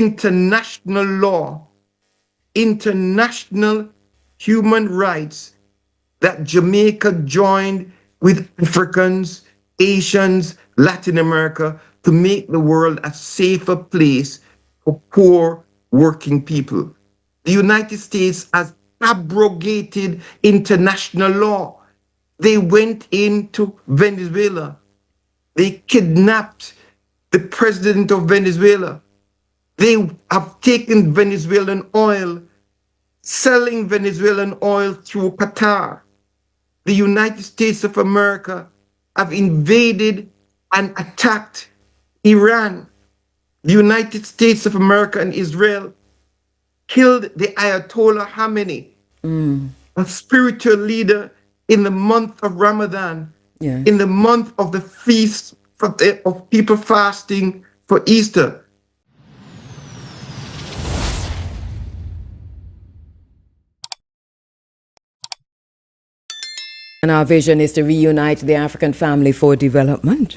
international law, international human rights that Jamaica joined with Africans, Asians, Latin America to make the world a safer place for poor working people. The United States has abrogated international law. They went into Venezuela. They kidnapped the president of Venezuela. They have taken Venezuelan oil, selling Venezuelan oil through Qatar. The United States of America have invaded and attacked Iran. The United States of America and Israel killed the Ayatollah Khamenei, a spiritual leader in the month of Ramadan, Yes. in the month of the feast of people fasting for Easter. And our vision is to reunite the African family for development.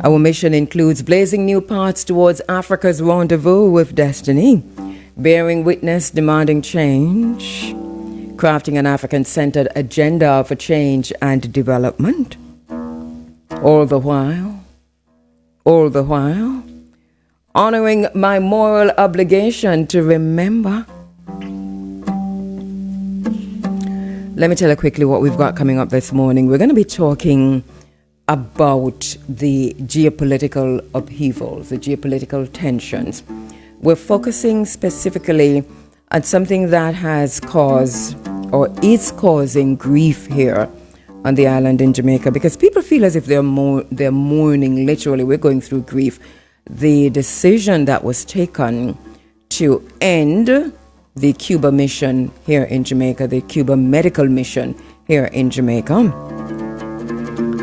Our mission includes blazing new paths towards Africa's rendezvous with destiny, bearing witness, demanding change, crafting an African-centered agenda for change and development. All the while, honoring my moral obligation to remember. Let me tell you quickly what we've got coming up this morning. We're going to be talking about the geopolitical upheavals, the geopolitical tensions. We're focusing specifically on something that has caused or is causing grief here on the island in Jamaica, because people feel as if they're mourning. Literally, we're going through grief. The decision that was taken to end the Cuba mission here in Jamaica, the Cuba medical mission here in Jamaica.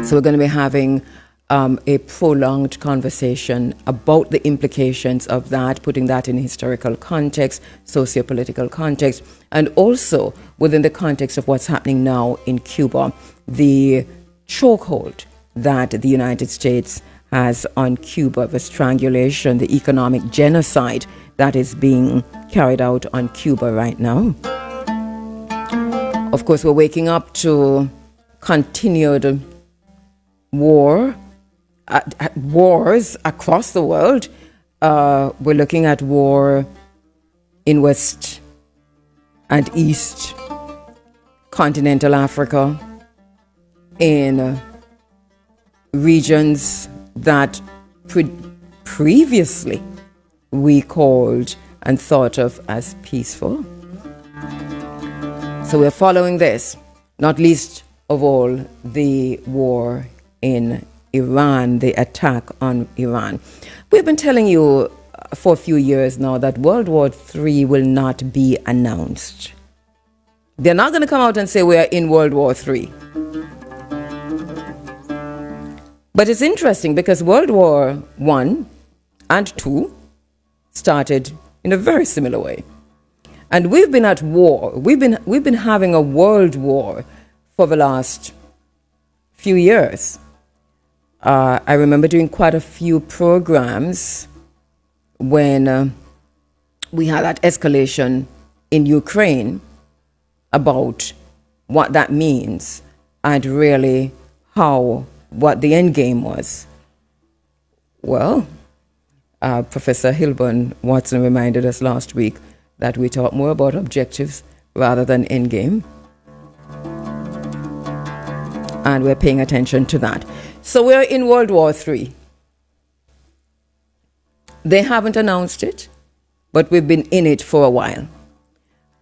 So we're going to be having a prolonged conversation about the implications of that, putting that in historical context, socio-political context, and also within the context of what's happening now in Cuba, the chokehold that the United States has on Cuba, the strangulation, the economic genocide that is being carried out on Cuba right now. Of course, we're waking up to continued wars across the world. We're looking at war in West and East continental Africa, in regions that previously we called and thought of as peaceful. So we're following this, not least of all the war in Iran, the attack on Iran. We've been telling you for a few years now that World War III will not be announced. They're not going to come out and say we are in World War III. But it's interesting because World War I and II started in a very similar way. And we've been at war. We've been having a world war for the last few years. I remember doing quite a few programs when we had that escalation in Ukraine about what that means and really what the end game was. Well, Professor Hilburn Watson reminded us last week that we talk more about objectives rather than end game. And we're paying attention to that. So we're in World War III. They haven't announced it, but we've been in it for a while.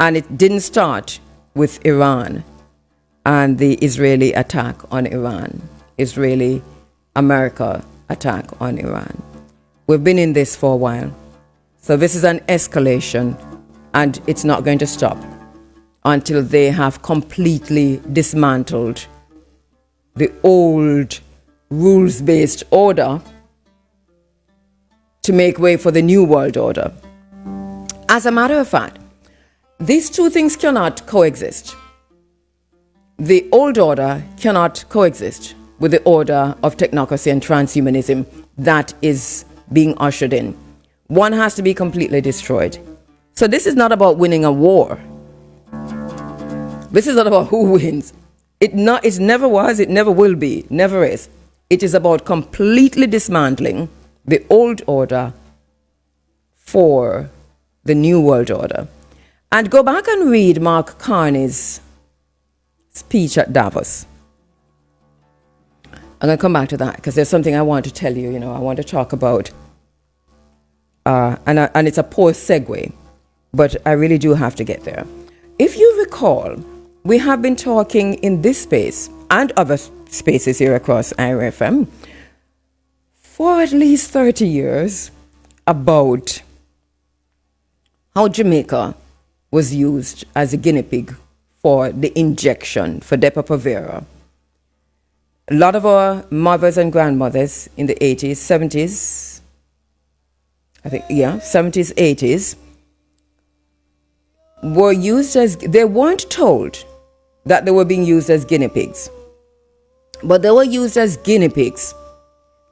And it didn't start with Iran and the Israeli attack on Iran, Israeli-America attack on Iran. We've been in this for a while. So this is an escalation, and it's not going to stop until they have completely dismantled the old rules-based order to make way for the new world order. As a matter of fact, these two things cannot coexist. The old order cannot coexist with the order of technocracy and transhumanism that is being ushered in. one has to be completely destroyed. So this is not about winning a war. This is not about who wins. It never was, it never will be, never is. It is about completely dismantling the old order for the new world order. And go back and read Mark Carney's speech at Davos. I'm going to come back to that because there's something I want to tell you, I want to talk about. And it's a poor segue, but I really do have to get there. If you recall, we have been talking in this space and other spaces here across IRFM for at least 30 years about how Jamaica was used as a guinea pig for the injection for Depo-Provera. A lot of our mothers and grandmothers in the 80s, 70s, 70s, 80s, were used as, they weren't told that they were being used as guinea pigs, but they were used as guinea pigs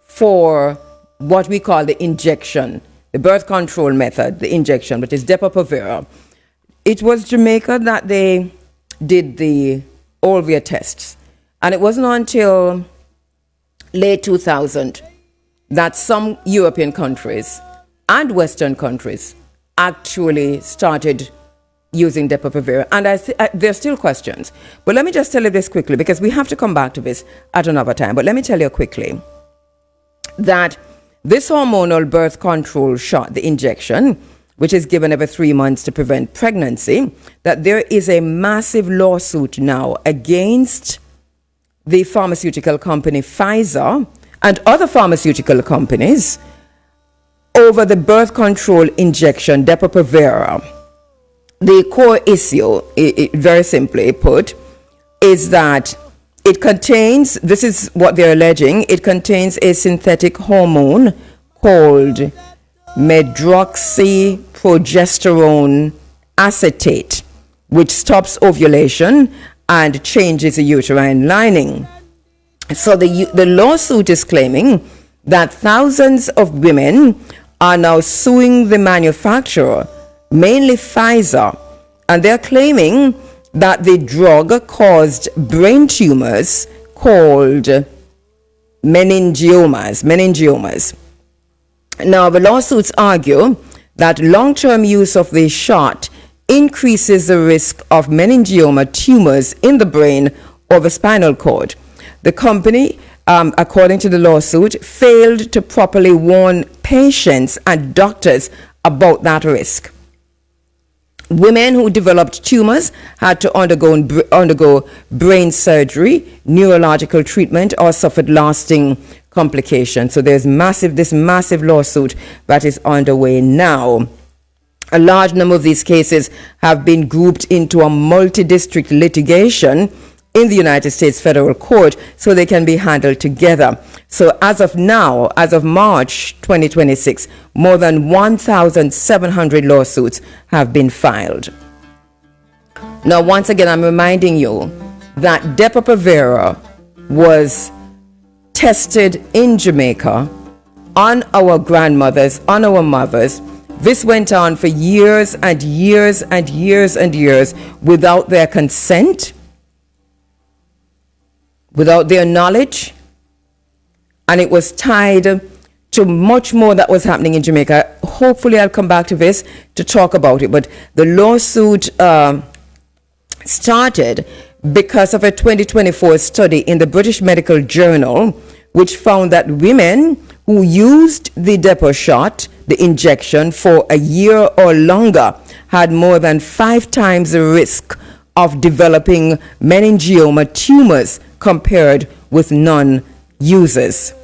for what we call the injection, the birth control method, the injection, which is Depo-Provera. It was Jamaica that they did the Olvia tests. And it wasn't until late 2000 that some European countries and Western countries actually started using Depo-Provera. And there's still questions. But let me just tell you this quickly, because we have to come back to this at another time. But let me tell you quickly that this hormonal birth control shot, the injection, which is given every 3 months to prevent pregnancy, that there is a massive lawsuit now against the pharmaceutical company Pfizer and other pharmaceutical companies over the birth control injection Depo-Provera. The core issue, very simply put, is that it contains, this is what they're alleging, it contains a synthetic hormone called medroxyprogesterone acetate, which stops ovulation and changes the uterine lining. So the lawsuit is claiming that thousands of women are now suing the manufacturer, mainly Pfizer, and they're claiming that the drug caused brain tumors called meningiomas. Now, the lawsuits argue that long-term use of the shot increases the risk of meningioma tumors in the brain or the spinal cord. The company, according to the lawsuit, failed to properly warn patients and doctors about that risk. Women who developed tumors had to undergo brain surgery, neurological treatment, or suffered lasting complications. So there's this massive lawsuit that is underway now. A large number of these cases have been grouped into a multi-district litigation in the United States federal court so they can be handled together. So as of now, as of March 2026, more than 1,700 lawsuits have been filed. Now, once again, I'm reminding you that Depo-Provera was tested in Jamaica on our grandmothers, on our mothers. This went on for years and years and years and years without their consent, without their knowledge, and it was tied to much more that was happening in Jamaica. Hopefully I'll come back to this to talk about it, but the lawsuit started because of a 2024 study in the British Medical Journal, which found that women who used the Depo shot, the injection, for a year or longer had more than 5 times the risk of developing meningioma tumors compared with non-users.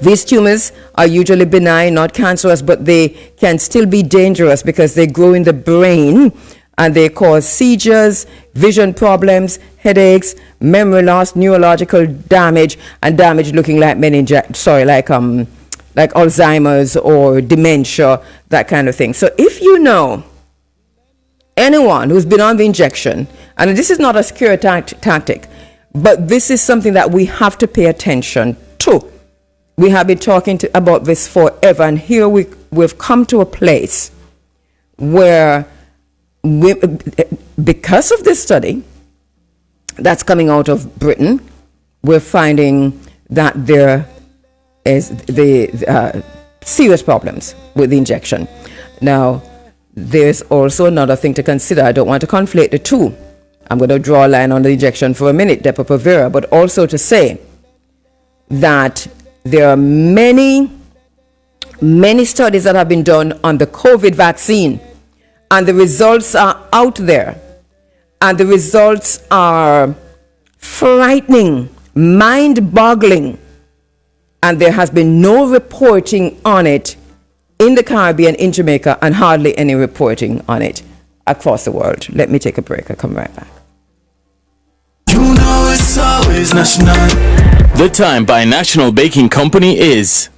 These tumors are usually benign, not cancerous, but they can still be dangerous because they grow in the brain and they cause seizures, vision problems, headaches, memory loss, neurological damage, and damage looking like like Alzheimer's or dementia, that kind of thing. So if you know anyone who's been on the injection, and this is not a scare tactic, but this is something that we have to pay attention to. We have been talking about this forever, and here we we've come to a place where because of this study that's coming out of Britain, we're finding that there is the serious problems with the injection. Now, there's also another thing to consider. I don't want to conflate the two. I'm going to draw a line on the injection for a minute, Depo-Provera, but also to say that there are many studies that have been done on the COVID vaccine, and the results are out there, and the results are frightening, mind-boggling, and there has been no reporting on it in the Caribbean, in Jamaica, and hardly any reporting on it across the world. Let me take a break. I'll come right back. You know it's always national. The time by National Baking Company is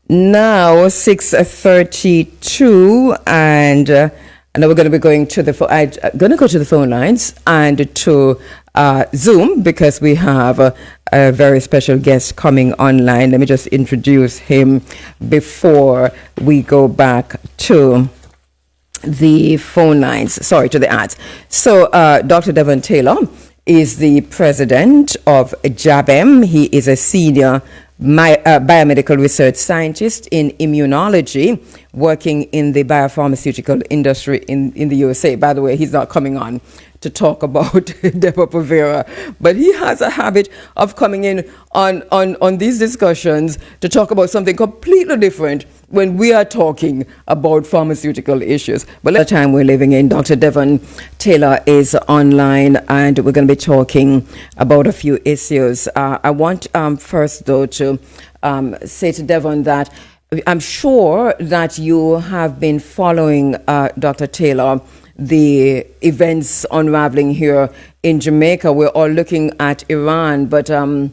now 6:32, and now we're going to be going to the I'm going to go to the phone lines and to Zoom, because we have a very special guest coming online. Let me just introduce him before we go back to the phone lines. Sorry, to the ads. So Dr. Devon Taylor is the president of JABEM. He is a senior biomedical research scientist in immunology, working in the biopharmaceutical industry in the USA. By the way, he's not coming on to talk about Depo-Provera, but he has a habit of coming in on these discussions to talk about something completely different when we are talking about pharmaceutical issues. But the time we're living in, Dr. Devon Taylor is online, and we're going to be talking about a few issues. I want first, though, to say to Devon that I'm sure that you have been following, Dr. Taylor, the events unraveling here in Jamaica. We're all looking at Iran, but in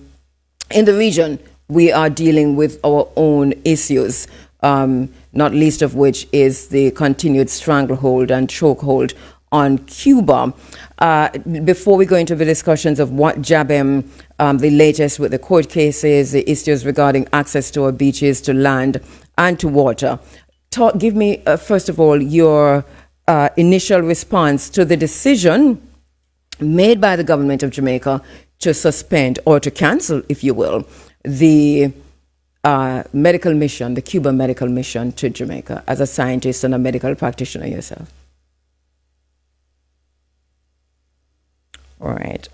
the region, we are dealing with our own issues, not least of which is the continued stranglehold and chokehold on Cuba. Before we go into the discussions of what JABEM, the latest with the court cases, the issues regarding access to our beaches, to land, and to water, give me, first of all, your initial response to the decision made by the government of Jamaica to suspend or to cancel, if you will, the medical mission, the Cuban medical mission to Jamaica, as a scientist and a medical practitioner yourself. All right.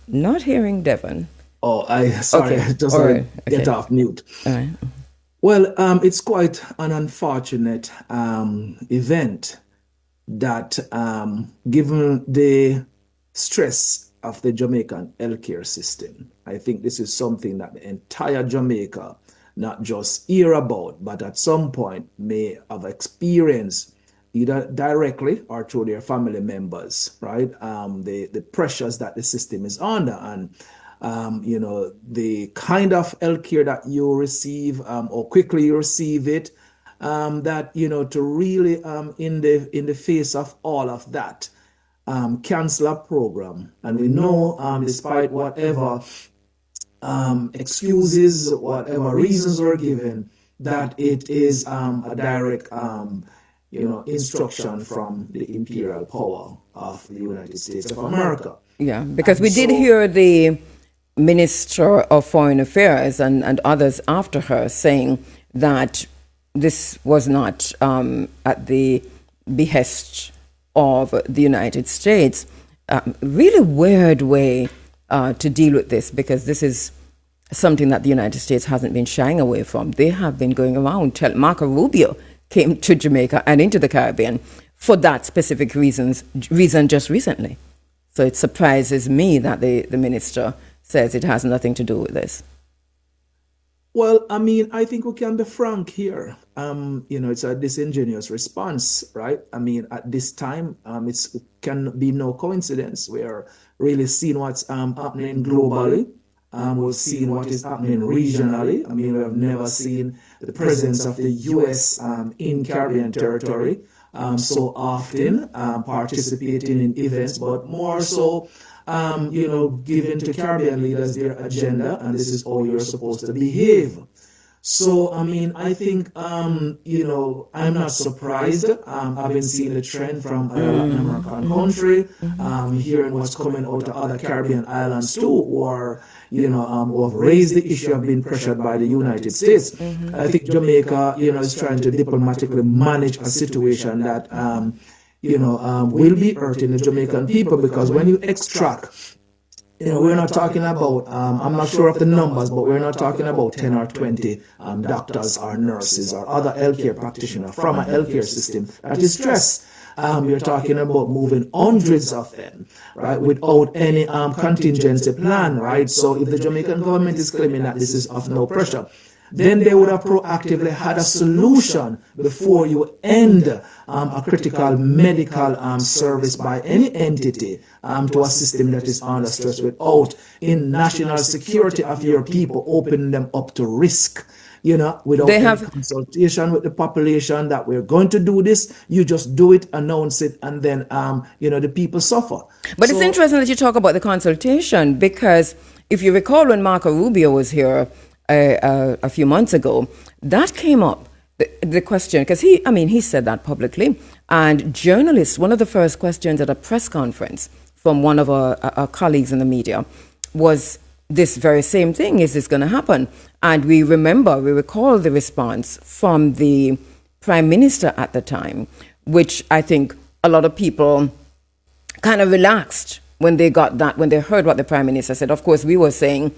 Not hearing Devon. Oh, sorry, Okay. I just All want right. to get Okay. off mute. All right. Well, it's quite an unfortunate event that, given the stress of the Jamaican healthcare system, I think this is something that the entire Jamaica not just hear about, but at some point may have experienced, either directly or through their family members, right? The pressures that the system is under, and the kind of healthcare that you receive, or quickly you receive it, that to really in the face of all of that, cancel a program. And we know, despite whatever excuses, whatever reasons were given, that it is a direct instruction from the imperial power of the United States of America. Yeah, because we did hear the Minister of Foreign Affairs and others after her saying that this was not at the behest of the United States. Really weird way to deal with this, because this is something that the United States hasn't been shying away from. They have been going around. Marco Rubio came to Jamaica and into the Caribbean for that specific reason just recently. So it surprises me that the minister says it has nothing to do with this. Well, I mean, I think we can be frank here. It's a disingenuous response, right? I mean, at this time, it can be no coincidence. We are really seeing what's happening globally. We've seen what is happening regionally. I mean, we have never seen the presence of the U.S. In Caribbean territory so often, participating in events, but more so, giving to Caribbean leaders their agenda, and this is how you're supposed to behave. So, I mean, I think, I'm not surprised, having seen the trend from other Latin American country, hearing what's coming out of other Caribbean islands too, or, who have raised the issue of being pressured by the United States. I think Jamaica, is trying to diplomatically manage a situation that, will be hurting the Jamaican people, because when you extract, we're not talking about, I'm not sure of the numbers, but we're not talking about 10 or 20 doctors or nurses or other healthcare practitioners from a healthcare system that is stressed. We're talking about moving hundreds of them, right, without any contingency plan, right? So if the Jamaican government is claiming that this is of no pressure, then they would have proactively had a solution before you end a critical medical service by any entity to a system that is under stress, without in national security of your people opening them up to risk. Without They any have consultation with the population that we're going to do this. You just do it, announce it, and then the people suffer. But it's interesting that you talk about the consultation, because if you recall, when Marco Rubio was here a few months ago, that came up, the question, because he said that publicly, and journalists, one of the first questions at a press conference from one of our colleagues in the media was this very same thing: is this going to happen? And we recall the response from the Prime Minister at the time, which I think a lot of people kind of relaxed when they heard what the Prime Minister said. Of course, we were saying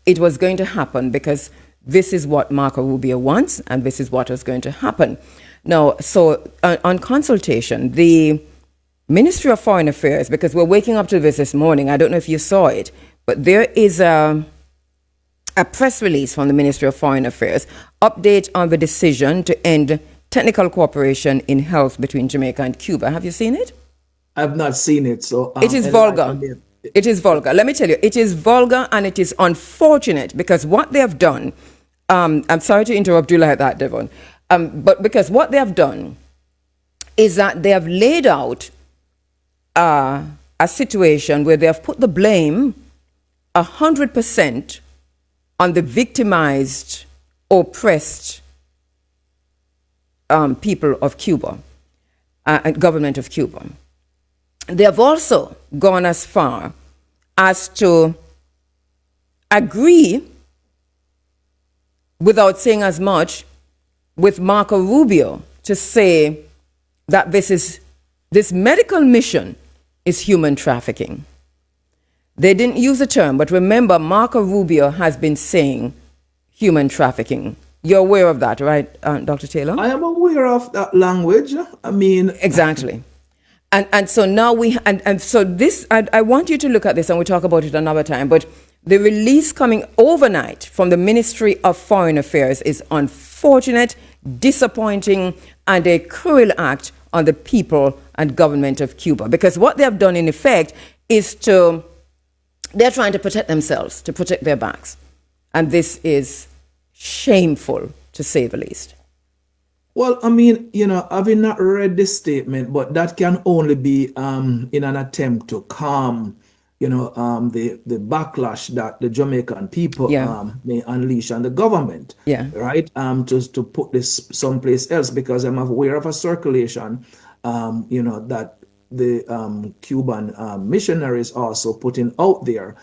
it was going to happen because this is what Marco Rubio wants, and this is what was going to happen. Now, so on consultation, the Ministry of Foreign Affairs, because we're waking up to this morning, I don't know if you saw it, but there is a press release from the Ministry of Foreign Affairs, update on the decision to end technical cooperation in health between Jamaica and Cuba. Have you seen it? I've not seen it, so it is vulgar. It is vulgar. Let me tell you, it is vulgar, and it is unfortunate, because what they have done, I'm sorry to interrupt you like that, Devon, but because what they have done is that they have laid out a situation where they have put the blame 100% on the victimized, oppressed people of Cuba, and government of Cuba. They have also gone as far as to agree, without saying as much, with Marco Rubio to say that this medical mission is human trafficking. They didn't use the term, but remember, Marco Rubio has been saying human trafficking. You're aware of that, right, Dr. Taylor? I am aware of that language. I mean, exactly. And so now I want you to look at this, and we'll talk about it another time, but the release coming overnight from the Ministry of Foreign Affairs is unfortunate, disappointing, and a cruel act on the people and government of Cuba. Because what they have done, in effect, is they're trying to protect themselves, to protect their backs. And this is shameful, to say the least. Well, I mean, having not read this statement, but that can only be in an attempt to calm, the backlash that the Jamaican people may unleash on the government, right? To put this someplace else, because I'm aware of a circulation, that the Cuban missionaries also putting out there,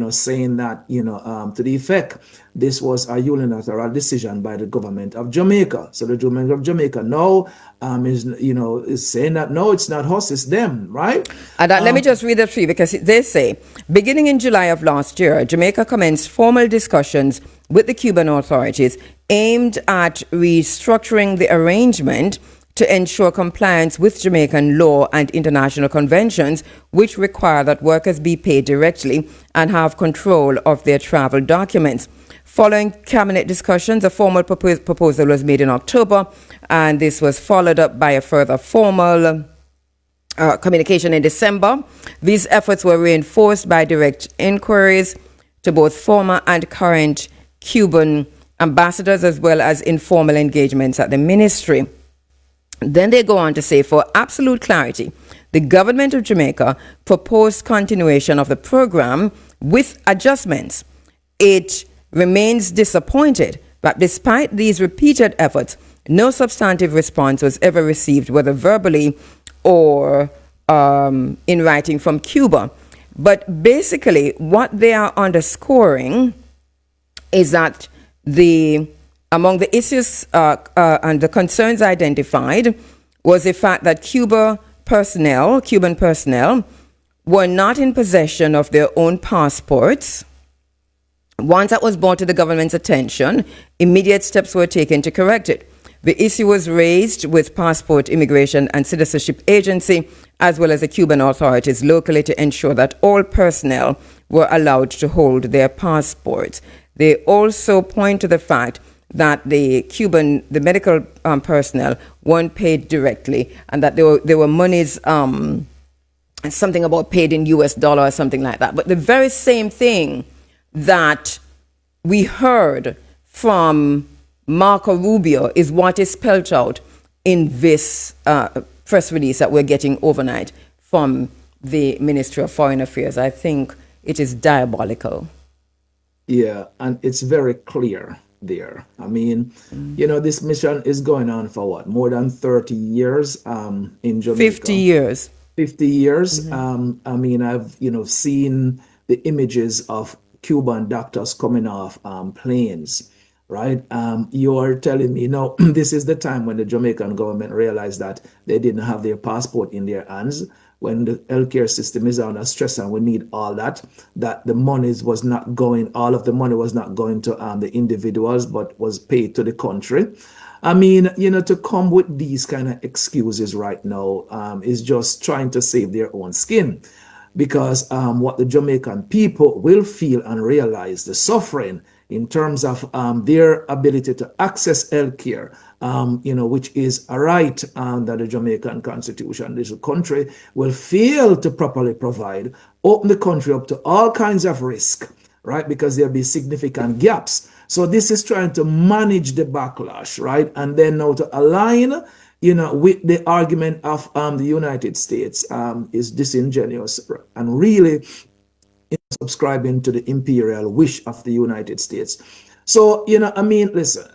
saying that, to the effect, this was a unilateral decision by the government of Jamaica. So the government of Jamaica now is saying that, no, it's not us, it's them, right? And let me just read that for you, because they say, beginning in July of last year, Jamaica commenced formal discussions with the Cuban authorities aimed at restructuring the arrangement to ensure compliance with Jamaican law and international conventions, which require that workers be paid directly and have control of their travel documents. Following cabinet discussions, a formal proposal was made in October, and this was followed up by a further formal communication in December. These efforts were reinforced by direct inquiries to both former and current Cuban ambassadors, as well as informal engagements at the ministry. Then they go on to say, for absolute clarity, the government of Jamaica proposed continuation of the program with adjustments. It remains disappointed But despite these repeated efforts, no substantive response was ever received, whether verbally or in writing from Cuba. But basically, what they are underscoring is that among the issues and the concerns identified was the fact that Cuban personnel were not in possession of their own passports. Once that was brought to the government's attention, immediate steps were taken to correct it. The issue was raised with Passport, Immigration and Citizenship Agency, as well as the Cuban authorities locally, to ensure that all personnel were allowed to hold their passports. They also point to the fact that the medical personnel weren't paid directly, and that there were monies, something about paid in US dollar or something like that. But the very same thing that we heard from Marco Rubio is what is spelled out in this press release that we're getting overnight from the Ministry of Foreign Affairs. I think it is diabolical. Yeah, and it's very clear there. I mean, this mission is going on for what? More than 30 years in Jamaica. 50 years. 50 years. I mean, I've, seen the images of Cuban doctors coming off planes, right? You are telling me, this is the time when the Jamaican government realized that they didn't have their passport in their hands, when the healthcare system is under stress and we need all that the money was not going, all of the money was not going to the individuals, but was paid to the country. I mean, to come with these kind of excuses right now is just trying to save their own skin. Because what the Jamaican people will feel and realize, the suffering in terms of their ability to access healthcare, which is a right under the Jamaican Constitution. This country will fail to properly provide, open the country up to all kinds of risk, right? Because there'll be significant gaps. So this is trying to manage the backlash, right? And then now to align with the argument of the United States is disingenuous and really subscribing to the imperial wish of the United States. So, listen,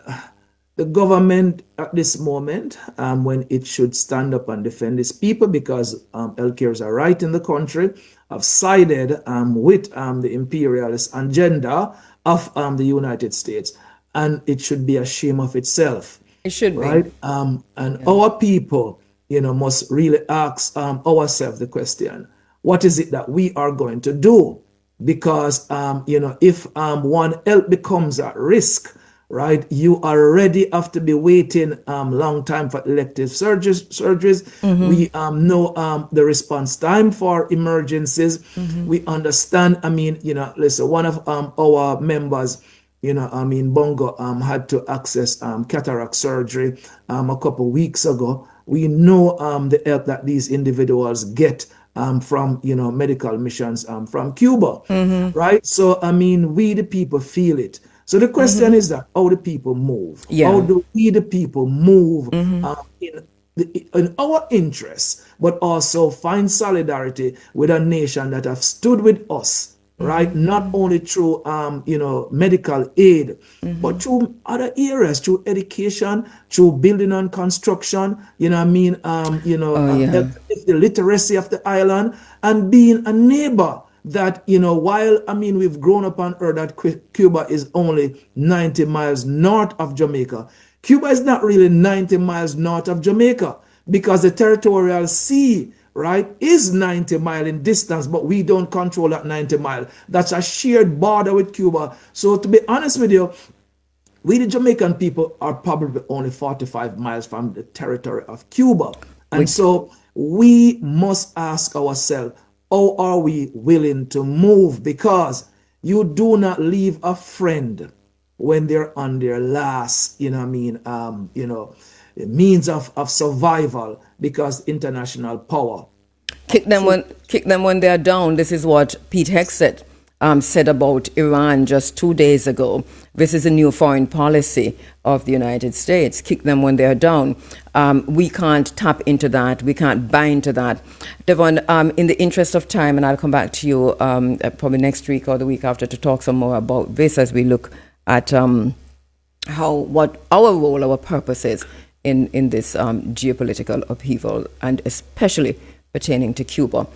the government at this moment, when it should stand up and defend its people, because healthcare is a right in the country, have sided with the imperialist agenda of the United States. And it should be a shame of itself. It should be. Right? Our people, must really ask ourselves the question, what is it that we are going to do? Because, if one health becomes at risk, right, you already have to be waiting long time for elective surgeries. We know the response time for emergencies. We understand, listen, one of our members, Bongo had to access cataract surgery a couple weeks ago. We know the help that these individuals get from, medical missions from Cuba, right? So, we the people feel it. So the question is that how the people move? Yeah. How do we the people move in our interests, but also find solidarity with a nation that have stood with us, right? Not only through, medical aid, but through other areas, through education, through building and construction, the literacy of the island, and being a neighbor that, while, we've grown up and heard that Cuba is only 90 miles north of Jamaica, Cuba is not really 90 miles north of Jamaica, because the territorial sea, right, is 90 miles in distance, but we don't control that 90 miles. That's a shared border with Cuba. So to be honest with you, we the Jamaican people are probably only 45 miles from the territory of Cuba. And so we must ask ourselves, how are we willing to move? Because you do not leave a friend when they're on their last, means of survival, because international power. Kick them when they're down. This is what Pete Hegseth said about Iran just 2 days ago. This is a new foreign policy of the United States. Kick them when they're down. We can't tap into that. We can't bind to that. Devon, in the interest of time, and I'll come back to you probably next week or the week after to talk some more about this as we look at what our role, our purpose is in this geopolitical upheaval, and especially pertaining to Cuba.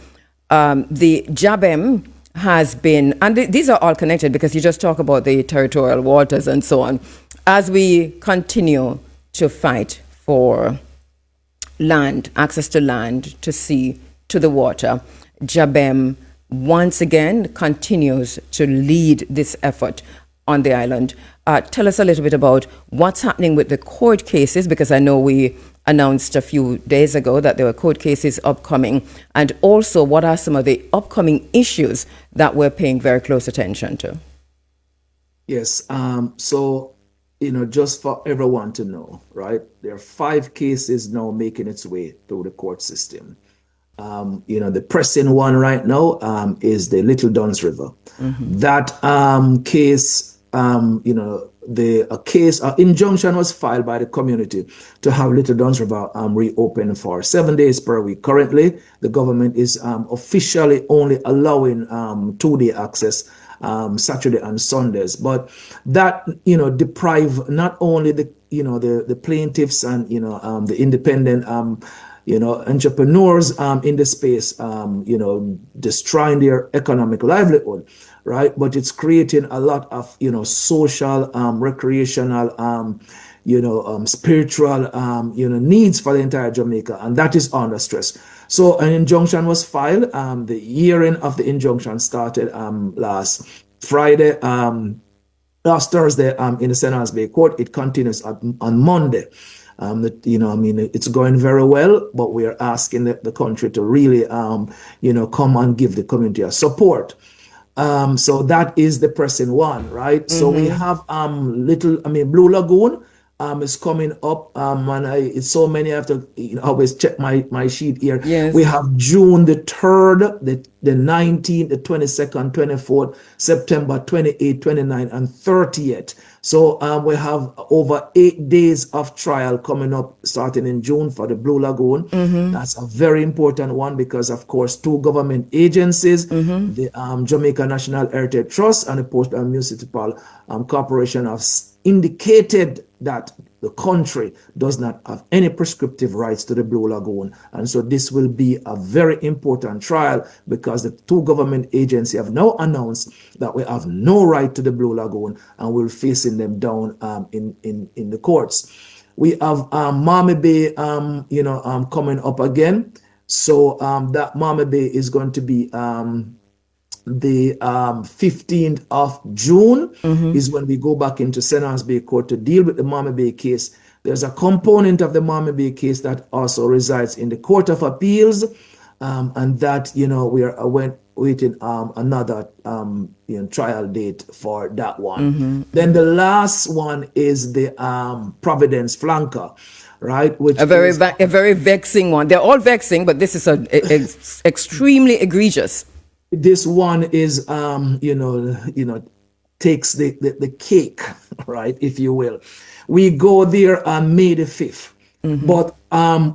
The JABEM has been, and these are all connected because you just talk about the territorial waters and so on. As we continue to fight for land, access to land, to sea, to the water, JABEM once again continues to lead this effort on the island. Tell us a little bit about what's happening with the court cases, because I know we announced a few days ago that there were court cases upcoming, and also what are some of the upcoming issues that we're paying very close attention to. Yes, so, just for everyone to know, right, there are 5 cases now making its way through the court system. The pressing one right now is the Little Duns River. That case, the injunction was filed by the community to have Little Duns River reopened for 7 days per week. Currently, the government is officially only allowing 2-day access Saturday and Sundays, but that deprive not only the plaintiffs and the independent entrepreneurs in the space, destroying their economic livelihood, right? But it's creating a lot of social, recreational, spiritual, needs for the entire Jamaica, and that is under stress. So an injunction was filed. The hearing of the injunction started last Friday, last Thursday in the St. Anne's Bay Court. It continues on Monday. It's going very well, but we are asking the country to really, come and give the community a support. So that is the pressing one, right? So we have Blue Lagoon is coming up, and it's so many. I have to always check my sheet here. Yes. We have June the 3rd, the 19th, the 22nd, 24th, September 28th, 29th, and 30th. So we have over 8 days of trial coming up starting in June for the Blue Lagoon. That's a very important one because, of course, 2 government agencies, the Jamaica National Heritage Trust and the Port and Municipal Corporation, have indicated that the country does not have any prescriptive rights to the Blue Lagoon. And so this will be a very important trial because the 2 government agencies have now announced that we have no right to the Blue Lagoon and we're facing them down in the courts. We have Mami Bay, coming up again. So that Mami Bay is going to be the 15th of June is when we go back into St. Anne's Bay Court to deal with the Mami Bay case. There's a component of the Mami Bay case that also resides in the Court of Appeals, and that we are waiting another trial date for that one. Then the last one is the Providence flanker, right? Which a very vexing one. They're all vexing, but this is extremely egregious. This one is, takes the cake, right, if you will. We go there on May the 5th. But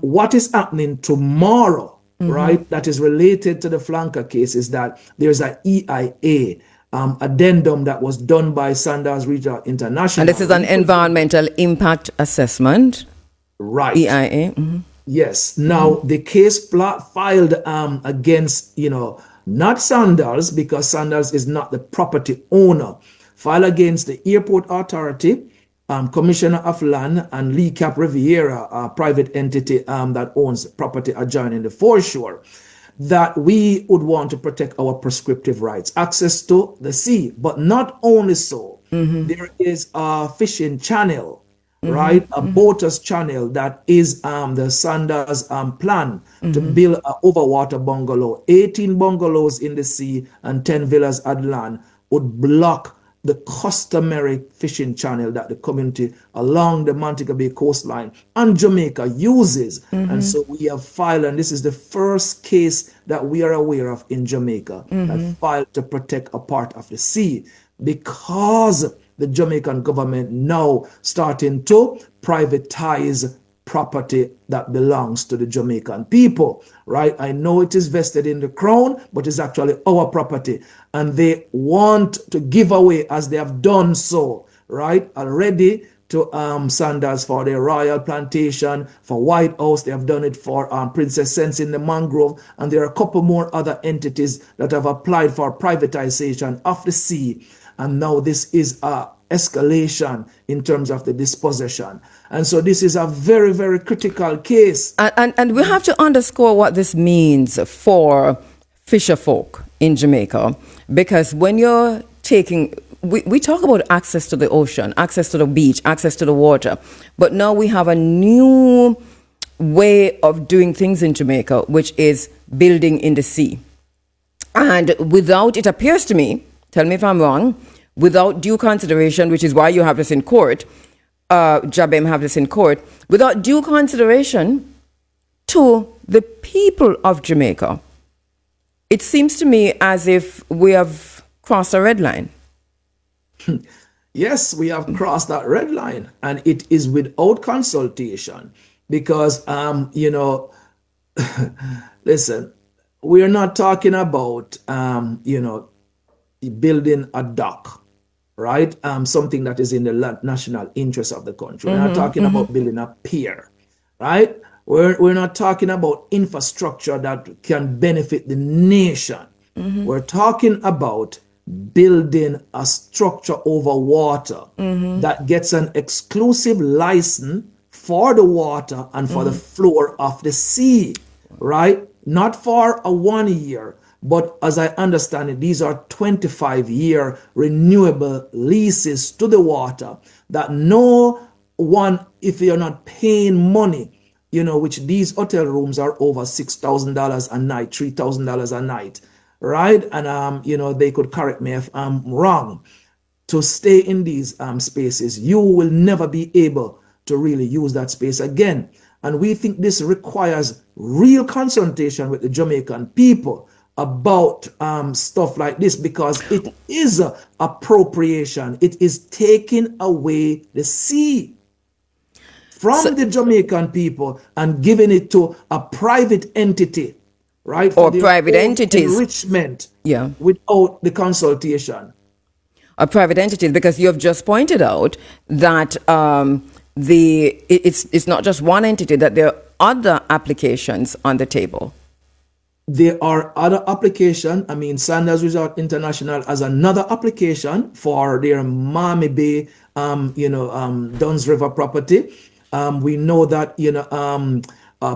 what is happening tomorrow, right, that is related to the flanker case is that there's an EIA addendum that was done by Sanders Regional International. And this is an environmental impact assessment. Right. EIA. Yes. Now, the case filed against, not Sanders, because Sanders is not the property owner, filed against the Airport Authority, Commissioner of Land, and Lee Cap Riviera, a private entity that owns property adjoining the foreshore, that we would want to protect our prescriptive rights, access to the sea. But not only so, there is a fishing channel, right? A boaters channel that is the Sanders plan to build an overwater bungalow. 18 bungalows in the sea and 10 villas at land would block the customary fishing channel that the community along the Montego Bay coastline and Jamaica uses. And so we have filed, and this is the first case that we are aware of in Jamaica, that filed to protect a part of the sea, because the Jamaican government now starting to privatize property that belongs to the Jamaican people, right? I know it is vested in the crown, but it's actually our property. And they want to give away, as they have done so, right? Already to Sanders for their royal plantation, for White House. They have done it for Princess Sense in the mangrove. And there are a couple more other entities that have applied for privatization of the sea. And now this is a escalation in terms of the dispossession. And so this is a very, very critical case. And we have to underscore what this means for fisher folk in Jamaica, because when you're taking, we talk about access to the ocean, access to the beach, access to the water, but now we have a new way of doing things in Jamaica, which is building in the sea. And without, it appears to me, tell me if I'm wrong, without due consideration, which is why you have this in court, Jabem have this in court, without due consideration to the people of Jamaica, it seems to me as if we have crossed a red line. Yes, we have crossed that red line, and it is without consultation because, listen, we're not talking about, building a dock, right? Something that is in the national interest of the country. We're not talking about building a pier, right? We're not talking about infrastructure that can benefit the nation. We're talking about building a structure over water that gets an exclusive license for the water and for the floor of the sea, right? Not for a 1 year, but as I understand it, these are 25-year renewable leases to the water that no one, if you're not paying money, which these hotel rooms are over $6,000 a night, $3,000 a night, right? And, they could correct me if I'm wrong. To stay in these spaces, you will never be able to really use that space again. And we think this requires real consultation with the Jamaican people about stuff like this, because it is appropriation. It is taking away the sea from the Jamaican people and giving it to a private entity, right? Or private entities. Enrichment, without the consultation. Or private entities, because you have just pointed out that it's not just one entity, that there are other applications on the table. There are other applications. I mean, Sanders Resort International has another application for their Miami Bay, Duns River property. We know that,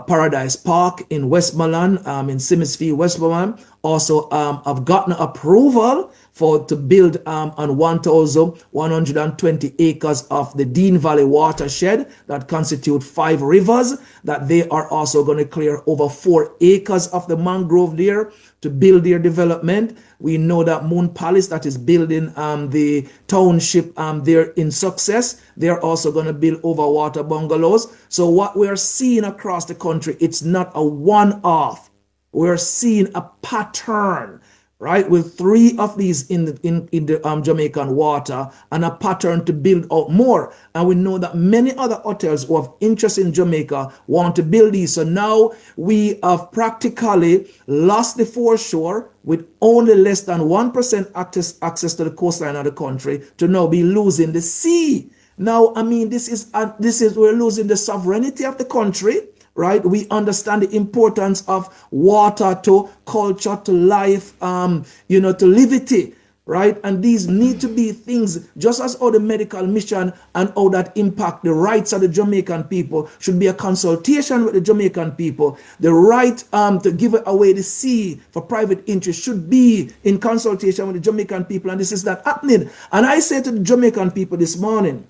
Paradise Park in Westmoreland, in Simsfield, Westmoreland, also have gotten approval to build on 1,120 acres of the Dean Valley watershed that constitute 5 rivers, that they are also going to clear over 4 acres of the mangrove there to build their development. We know that Moon Palace, that is building the township there in Success, they're also going to build over water bungalows. So what we're seeing across the country, it's not a one-off. We're seeing a pattern, right, with 3 of these in the Jamaican water, and a pattern to build out more. And we know that many other hotels who have interest in Jamaica want to build these. So now we have practically lost the foreshore with only less than 1% access to the coastline of the country, to now be losing the sea. Now, I mean, this is we're losing the sovereignty of the country. Right, we understand the importance of water to culture, to life, to liberty, right? And these need to be things, just as how the medical mission and how that impact the rights of the Jamaican people should be a consultation with the Jamaican people. The right to give away the sea for private interest should be in consultation with the Jamaican people, and this is not happening. And I say to the Jamaican people this morning,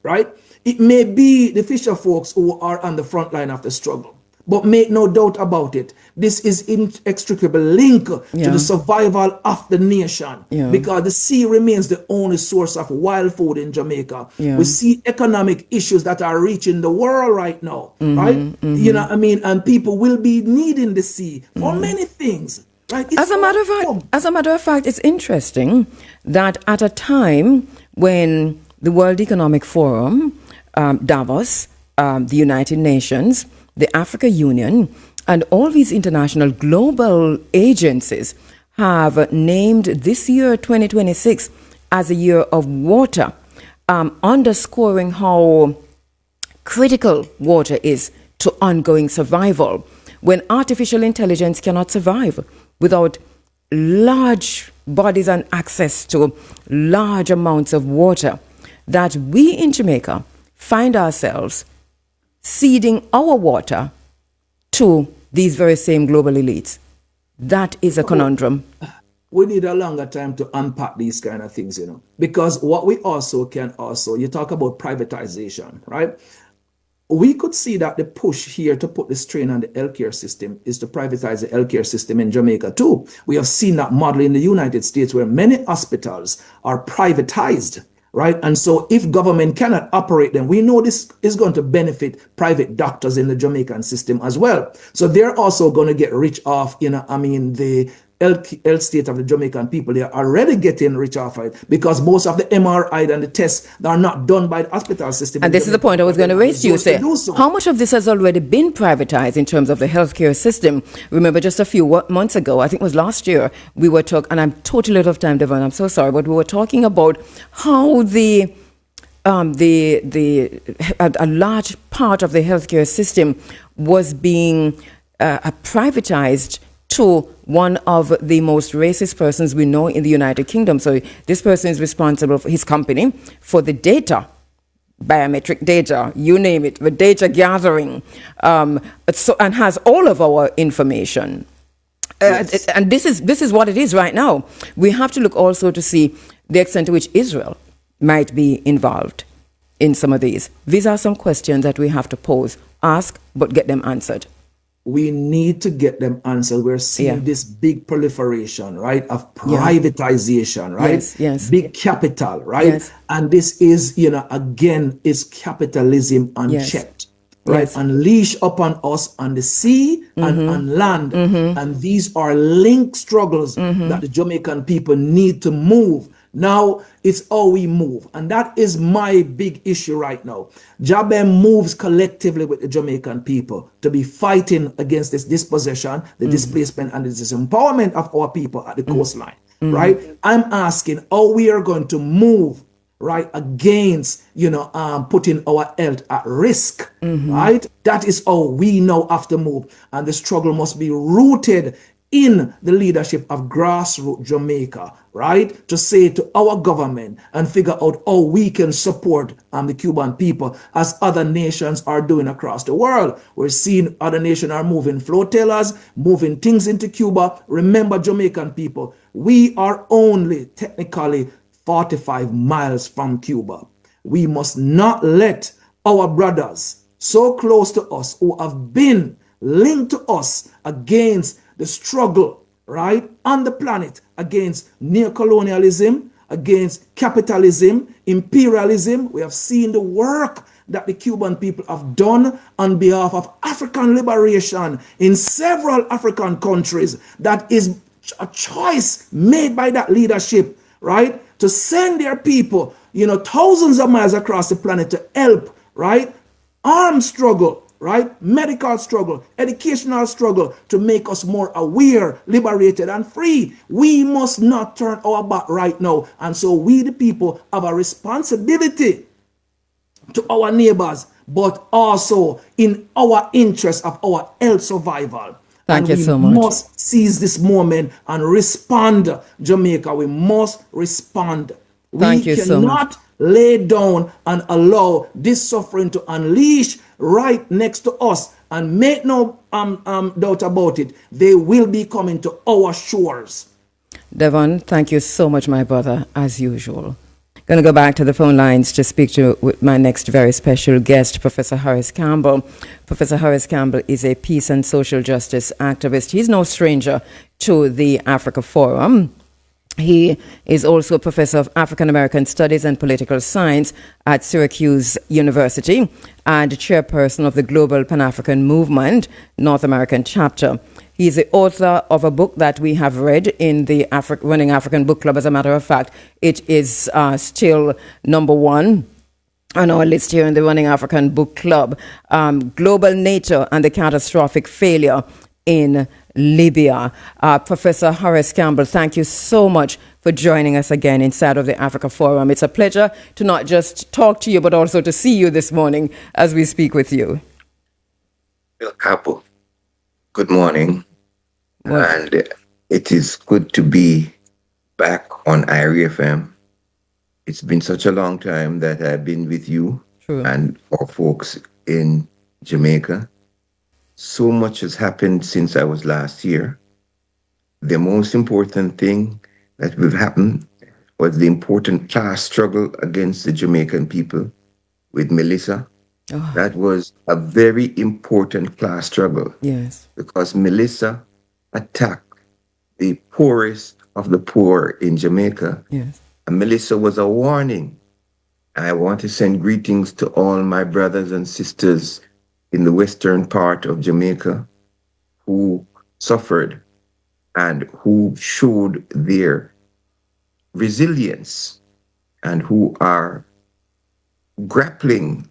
right? It may be the fisher folks who are on the front line of the struggle, but make no doubt about it, this is inextricably linked to the survival of the nation, because the sea remains the only source of wild food in Jamaica. We see economic issues that are reaching the world right now, right? And people will be needing the sea for many things. Right? As a matter of fact, it's interesting that at a time when the World Economic Forum, Davos, the United Nations, the Africa Union, and all these international global agencies have named this year, 2026, as a year of water. underscoring how critical water is to ongoing survival. When artificial intelligence cannot survive without large bodies and access to large amounts of water, that we in Jamaica find ourselves ceding our water to these very same global elites. That is a conundrum. We need a longer time to unpack these kind of things, because what we also you talk about privatization, right? We could see that the push here to put the strain on the healthcare system is to privatize the healthcare system in Jamaica too. We have seen that model in the United States where many hospitals are privatized, right? And so if government cannot operate them, we know this is going to benefit private doctors in the Jamaican system as well. So they're also going to get rich off, the health state of the Jamaican people. They are already getting rich off it because most of the MRI and the tests are not done by the hospital system. And this is the point I was going to raise to you. Say, how much of this has already been privatized in terms of the healthcare system? Remember, just a few months ago, I think it was last year, we were talking, and I'm totally out of time, Devon, I'm so sorry, but we were talking about how a large part of the healthcare system was being privatized to one of the most racist persons we know in the United Kingdom. So this person is responsible for his company for the data, biometric data, you name it, the data gathering, and has all of our information. Yes. And this is what it is right now. We have to look also to see the extent to which Israel might be involved in some of these. These are some questions that we have to pose, ask, but get them answered. We need to get them answered. We're seeing this big proliferation, right, of privatization, right? Yes. Big capital, right? Yes. And this is, again, is capitalism unchecked, right? Yes. Unleashed upon us on the sea and on land. And these are linked struggles that the Jamaican people need to move. Now it's how we move. And that is my big issue right now. Jabem moves collectively with the Jamaican people to be fighting against this dispossession, the displacement, and the disempowerment of our people at the coastline, right? I'm asking how we are going to move, right, against, putting our health at risk, right? That is how we now have to move. And the struggle must be rooted in the leadership of Grassroots Jamaica, right? To say to our government and figure out how we can support the Cuban people as other nations are doing across the world. We're seeing other nations are moving flotillas, moving things into Cuba. Remember, Jamaican people, we are only technically 45 miles from Cuba. We must not let our brothers so close to us who have been linked to us against the struggle, right, on the planet against neocolonialism, against capitalism, imperialism. We have seen the work that the Cuban people have done on behalf of African liberation in several African countries. That is a choice made by that leadership, right, to send their people, thousands of miles across the planet to help, right, armed struggle, right? Medical struggle, educational struggle to make us more aware, liberated, and free. We must not turn our back right now. And so we, the people, have a responsibility to our neighbors, but also in our interest of our health survival. Thank you so much. We must seize this moment and respond, Jamaica. We must respond. Thank you so much. We cannot lay down and allow this suffering to unleash right next to us, and make no doubt about it, they will be coming to our shores. Devon, thank you so much, my brother, as usual. Going to go back to the phone lines to speak to my next very special guest, Professor Horace Campbell. Professor Horace Campbell is a peace and social justice activist. He's no stranger to the Africa Forum. He is also a professor of African American Studies and Political Science at Syracuse University and chairperson of the Global Pan-African Movement North American chapter. He is the author of a book that we have read in the Running African Book Club. As a matter of fact, it is still number one on our list here in the Running African Book Club, Global Nature and the Catastrophic Failure in Libya. Professor Horace Campbell, thank you so much for joining us again inside of the Africa Forum. It's a pleasure to not just talk to you, but also to see you this morning as we speak with you. Well, Capo, good morning. Well, And it is good to be back on IRE FM. It's been such a long time that I've been with you true. and our folks in Jamaica. So much has happened since I was last here. The most important thing that will happen was the important class struggle against the Jamaican people with Melissa. Oh, That was a very important class struggle yes. because Melissa attacked the poorest of the poor in Jamaica. Yes. And Melissa was a warning. I want to send greetings to all my brothers and sisters in the western part of Jamaica who suffered and who showed their resilience and who are grappling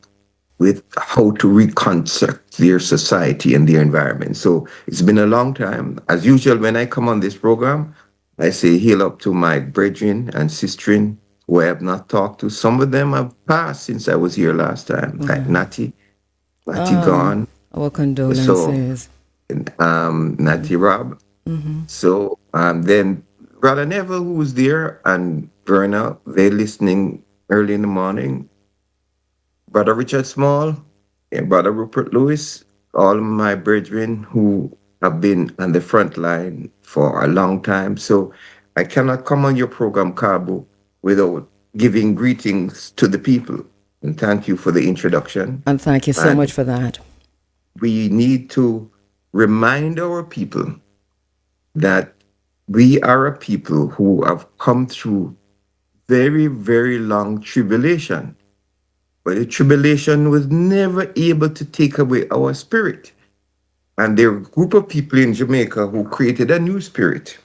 with how to reconstruct their society and their environment. So it's been a long time. As usual, when I come on this program, I say hail up to my brethren and sisterin who I have not talked to. Some of them have passed since I was here last time, like Natty gone. Our So condolences. Natty Rob. So then Brother Neville, who was there, and Verna, they listening early in the morning. Brother Richard Small and Brother Rupert Lewis, all my brethren who have been on the front line for a long time. So I cannot come on your program, Cabo, without giving greetings to the people. And thank you for the introduction. And thank you so And much for that. we need to remind our people that we are a people who have come through very, very long tribulation. But the tribulation was never able to take away our spirit. And there are a group of people in Jamaica who created a new spirit.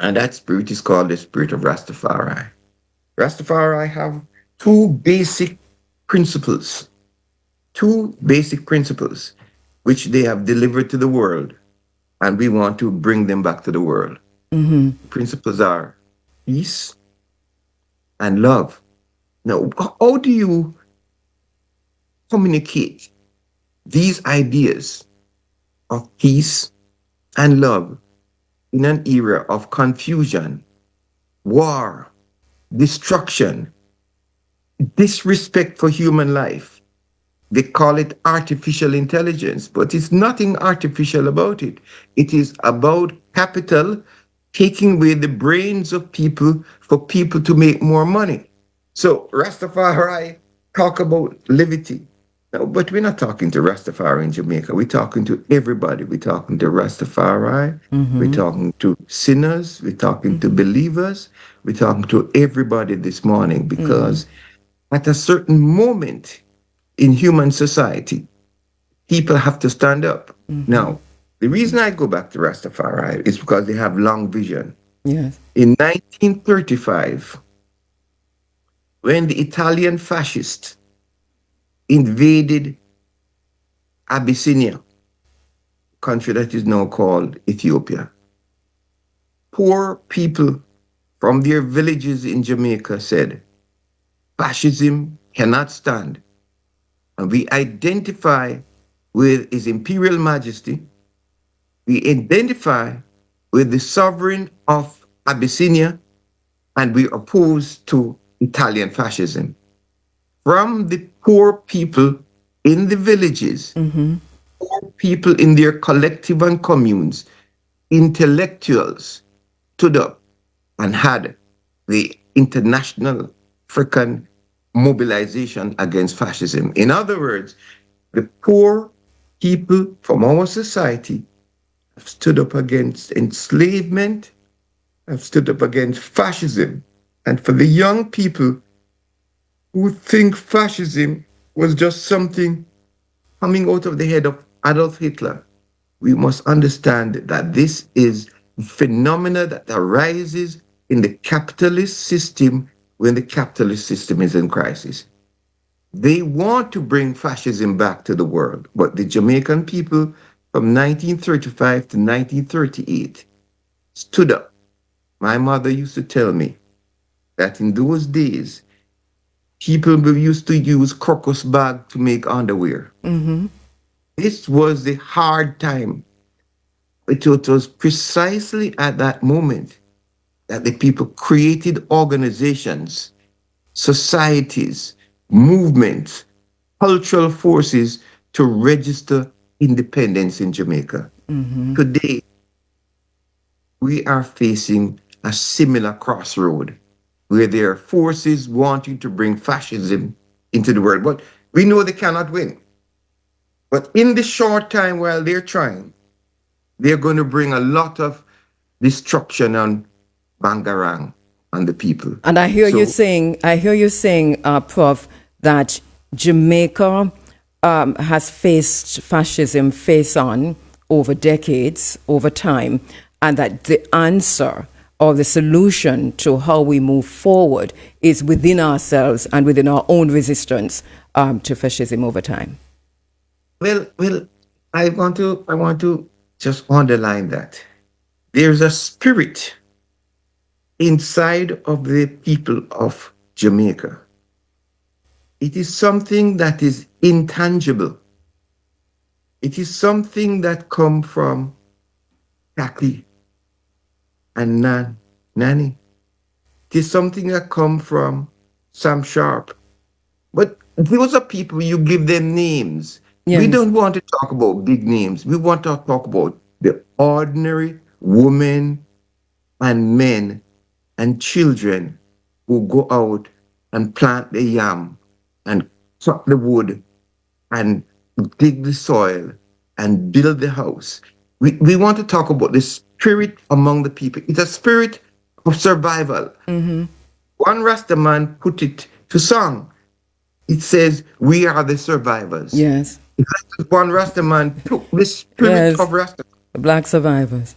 And that spirit is called the spirit of Rastafari. Rastafari have two basic principles, which they have delivered to the world. And we want to bring them back to the world. Principles are peace and love. Now, how do you communicate these ideas of peace and love in an era of confusion, war, destruction, disrespect for human life? They call it artificial intelligence, but it's nothing artificial about it. It is about capital taking away the brains of people for people to make more money. So Rastafari talk about levity. No, but we're not talking to Rastafari in Jamaica. We're talking to everybody. We're talking to Rastafari. We're talking to sinners. We're talking to believers. We're talking to everybody this morning because at a certain moment in human society, people have to stand up. Now, the reason I go back to Rastafari is because they have long vision. Yes. In 1935, when the Italian fascists invaded Abyssinia, country that is now called Ethiopia, poor people from their villages in Jamaica said, fascism cannot stand. And we identify with His Imperial Majesty. We identify with the sovereign of Abyssinia, and we oppose to Italian fascism. From the poor people in the villages, poor people in their collective and communes, intellectuals stood up and had the international African mobilization against fascism. In other words, the poor people from our society have stood up against enslavement, have stood up against fascism. And for the young people who think fascism was just something coming out of the head of Adolf Hitler, we must understand that this is a phenomena that arises in the capitalist system when the capitalist system is in crisis. They want to bring fascism back to the world, but the Jamaican people, from 1935 to 1938 stood up. My mother used to tell me that in those days, people used to use crocus bag to make underwear. This was the hard time. It was precisely at that moment that the people created organizations, societies, movements, cultural forces to register independence in Jamaica. Today, we are facing a similar crossroad where there are forces wanting to bring fascism into the world. But we know they cannot win. But in the short time while they're trying, they're going to bring a lot of destruction on Bangarang and the people. And So I hear you saying, Prof, that Jamaica has faced fascism face on over decades, over time, and that the answer or the solution to how we move forward is within ourselves and within our own resistance to fascism over time. well, I want to just underline that. There's a spirit inside of the people of Jamaica. It is something that is intangible. It is something that comes from Taki and Nanny. It is something that comes from Sam Sharp. But those are people, you give them names. We Yes. don't want to talk about big names. We want to talk about the ordinary women and men and children who go out and plant the yam and chop the wood and dig the soil and build the house. We want to talk about the spirit among the people. It's a spirit of survival. One Rastaman put it to song. It says, "We are the survivors." Yes. One Rastaman took the spirit Yes. of Rastafari. The black survivors.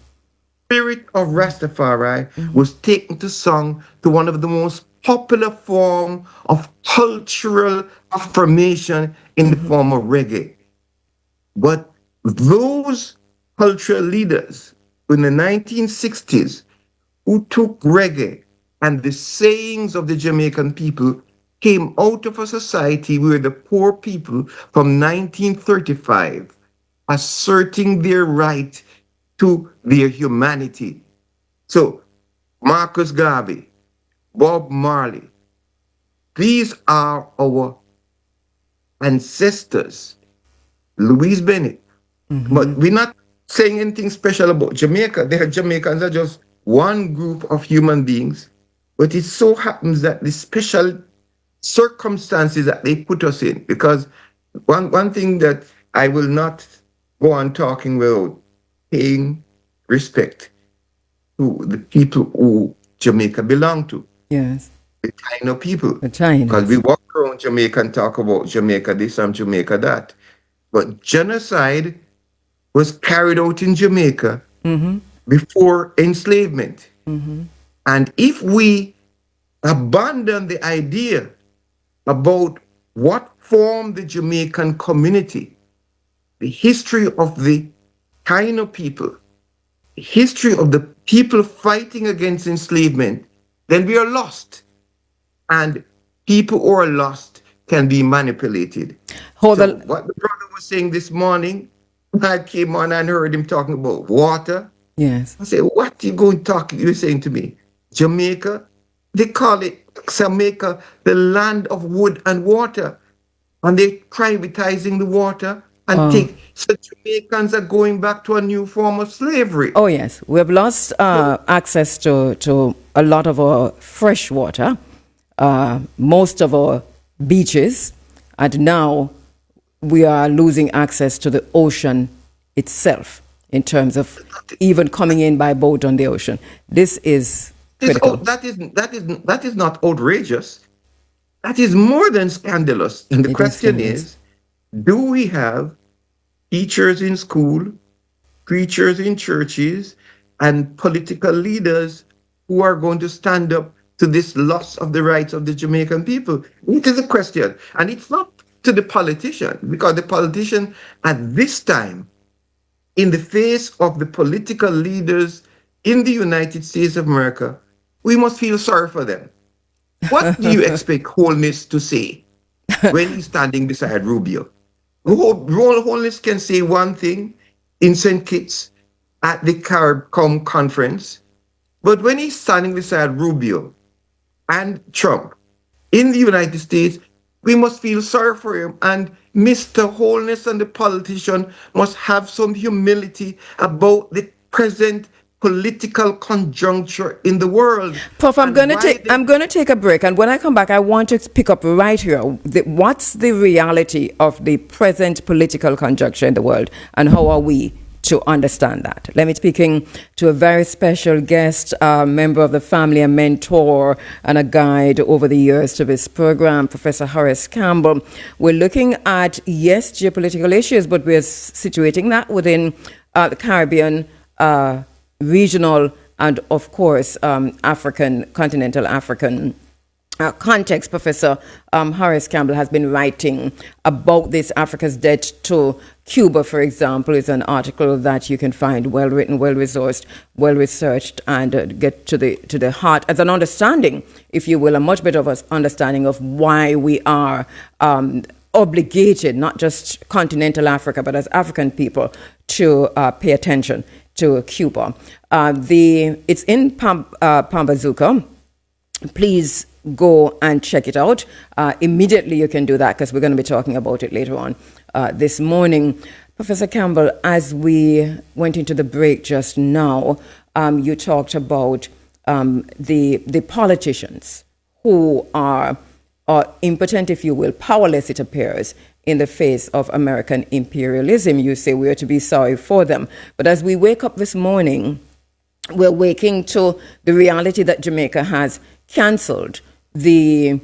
Spirit of Rastafari was taken to song to one of the most popular form of cultural affirmation in the form of reggae. But those cultural leaders in the 1960s who took reggae and the sayings of the Jamaican people came out of a society where the poor people from 1935 asserting their right to their humanity. So, Marcus Garvey, Bob Marley, these are our ancestors. Louise Bennett. But we're not saying anything special about Jamaica. They are Jamaicans are just one group of human beings. But it so happens that the special circumstances that they put us in, because one thing that I will not go on talking without paying respect to the people who Jamaica belong to, Yes. the Taino people. The Because we Chinese. walk around Jamaica and talk about Jamaica this and Jamaica that. But genocide was carried out in Jamaica before enslavement. And if we abandon the idea about what formed the Jamaican community, the history of the Taino people, the history of the people fighting against enslavement, then we are lost. And people who are lost can be manipulated. Hold So on. what the brother was saying this morning, I came on and heard him talking about water. Yes. I said, what you going talking? You're saying to me, Jamaica? They call it Jamaica, the land of wood and water. And they're privatizing the water and Oh. so Jamaicans are going back to a new form of slavery. Oh, yes. We have lost access to a lot of our fresh water, most of our beaches, and now we are losing access to the ocean itself in terms of even coming in by boat on the ocean. This is critical. That is not outrageous. That is more than scandalous. And the It is question scandalous. is, do we have teachers in school, preachers in churches, and political leaders who are going to stand up to this loss of the rights of the Jamaican people? It is a question. And it's not to the politician, because the politician at this time in the face of the political leaders in the United States of America, we must feel sorry for them. What do you expect Holness to say when he's standing beside Rubio? Holness can say one thing in St. Kitts at the CARICOM conference, but when he's standing beside Rubio and Trump in the United States, we must feel sorry for him. And Mr. Holness and the politician must have some humility about the present political conjuncture in the world Prof, and why they. I'm gonna take a break, and when I come back, I want to pick up right here. What's the reality of the present political conjuncture in the world, and how are we to understand that? Let me speaking to a very special guest, a member of the family, a mentor, and a guide over the years to this program, Professor Horace Campbell. We're looking at, yes, geopolitical issues, but we're situating that within the Caribbean, regional, and of course, continental African context. Professor Horace Campbell has been writing about this, Africa's debt to Cuba, for example, is an article that you can find well written, well resourced, well researched, and get to the heart as an understanding, if you will, a much better of us understanding of why we are obligated, not just continental Africa, but as African people, to pay attention to Cuba. It's in Pambazuka. Please go and check it out. Immediately you can do that, because we're going to be talking about it later on this morning. Professor Campbell, as we went into the break just now, you talked about the politicians who are impotent, if you will, powerless, it appears, in the face of American imperialism. You say we are to be sorry for them. But as we wake up this morning, we're waking to the reality that Jamaica has cancelled the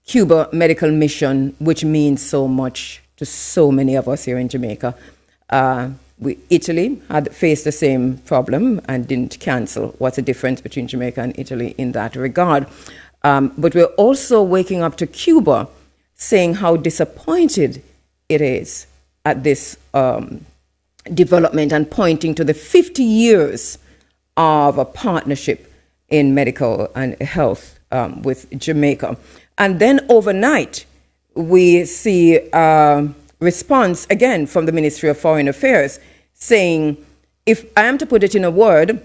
Cuba medical mission, which means so much to so many of us here in Jamaica. Italy had faced the same problem and didn't cancel. What's the difference between Jamaica and Italy in that regard? But we're also waking up to Cuba, saying how disappointed it is at this development, and pointing to the 50 years of a partnership in medical and health with Jamaica. And then overnight, we see a response again from the Ministry of Foreign Affairs saying, if I am to put it in a word,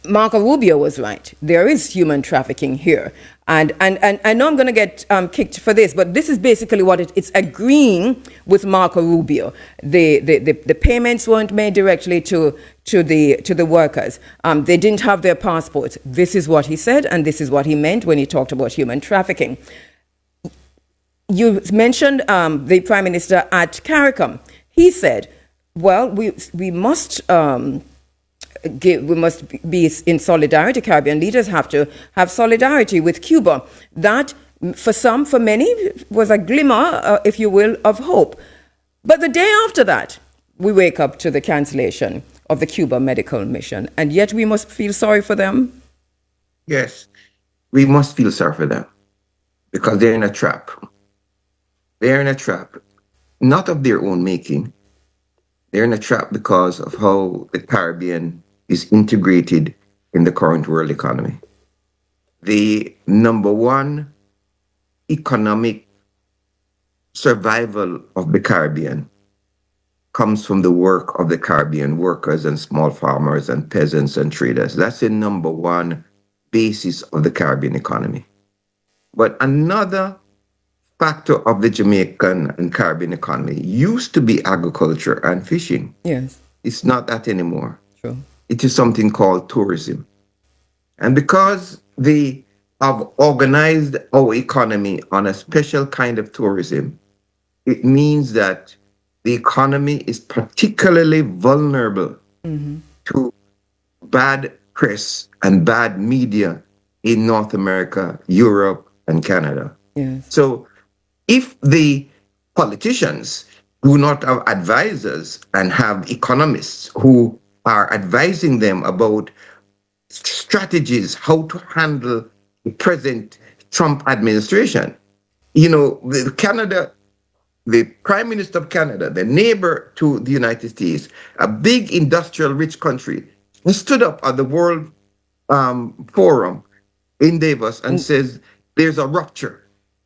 Marco Rubio was right. There is human trafficking here. And I know I'm going to get kicked for this, but this is basically what it's agreeing with Marco Rubio. The payments weren't made directly to the workers. They didn't have their passports. This is what he said, and this is what he meant when he talked about human trafficking. You mentioned the Prime Minister at CARICOM. He said, well, we must be in solidarity. Caribbean leaders have to have solidarity with Cuba. That, for many, was a glimmer, if you will, of hope. But the day after that, we wake up to the cancellation of the Cuba medical mission, and yet we must feel sorry for them. Yes, we must feel sorry for them because they're in a trap. They're in a trap, not of their own making. They're in a trap because of how the Caribbean is integrated in the current world economy. The number one economic survival of the Caribbean comes from the work of the Caribbean workers and small farmers and peasants and traders. That's the number one basis of the Caribbean economy. But another factor of the Jamaican and Caribbean economy used to be agriculture and fishing. Yes. It's not that anymore. True. It is something called tourism. And because they have organized our economy on a special kind of tourism, it means that the economy is particularly vulnerable to bad press and bad media in North America, Europe, and Canada. Yes. So if the politicians do not have advisors and have economists who are advising them about strategies, how to handle the present Trump administration, Canada the Prime Minister of Canada, the neighbor to the United States, a big industrial rich country, he stood up at the World Forum in Davos and says there's a rupture.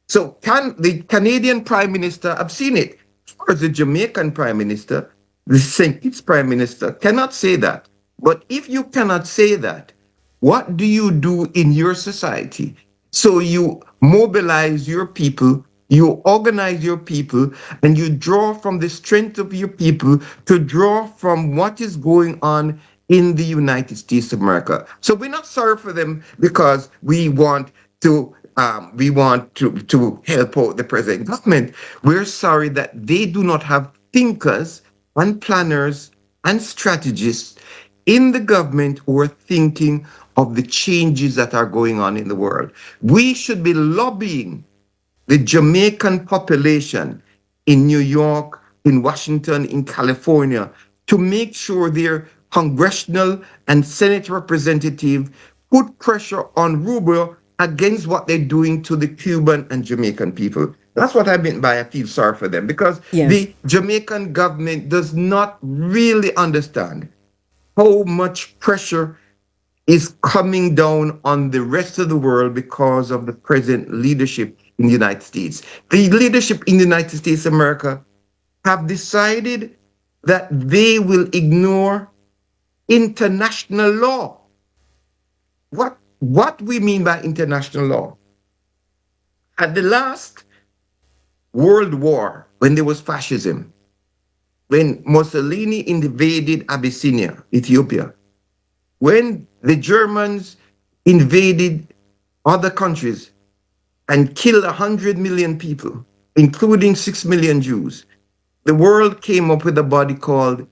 So can the Canadian Prime Minister, I've seen it, or the Jamaican Prime Minister, the St. Kitts Prime Minister cannot say that. But if you cannot say that, what do you do in your society? So you mobilize your people, you organize your people, and you draw from the strength of your people to draw from what is going on in the United States of America. So we're not sorry for them because we want to help out the present government. We're sorry that they do not have thinkers and planners and strategists in the government who are thinking of the changes that are going on in the world. We should be lobbying the Jamaican population in New York, in Washington, in California, to make sure their congressional and Senate representative put pressure on Rubio against what they're doing to the Cuban and Jamaican people. That's what I meant by I feel sorry for them, because Yes. the Jamaican government does not really understand how much pressure is coming down on the rest of the world because of the present leadership in the United States. The leadership in the United States of America have decided that they will ignore international law. What we mean by international law? At the last World War, when there was fascism, when Mussolini invaded Abyssinia, Ethiopia, when the Germans invaded other countries and killed 100 million people, including 6 million Jews, the world came up with a body called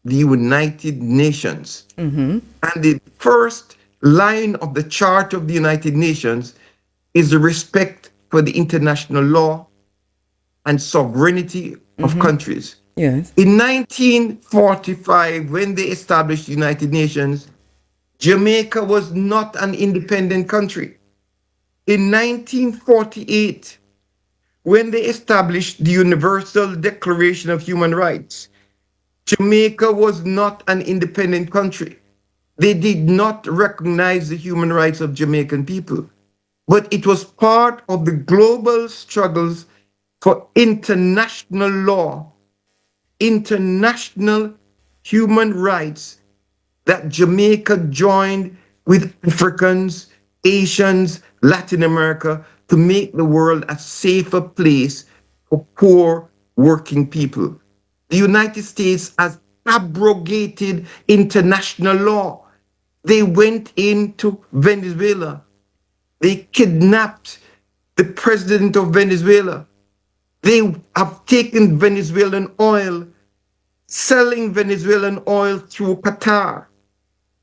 the United Nations. And the first line of the Charter of the United Nations is the respect for the international law and sovereignty of countries. Yes. In 1945, when they established the United Nations, Jamaica was not an independent country. In 1948, when they established the Universal Declaration of Human Rights, Jamaica was not an independent country. They did not recognize the human rights of Jamaican people, but it was part of the global struggles for international law, international human rights, that Jamaica joined with Africans, Asians, Latin America to make the world a safer place for poor working people. The United States has abrogated international law. They went into Venezuela. They kidnapped the president of Venezuela. They have taken Venezuelan oil, selling Venezuelan oil through Qatar.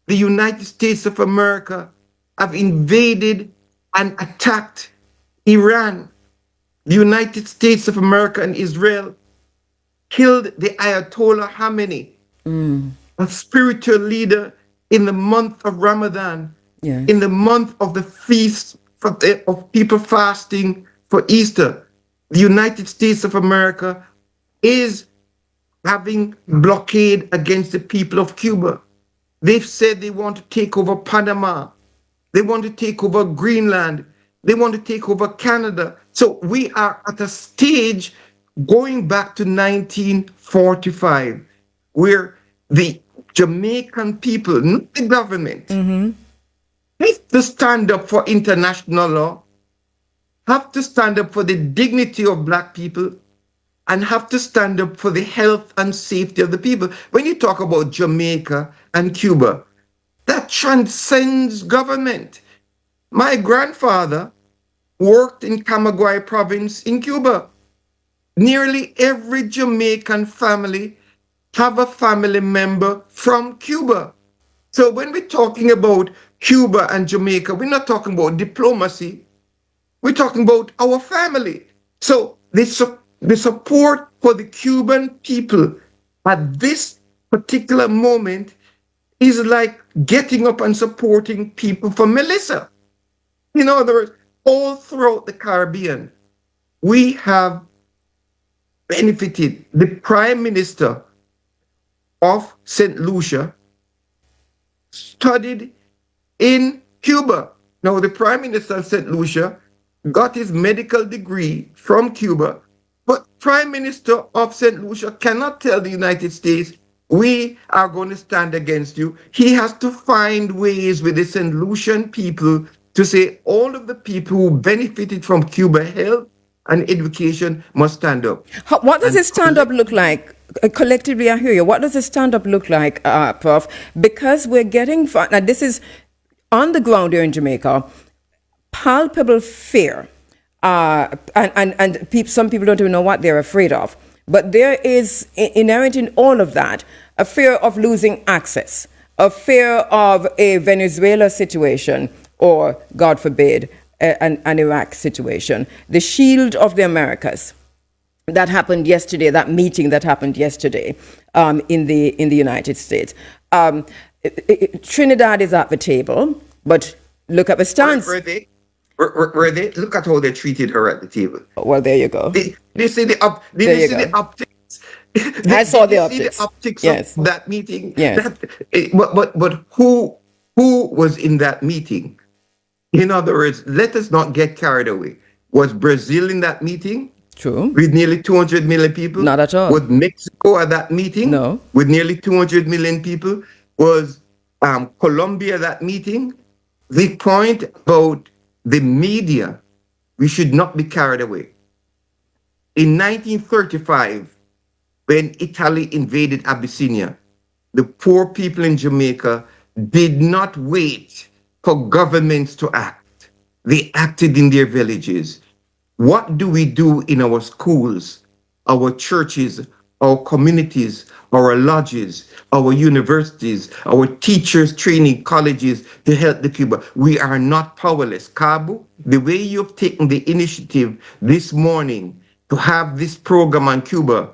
The United States of America have invaded and attacked Iran. The United States of America and Israel killed the Ayatollah Khamenei, a spiritual leader in the month of Ramadan, Yes. in the month of the feast of people fasting for Easter. The United States of America is having blockade against the people of Cuba. They've said they want to take over Panama. They want to take over Greenland. They want to take over Canada. So we are at a stage going back to 1945, where the Jamaican people, not the government, have to stand up for international law, have to stand up for the dignity of Black people, and have to stand up for the health and safety of the people. When you talk about Jamaica and Cuba, that transcends government. My grandfather worked in Camagüey province in Cuba. Nearly every Jamaican family have a family member from Cuba. So when we're talking about Cuba and Jamaica, we're not talking about diplomacy. We're talking about our family. So the support for the Cuban people at this particular moment is like getting up and supporting people for Melissa. In other words, all throughout the Caribbean, we have benefited. The Prime Minister of St. Lucia studied in Cuba. Now, the Prime Minister of St. Lucia got his medical degree from Cuba, but Prime Minister of St. Lucia cannot tell the United States, we are going to stand against you. He has to find ways with the St. Lucian people to say all of the people who benefited from Cuba health and education must stand up. What does a stand-up look like? Collectively, I hear you. What does a stand-up look like, Prof? Because we're getting... Now, this is on the ground here in Jamaica, palpable fear. Some people don't even know what they're afraid of. But there is inherent in all of that a fear of losing access, a fear of a Venezuela situation, or, God forbid, an Iraq situation. The shield of the Americas that happened yesterday, that meeting that happened yesterday in the United States. Trinidad is at the table, but look at the stance. Were they? Look at how they treated her at the table. Well, there you go. Did you see the optics? I saw the optics. See the optics Yes. of that meeting? Yes. But who was in that meeting? In other words, let us not get carried away. Was Brazil in that meeting? True. With nearly 200 million people? Not at all. Was Mexico at that meeting? No. With nearly 200 million people? Was Colombia at that meeting? The point about the media, we should not be carried away. In 1935, when Italy invaded Abyssinia, the poor people in Jamaica did not wait for governments to act. They acted in their villages. What do we do in our schools, our churches, our communities, our lodges, our universities, our teachers training colleges to help the Cuba? We are not powerless. Cabo, the way you've taken the initiative this morning to have this program on Cuba,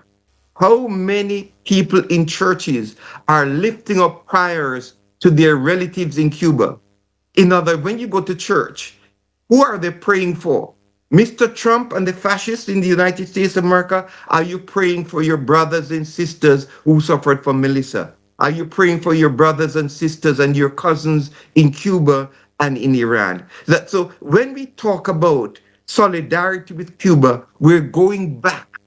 how many people in churches are lifting up prayers to their relatives in Cuba? In other words, when you go to church, who are they praying for? Mr. Trump and the fascists in the United States of America? Are you praying for your brothers and sisters who suffered from Melissa? Are you praying for your brothers and sisters and your cousins in Cuba and in Iran? So when we talk about solidarity with Cuba, we're going back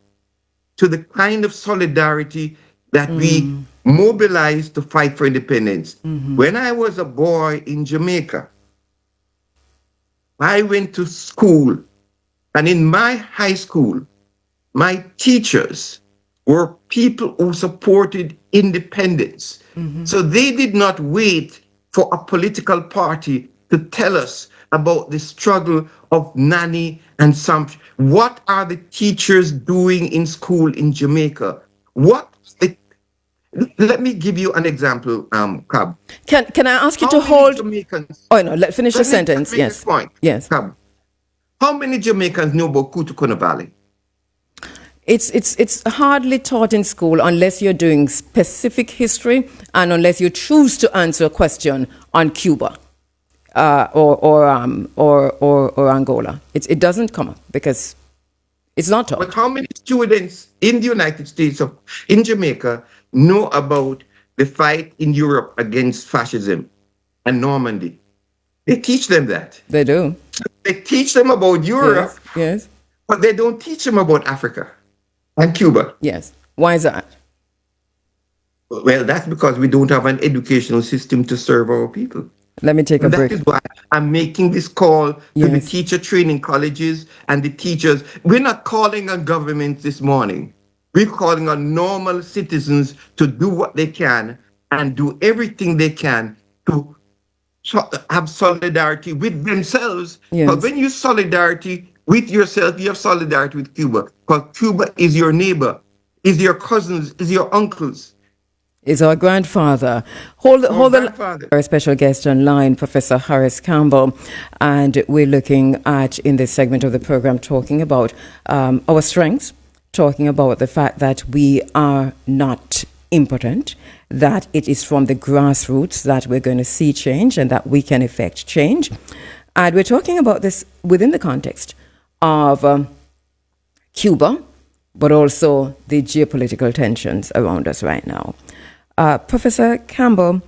to the kind of solidarity that we mobilized to fight for independence. When I was a boy in Jamaica, I went to school, and in my high school, my teachers were people who supported independence. So they did not wait for a political party to tell us about the struggle of Nanny and Samp. What are the teachers doing in school in Jamaica? Let me give you an example, Cab. Can I ask you to hold? Oh no, let's finish the sentence. Yes. Yes. Cab. How many Jamaicans know about Kutukuna Valley? It's hardly taught in school unless you're doing specific history and unless you choose to answer a question on Cuba or Angola. It doesn't come up because it's not taught. But how many students in the United States in Jamaica know about the fight in Europe against fascism and Normandy? They teach them that. They do. They teach them about Europe, yes. But they don't teach them about Africa and Cuba. Yes. Why is that? Well, that's because we don't have an educational system to serve our people. Let me take a break. That is why I'm making this call to the teacher training colleges and the teachers. We're not calling on governments this morning. We're calling on normal citizens to do what they can and do everything they can to have solidarity with themselves. But when you solidarity with yourself, you have solidarity with Cuba. Because Cuba is your neighbor, is your cousins, is your uncles. Is our grandfather. Hold our special guest online, Professor Harris Campbell, and we're looking at, in this segment of the program, talking about our strengths, talking about the fact that we are not impotent, that it is from the grassroots that we're going to see change and that we can effect change. And we're talking about this within the context of Cuba, but also the geopolitical tensions around us right now. Professor Campbell,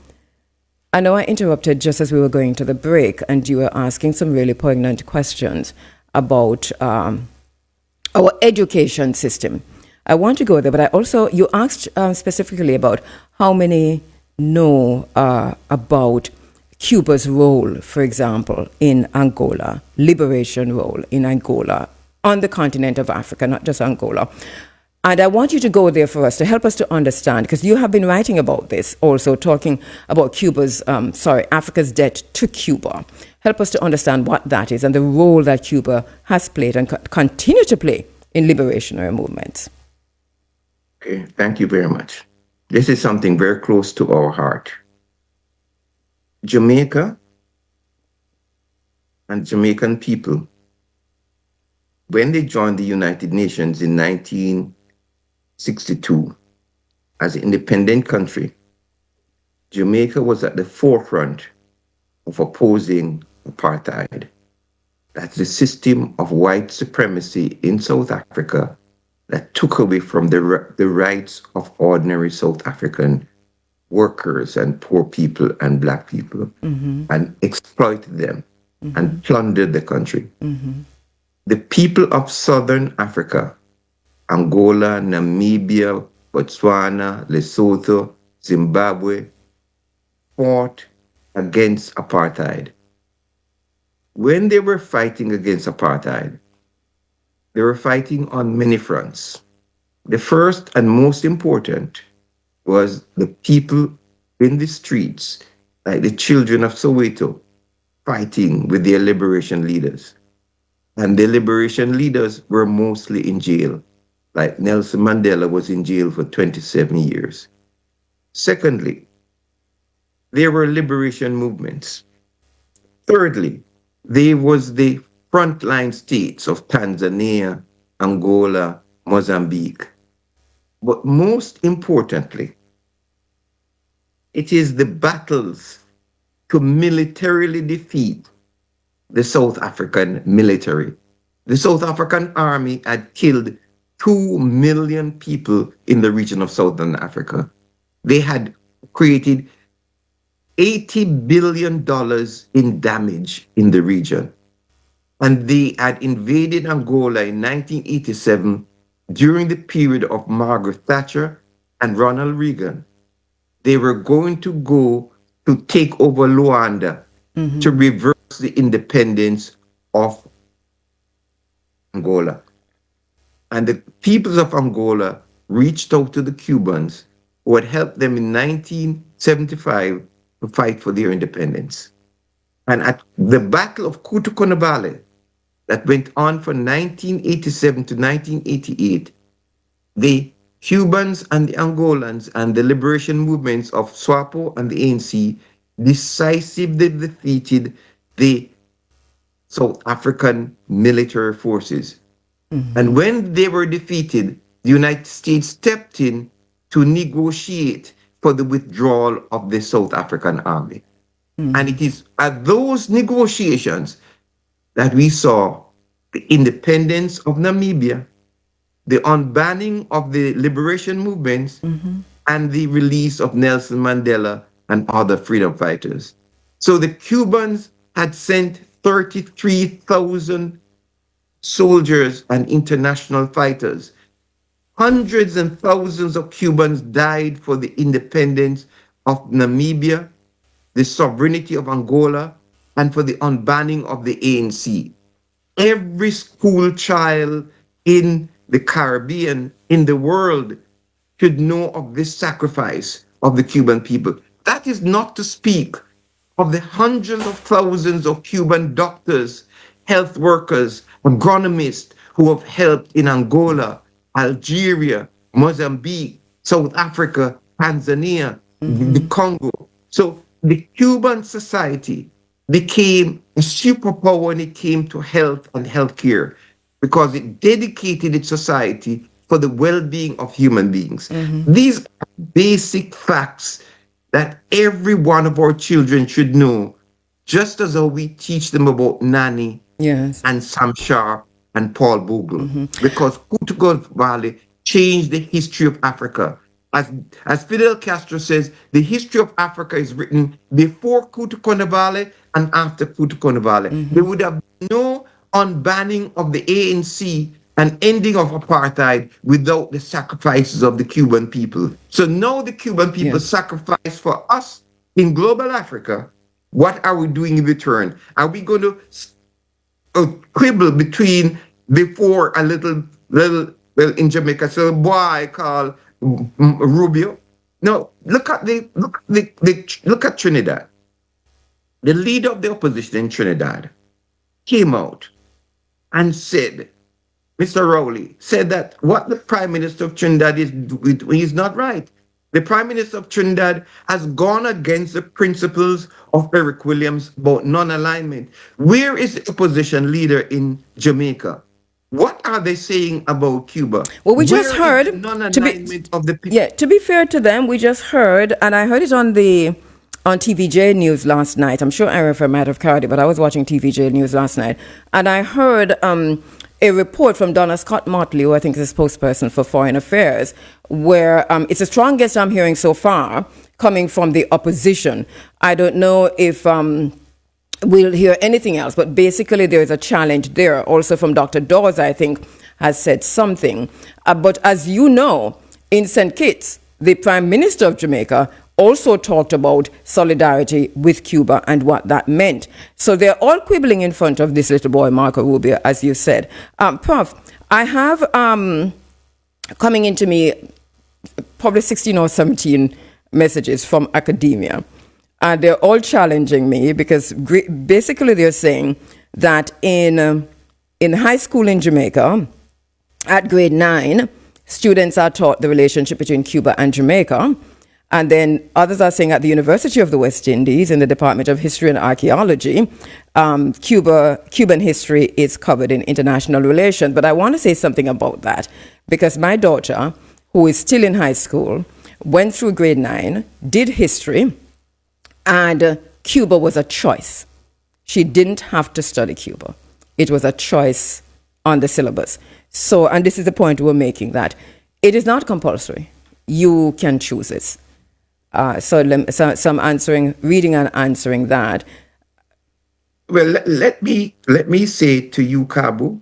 I know I interrupted just as we were going to the break, and you were asking some really poignant questions about our education system. I want to go there, but you asked specifically about how many know about Cuba's role, for example, in Angola, liberation role in Angola, on the continent of Africa, not just Angola. And I want you to go there for us to help us to understand, because you have been writing about this, also talking about Africa's debt to Cuba. Help us to understand what that is and the role that Cuba has played and continue to play in liberationary movements. Okay, thank you very much. This is something very close to our heart. Jamaica and Jamaican people, when they joined the United Nations in 1962 as an independent country, Jamaica was at the forefront of opposing apartheid. That's the system of white supremacy in South Africa that took away from the rights of ordinary South African workers and poor people and black people, and exploited them and plundered the country. The people of Southern Africa, Angola, Namibia, Botswana, Lesotho, Zimbabwe, fought against apartheid. When they were fighting against apartheid, they were fighting on many fronts. The first and most important was the people in the streets, like the children of Soweto, fighting with their liberation leaders. And the liberation leaders were mostly in jail, like Nelson Mandela was in jail for 27 years. Secondly, there were liberation movements. Thirdly, there was the frontline states of Tanzania, Angola, Mozambique. But most importantly, it is the battles to militarily defeat the South African military. The South African army had killed 2 million people in the region of Southern Africa. They had created $80 billion in damage in the region. And they had invaded Angola in 1987 during the period of Margaret Thatcher and Ronald Reagan. They were going to go to take over Luanda to reverse the independence of Angola. And the peoples of Angola reached out to the Cubans who had helped them in 1975 to fight for their independence. And at the Battle of Cutuconabale, that went on from 1987 to 1988, the Cubans and the Angolans and the liberation movements of SWAPO and the ANC decisively defeated the South African military forces. And when they were defeated, the United States stepped in to negotiate for the withdrawal of the South African army. And it is at those negotiations that we saw the independence of Namibia, the unbanning of the liberation movements, and the release of Nelson Mandela and other freedom fighters. So the Cubans had sent 33,000 soldiers and international fighters. Hundreds and thousands of Cubans died for the independence of Namibia, the sovereignty of Angola, and for the unbanning of the ANC. Every school child in the Caribbean, in the world, should know of this sacrifice of the Cuban people. That is not to speak of the hundreds of thousands of Cuban doctors, health workers, agronomists who have helped in Angola, Algeria, Mozambique, South Africa, Tanzania, the Congo. So the Cuban society became a superpower when it came to health and healthcare because it dedicated its society for the well-being of human beings. These are basic facts that every one of our children should know, just as how we teach them about Nani and Samshar and Paul Bogle, because Kountougal changed the history of Africa. As Fidel Castro says, the history of Africa is written before Kountougal and after Kountougal. There would have been no unbanning of the ANC and ending of apartheid without the sacrifices of the Cuban people. So now the Cuban people sacrifice for us in global Africa. What are we doing in return? Are we going to quibble between before a little well in Jamaica, so a boy called Rubio? No, look at Trinidad. The leader of the opposition in Trinidad came out and said, Mr. Rowley said that what the Prime Minister of Trinidad is doing is not right. The Prime Minister of Trinidad has gone against the principles of Eric Williams about non-alignment. Where is the opposition leader in Jamaica? What are they saying about Cuba? Well, we just heard non-alignment of the people. Yeah, to be fair to them, we just heard, and I heard it on TVJ News last night. I'm sure IRFM might have carried it, but I was watching TVJ News last night, and I heard a report from Donna Scott Motley, who I think is a spokesperson for Foreign Affairs, where it's the strongest I'm hearing so far coming from the opposition. I don't know if we'll hear anything else, but basically there is a challenge there. Also from Dr. Dawes, I think, has said something. But as you know, in St. Kitts, the Prime Minister of Jamaica also talked about solidarity with Cuba and what that meant. So they're all quibbling in front of this little boy, Marco Rubio, as you said. Prof, I have coming into me probably 16 or 17 messages from academia. And they're all challenging me because basically they're saying that in high school in Jamaica, at grade 9, students are taught the relationship between Cuba and Jamaica. And then others are saying at the University of the West Indies, in the Department of History and Archaeology, Cuban history is covered in international relations. But I want to say something about that, because my daughter, who is still in high school, went through grade 9, did history, and Cuba was a choice. She didn't have to study Cuba. It was a choice on the syllabus. So, and this is the point we're making, that it is not compulsory. You can choose it. So I'm answering, reading and answering that. Well, let me say to you, Kabu,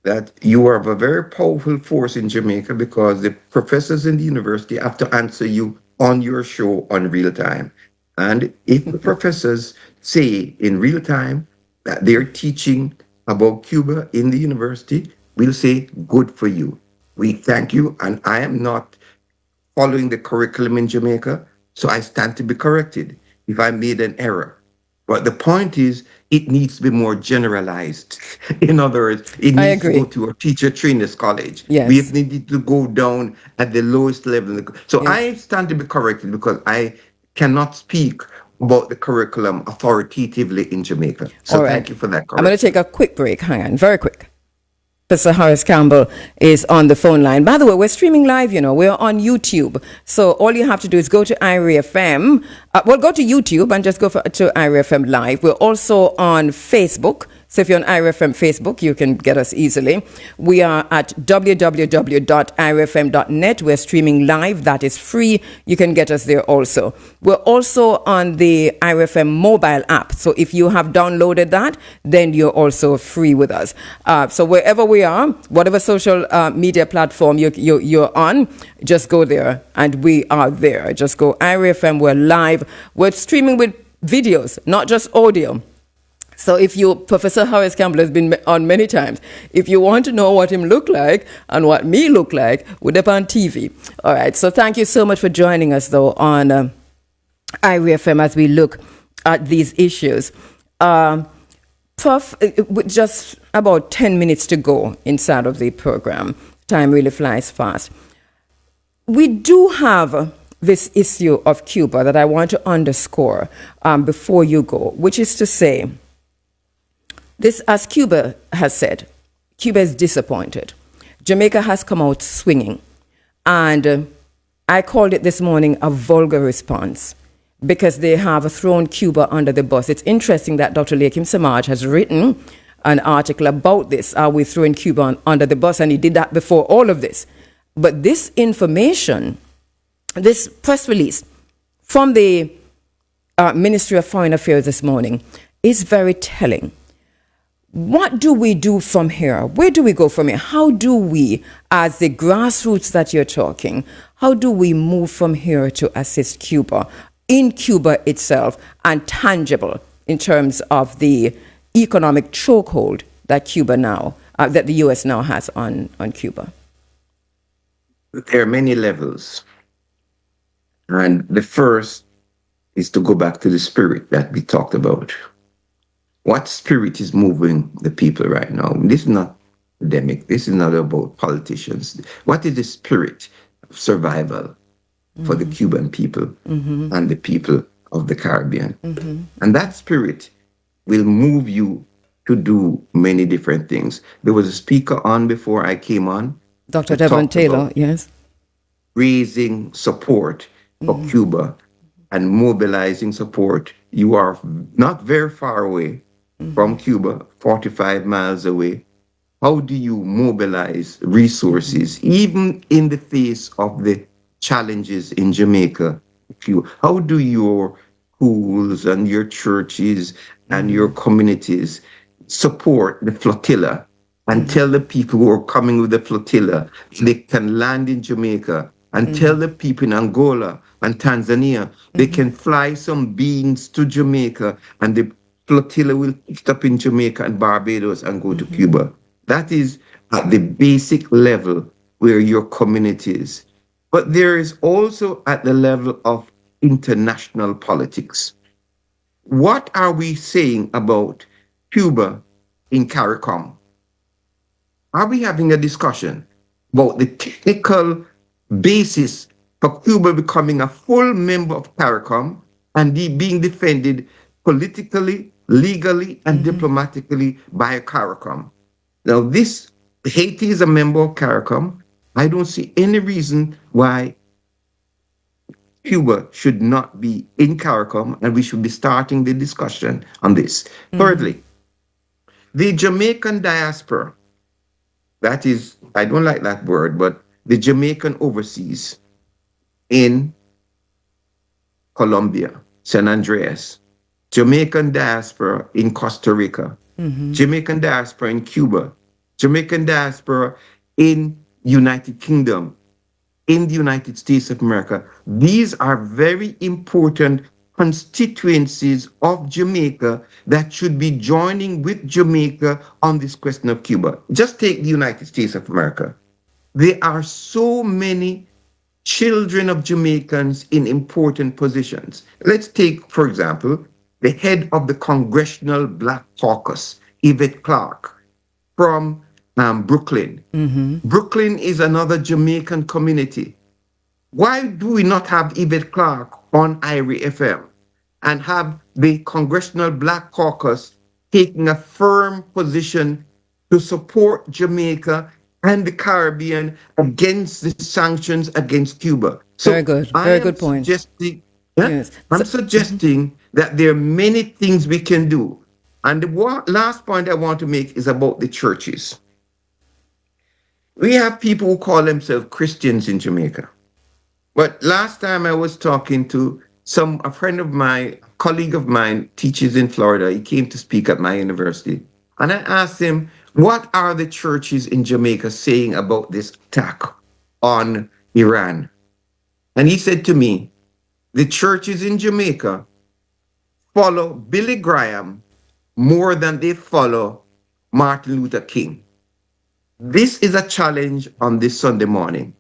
that you are a very powerful force in Jamaica, because the professors in the university have to answer you on your show on real time. And if the professors say in real time that they're teaching about Cuba in the university, we'll say, good for you. We thank you. And I am not following the curriculum in Jamaica, so I stand to be corrected if I made an error. But the point is, it needs to be more generalized. In other words, it needs to go to a teacher trainers college. Yes. We have needed to go down at the lowest level. So yes. I stand to be corrected, because I cannot speak about the curriculum authoritatively in Jamaica. So thank you for that correction. I'm going to take a quick break. Hang on, very quick. Professor Horace Campbell is on the phone line. By the way, we're streaming live, we're on YouTube. So all you have to do is go to IRI FM. Go to YouTube and just go to IRI FM Live. We're also on Facebook. So if you're on IRFM Facebook, you can get us easily. We are at www.irfm.net. We're streaming live. That is free. You can get us there also. We're also on the IRFM mobile app. So if you have downloaded that, then you're also free with us. So wherever we are, whatever social media platform you're on, just go there, and we are there. Just go IRFM. We're live. We're streaming with videos, not just audio. So Professor Horace Campbell has been on many times. If you want to know what him look like and what me look like, we're up on TV. All right. So thank you so much for joining us, though, on IRFM as we look at these issues. Prof, with just about 10 minutes to go inside of the program. Time really flies fast. We do have this issue of Cuba that I want to underscore before you go, which is to say, this, as Cuba has said, Cuba is disappointed. Jamaica has come out swinging. And I called it this morning a vulgar response, because they have thrown Cuba under the bus. It's interesting that Dr. Lakim Samaj has written an article about this. Are we throwing Cuba under the bus? And he did that before all of this. But this information, this press release from the Ministry of Foreign Affairs this morning is very telling. What do we do from here? Where do we go from here? How do we, as the grassroots that you're talking, how do we move from here to assist Cuba, in Cuba itself, and tangible in terms of the economic chokehold that Cuba now, that the U.S. now has on Cuba? There are many levels. And the first is to go back to the spirit that we talked about. What spirit is moving the people right now? This is not academic. This is not about politicians. What is the spirit of survival for the Cuban people and the people of the Caribbean? And that spirit will move you to do many different things. There was a speaker on before I came on. Dr. Devon Taylor, yes. Raising support for Cuba and mobilizing support. You are not very far away from Cuba, 45 miles away. How do you mobilize resources, even in the face of the challenges in Jamaica? How do your schools and your churches and your communities support the flotilla and tell the people who are coming with the flotilla they can land in Jamaica, and tell the people in Angola and Tanzania they can fly some beans to Jamaica, and the flotilla will pick up in Jamaica and Barbados and go to Cuba? That is at the basic level where your community is. But there is also at the level of international politics. What are we saying about Cuba in CARICOM? Are we having a discussion about the technical basis for Cuba becoming a full member of CARICOM and being defended politically, legally, and diplomatically by CARICOM? Now, Haiti is a member of CARICOM. I don't see any reason why Cuba should not be in CARICOM, and we should be starting the discussion on this. Thirdly, the Jamaican diaspora, that is, I don't like that word, but the Jamaican overseas in Colombia, San Andreas, Jamaican diaspora in Costa Rica, Jamaican diaspora in Cuba, Jamaican diaspora in United Kingdom, in the United States of America. These are very important constituencies of Jamaica that should be joining with Jamaica on this question of Cuba. Just take the United States of America. There are so many children of Jamaicans in important positions. Let's take, for example, the head of the Congressional Black Caucus, Yvette Clarke, from Brooklyn. Brooklyn is another Jamaican community. Why do we not have Yvette Clarke on IRI FM and have the Congressional Black Caucus taking a firm position to support Jamaica and the Caribbean against the sanctions against Cuba? So very good. Very good point. Yes. I'm suggesting that there are many things we can do. And the last point I want to make is about the churches. We have people who call themselves Christians in Jamaica. But last time I was talking to a friend of mine, colleague of mine, teaches in Florida. He came to speak at my university. And I asked him, what are the churches in Jamaica saying about this attack on Iran? And he said to me, the churches in Jamaica follow Billy Graham more than they follow Martin Luther King. This is a challenge on this Sunday morning.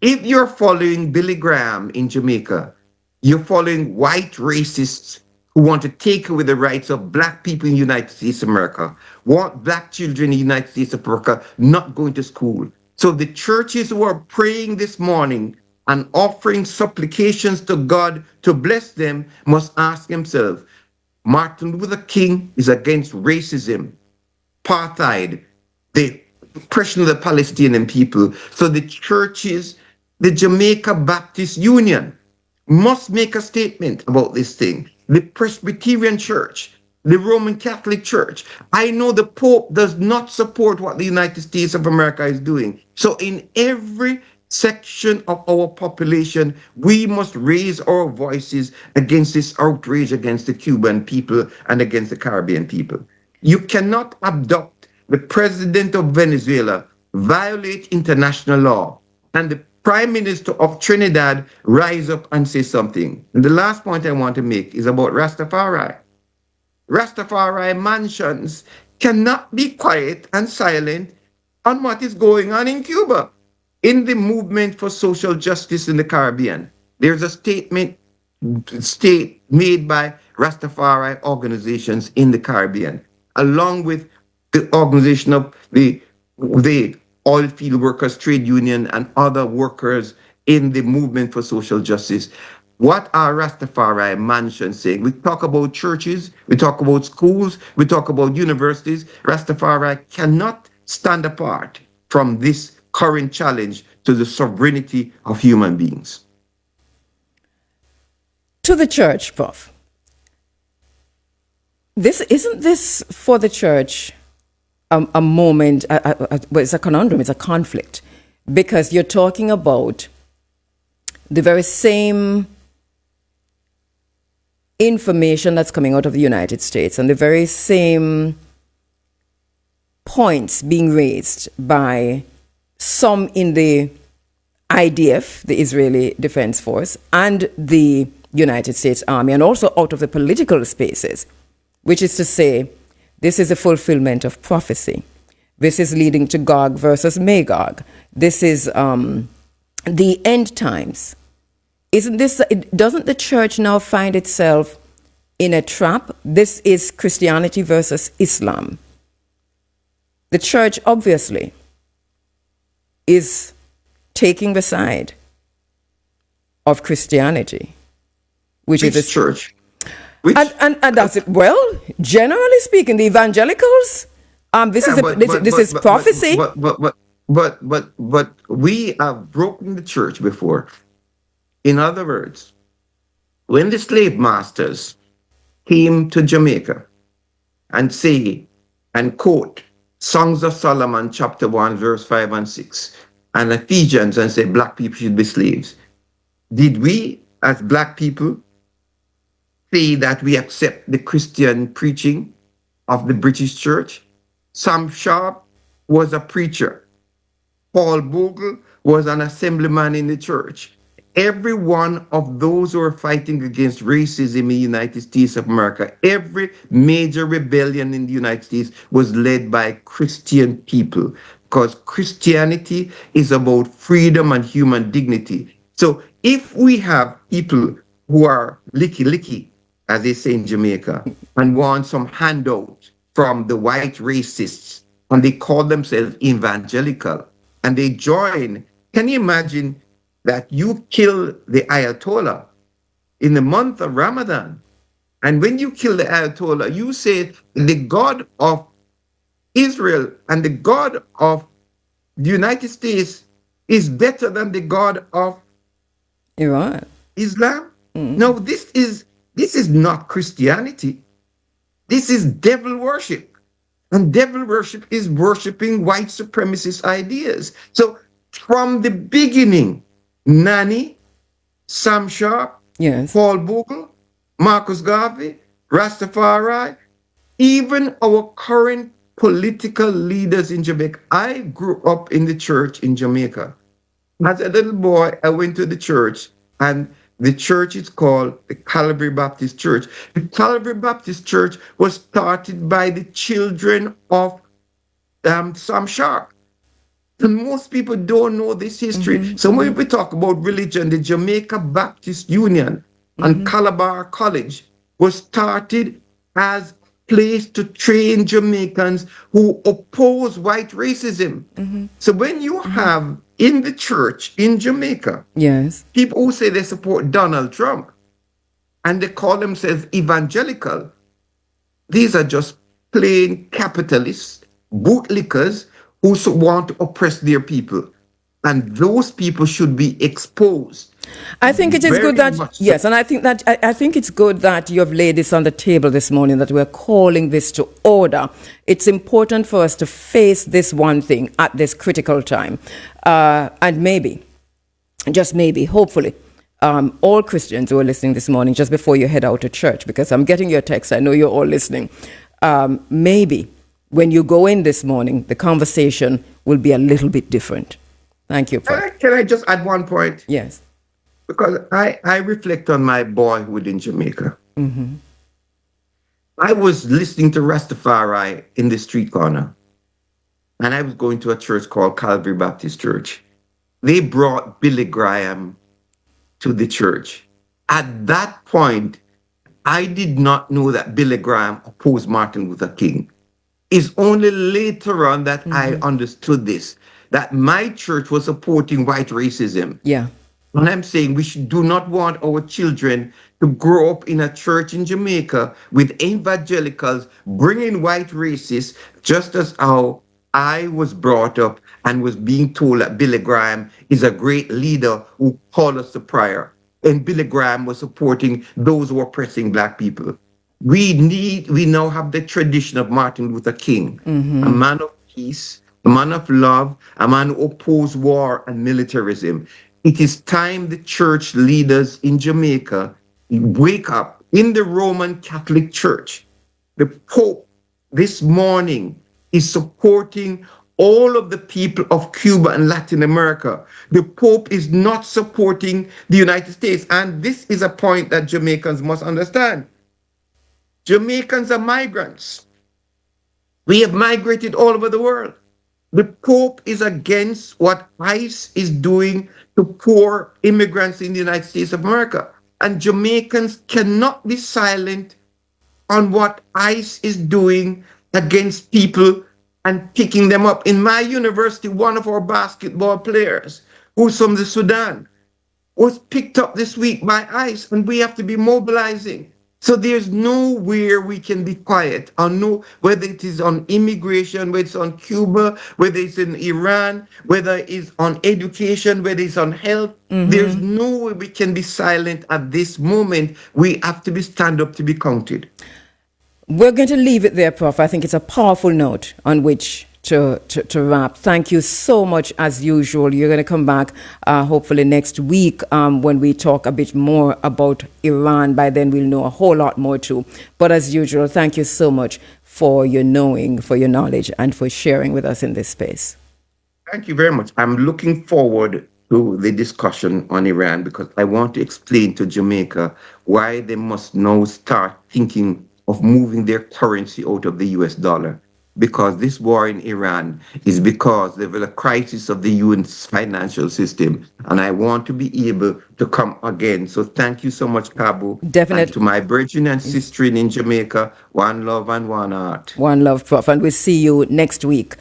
If you're following Billy Graham in Jamaica, you're following white racists who want to take away the rights of black people in the United States of America, want black children in the United States of America not going to school. So the churches who are praying this morning and offering supplications to God to bless them must ask themselves, Martin Luther King is against racism, apartheid, the oppression of the Palestinian people. So the churches, the Jamaica Baptist Union must make a statement about this thing. The Presbyterian Church, the Roman Catholic Church. I know the Pope does not support what the United States of America is doing. So in every section of our population, we must raise our voices against this outrage against the Cuban people and against the Caribbean people. You cannot abduct the president of Venezuela, violate international law, and the prime minister of Trinidad rise up and say something. And the last point I want to make is about Rastafari. Rastafari mansions cannot be quiet and silent on what is going on in Cuba. In the movement for social justice in the Caribbean, there's a state made by Rastafari organizations in the Caribbean, along with the organization of the oil field workers trade union and other workers in the movement for social justice. What are Rastafari mansions saying? We talk about churches, we talk about schools, we talk about universities. Rastafari cannot stand apart from this current challenge to the sovereignty of human beings. To the church, Prof. Isn't this for the church a moment, well, it's a conundrum, it's a conflict, because you're talking about the very same information that's coming out of the United States and the very same points being raised by some in the IDF, the Israeli Defense Force, and the United States Army, and also out of the political spaces, which is to say, this is a fulfillment of prophecy. This is leading to Gog versus Magog. This is the end times. Doesn't the church now find itself in a trap? This is Christianity versus Islam. The church obviously is taking the side of Christianity, which is a church. And that's it. Well, generally speaking, the evangelicals. This is prophecy. But we have broken the church before. In other words, when the slave masters came to Jamaica and say and quote Songs of Solomon, chapter 1, verse 5 and 6, and Ephesians, and say black people should be slaves, did we, as black people, say that we accept the Christian preaching of the British church? Sam Sharp was a preacher. Paul Bogle was an assemblyman in the church. Every one of those who are fighting against racism in the United States of America, every major rebellion in the United States was led by Christian people, because Christianity is about freedom and human dignity. So if we have people who are licky, as they say in Jamaica, and want some handout from the white racists, and they call themselves evangelical, and they join, can you imagine that you kill the Ayatollah in the month of Ramadan? And when you kill the Ayatollah, you say the God of Israel and the God of the United States is better than the God of Iran, Islam? No, this is not Christianity. This is devil worship. And devil worship is worshiping white supremacist ideas. So from the beginning, Nani, Sam Sharp, yes, Paul Bogle, Marcus Garvey, Rastafari, even our current political leaders in Jamaica. I grew up in the church in Jamaica. As a little boy, I went to the church, and the church is called the Calvary Baptist Church. The Calvary Baptist Church was started by the children of Sam Sharp. And most people don't know this history. So when we talk about religion, the Jamaica Baptist Union and Calabar College was started as a place to train Jamaicans who oppose white racism. So when you have in the church in Jamaica, yes, people who say they support Donald Trump and they call themselves evangelical, these are just plain capitalists, bootlickers who want to oppress their people. And those people should be exposed. I think it is Very good that, much so. yes, and I think that I think it's good that you have laid this on the table this morning, that we're calling this to order. It's important for us to face this one thing at this critical time. And maybe, just maybe, hopefully, all Christians who are listening this morning, just before you head out to church, because I'm getting your text, I know you're all listening, maybe when you go in this morning, the conversation will be a little bit different. Thank you, Prof. Can I just add one point? Yes. Because I reflect on my boyhood in Jamaica. Mm-hmm. I was listening to Rastafari in the street corner, and I was going to a church called Calvary Baptist Church. They brought Billy Graham to the church. At that point, I did not know that Billy Graham opposed Martin Luther King. It's only later on that I understood this, that my church was supporting white racism. Yeah. And I'm saying do not want our children to grow up in a church in Jamaica with evangelicals bringing white racists, just as how I was brought up and was being told that Billy Graham is a great leader who called us to prayer. And Billy Graham was supporting those who are oppressing Black people. We now have the tradition of Martin Luther King, a man of peace, a man of love, a man who opposed war and militarism. It is time the church leaders in Jamaica wake up. In the Roman Catholic Church, the Pope this morning is supporting all of the people of Cuba and Latin America. The Pope is not supporting the United States. And this is a point that Jamaicans must understand. Jamaicans are migrants. We have migrated all over the world. The Pope is against what ICE is doing to poor immigrants in the United States of America. And Jamaicans cannot be silent on what ICE is doing against people and picking them up. In my university, one of our basketball players, who's from the Sudan, was picked up this week by ICE, and we have to be mobilizing. So there's nowhere we can be quiet on, whether it is on immigration, whether it's on Cuba, whether it's in Iran, whether it's on education, whether it's on health. There's no way we can be silent at this moment. We have to stand up to be counted. We're going to leave it there, Prof. I think it's a powerful note on which to wrap. Thank you so much, as usual. You're going to come back hopefully next week when we talk a bit more about Iran. By then, we'll know a whole lot more too. But as usual, thank you so much for your knowing, for your knowledge, and for sharing with us in this space. Thank you very much. I'm looking forward to the discussion on Iran, because I want to explain to Jamaica why they must now start thinking of moving their currency out of the US dollar. Because this war in Iran is because there was a crisis of the UN's financial system. And I want to be able to come again. So thank you so much, Kabu. Definitely. And to my brethren and sisters in Jamaica, one love and one heart. One love, Prof. And we'll see you next week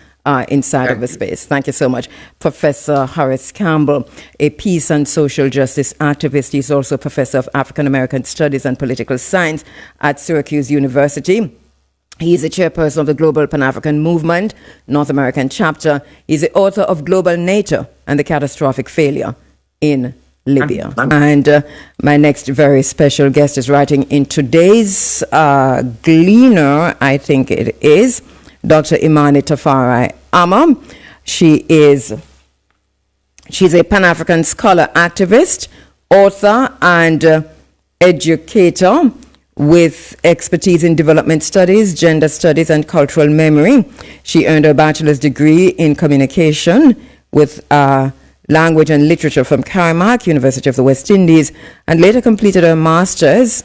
inside of the space. Thank you so much. Professor Horace Campbell, a peace and social justice activist. He's also Professor of African American Studies and Political Science at Syracuse University. He is the chairperson of the Global Pan-African Movement, North American chapter. He's the author of Global Nature and the Catastrophic Failure in Libya. And my next very special guest is writing in today's Gleaner, I think it is, Dr. Imani Tafari Ama. She's a Pan-African scholar, activist, author, and educator with expertise in development studies, gender studies, and cultural memory. She earned her bachelor's degree in communication with language and literature from Carrick, University of the West Indies, and later completed her master's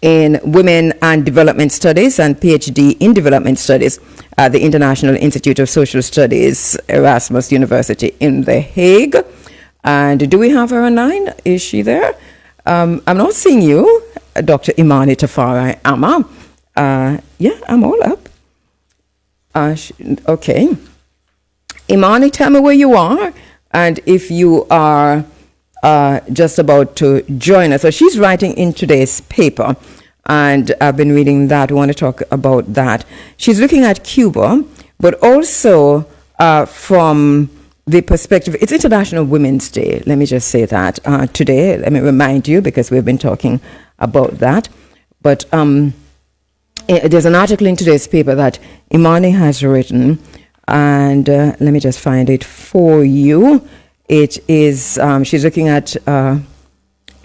in women and development studies and PhD in development studies at the International Institute of Social Studies, Erasmus University in The Hague. And do we have her online? Is she there? I'm not seeing you, Dr. Imani Tafari Ama. Yeah, I'm all up. Okay. Imani, tell me where you are, and if you are just about to join us. So she's writing in today's paper, and I've been reading that. We want to talk about that. She's looking at Cuba, but also from the perspective. It's International Women's Day. Let me just say that today. Let me remind you, because we've been talking about that. But there's an article in today's paper that Imani has written, and let me just find it for you. It is, she's looking at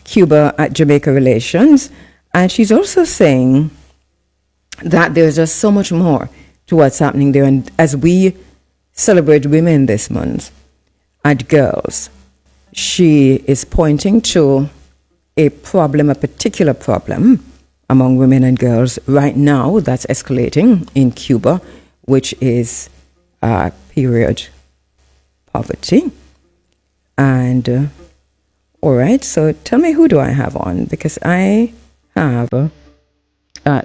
Cuba at Jamaica relations, and she's also saying that there's just so much more to what's happening there. And as we celebrate women this month and girls, she is pointing to a problem, a particular problem among women and girls right now that's escalating in Cuba, which is period poverty. And all right, so tell me, who do I have on? Because I have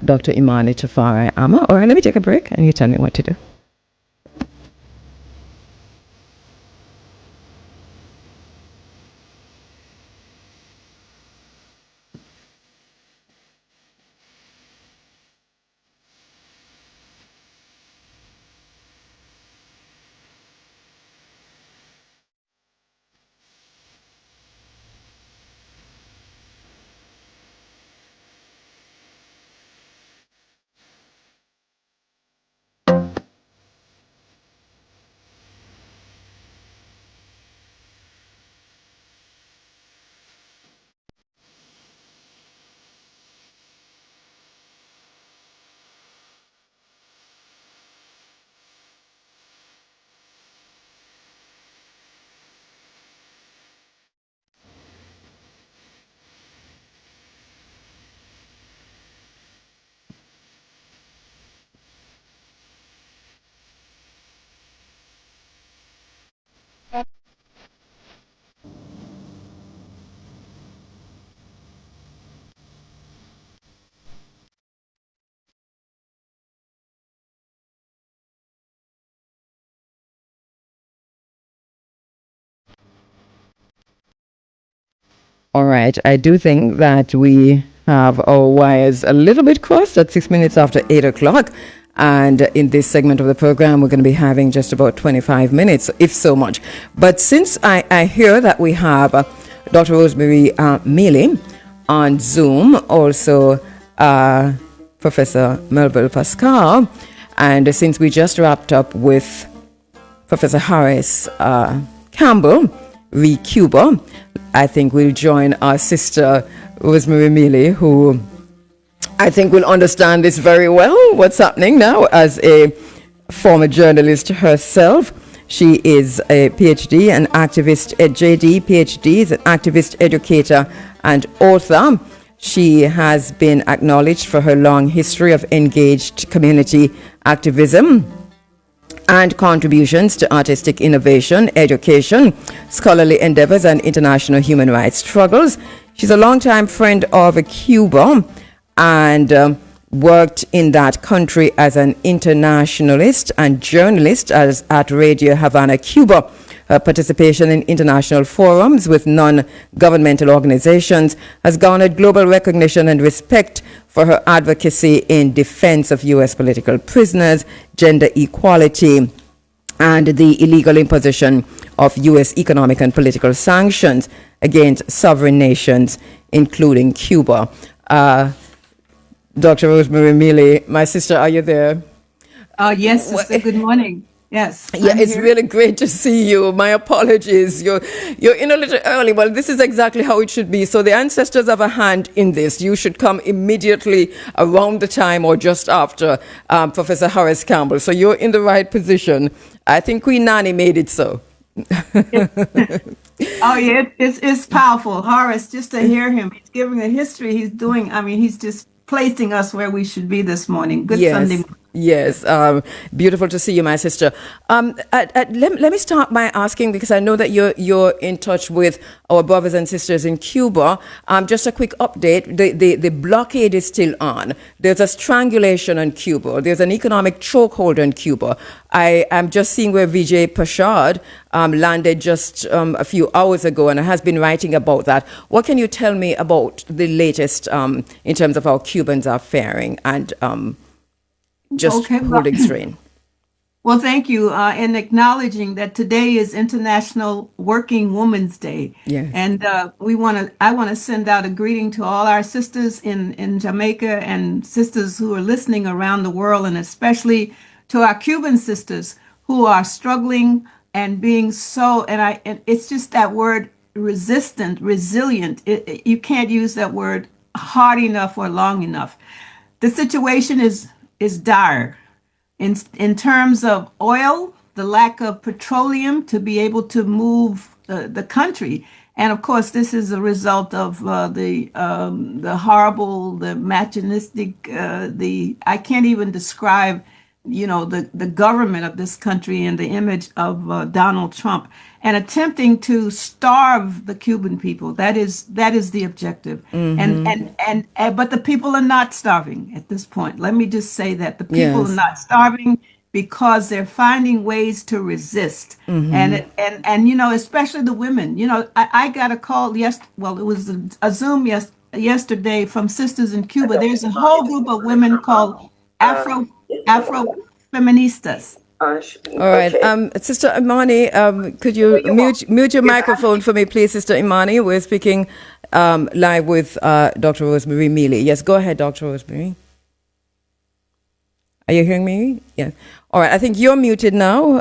Dr. Imani Tafari Ama. All right, let me take a break and you tell me what to do. All right, I do think that we have our wires a little bit crossed at 6 minutes after 8 o'clock. And in this segment of the program, we're going to be having just about 25 minutes, if so much. But since I hear that we have Dr. Rosemary Mealy on Zoom, also Professor Melville Pascal, and since we just wrapped up with Professor Harris Campbell, Cuba, I think we'll join our sister Rosemary Mealy, who I think will understand this very well, what's happening now, as a former journalist herself. She is a PhD, an activist at JD. PhD is an activist, educator, and author. She has been acknowledged for her long history of engaged community activism and contributions to artistic innovation, education, scholarly endeavors, and international human rights struggles. She's a longtime friend of Cuba and worked in that country as an internationalist and journalist at Radio Havana, Cuba. Her participation in international forums with non-governmental organizations has garnered global recognition and respect for her advocacy in defense of U.S. political prisoners, gender equality, and the illegal imposition of U.S. economic and political sanctions against sovereign nations, including Cuba. Dr. Rosemary Mealy, my sister, are you there? Yes, sister, good morning. Yes. Yeah, it's really great to see you. My apologies. You're in a little early. Well, this is exactly how it should be. So the ancestors have a hand in this. You should come immediately around the time or just after Professor Harris Campbell. So you're in the right position. I think Queen Nanny made it so. Oh, yeah, it's powerful. Horace, just to hear him, he's giving the history he's doing. I mean, he's just placing us where we should be this morning. Good Sunday morning. Yes, beautiful to see you, my sister. Let me start by asking, because I know that you're in touch with our brothers and sisters in Cuba. Just a quick update: the blockade is still on. There's a strangulation on Cuba. There's an economic chokehold on Cuba. I am just seeing where Vijay Prashad landed just a few hours ago, and has been writing about that. What can you tell me about the latest in terms of how Cubans are faring and just holding strain? Well, thank you. In acknowledging that today is International Working Women's Day, Yes. and I want to send out a greeting to all our sisters in Jamaica and sisters who are listening around the world, and especially to our Cuban sisters who are struggling and being so. And it's just that word resistant, resilient. You can't use that word hard enough or long enough. The situation is dire in terms of oil, the lack of petroleum to be able to move the country. And of course, this is a result of the horrible, the machinistic, the I can't even describe, the government of this country and the image of Donald Trump, and attempting to starve the Cuban people. That is the objective. And but the people are not starving at this point. Let me just say that the people are Yes. not starving because they're finding ways to resist. And especially the women. I got a call well, it was a Zoom yesterday from sisters in Cuba. There's a whole group of women called Afro feministas. All right. Sister Imani, could you mute your microphone for me, please, Sister Imani? We're speaking live with Dr. Rosemary Mealy. Yes, go ahead, Dr. Rosemary. Are you hearing me? Yeah. All right. I think you're muted now,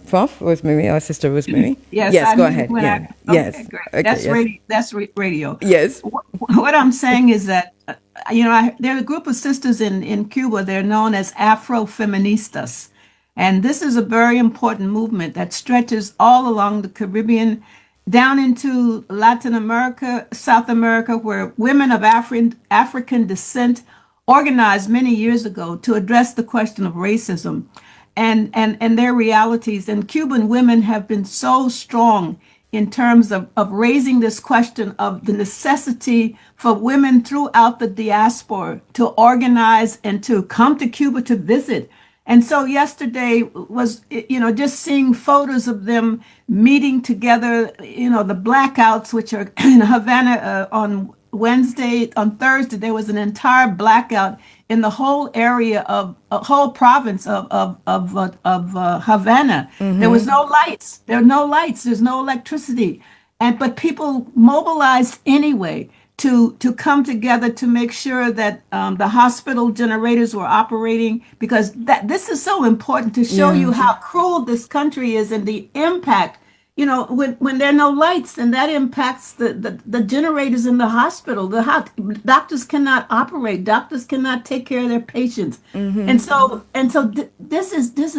Prof. Rosemary, or Sister Rosemary. Yes, Yes, I go muted ahead. when Yeah. okay, Yes. great. Okay. That's Yes. radio. That's radio. Yes. What I'm saying is that, there are a group of sisters in Cuba. They're known as Afro feministas. And this is a very important movement that stretches all along the Caribbean, down into Latin America, South America, where women of African descent organized many years ago to address the question of racism and their realities. And Cuban women have been so strong in terms of raising this question of the necessity for women throughout the diaspora to organize and to come to Cuba to visit. And so yesterday was, just seeing photos of them meeting together, the blackouts, which are in Havana on Thursday, there was an entire blackout in the whole area of a whole province of Havana. There was no lights. There are no lights. There's no electricity, but people mobilized anyway to come together to make sure that the hospital generators were operating, because this is so important to show you how cruel this country is and the impact. When there are no lights, and that impacts the generators in the hospital. Doctors cannot operate. Doctors cannot take care of their patients. This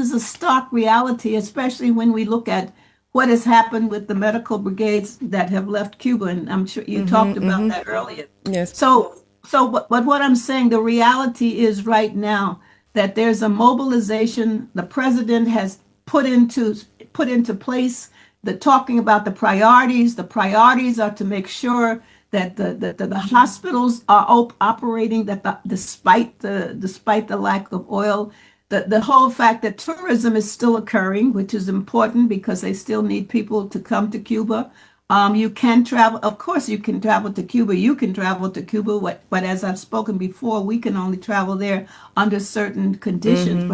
is a stark reality, especially when we look at what has happened with the medical brigades that have left Cuba, and I'm sure you talked about that earlier. Yes. But what I'm saying, the reality is right now that there's a mobilization. The president has put into place the talking about the priorities. The priorities are to make sure that the hospitals are operating, despite the lack of oil. The whole fact that tourism is still occurring, which is important because they still need people to come to Cuba. You can travel, of course, you can travel to Cuba. You can travel to Cuba, but as I've spoken before, we can only travel there under certain conditions.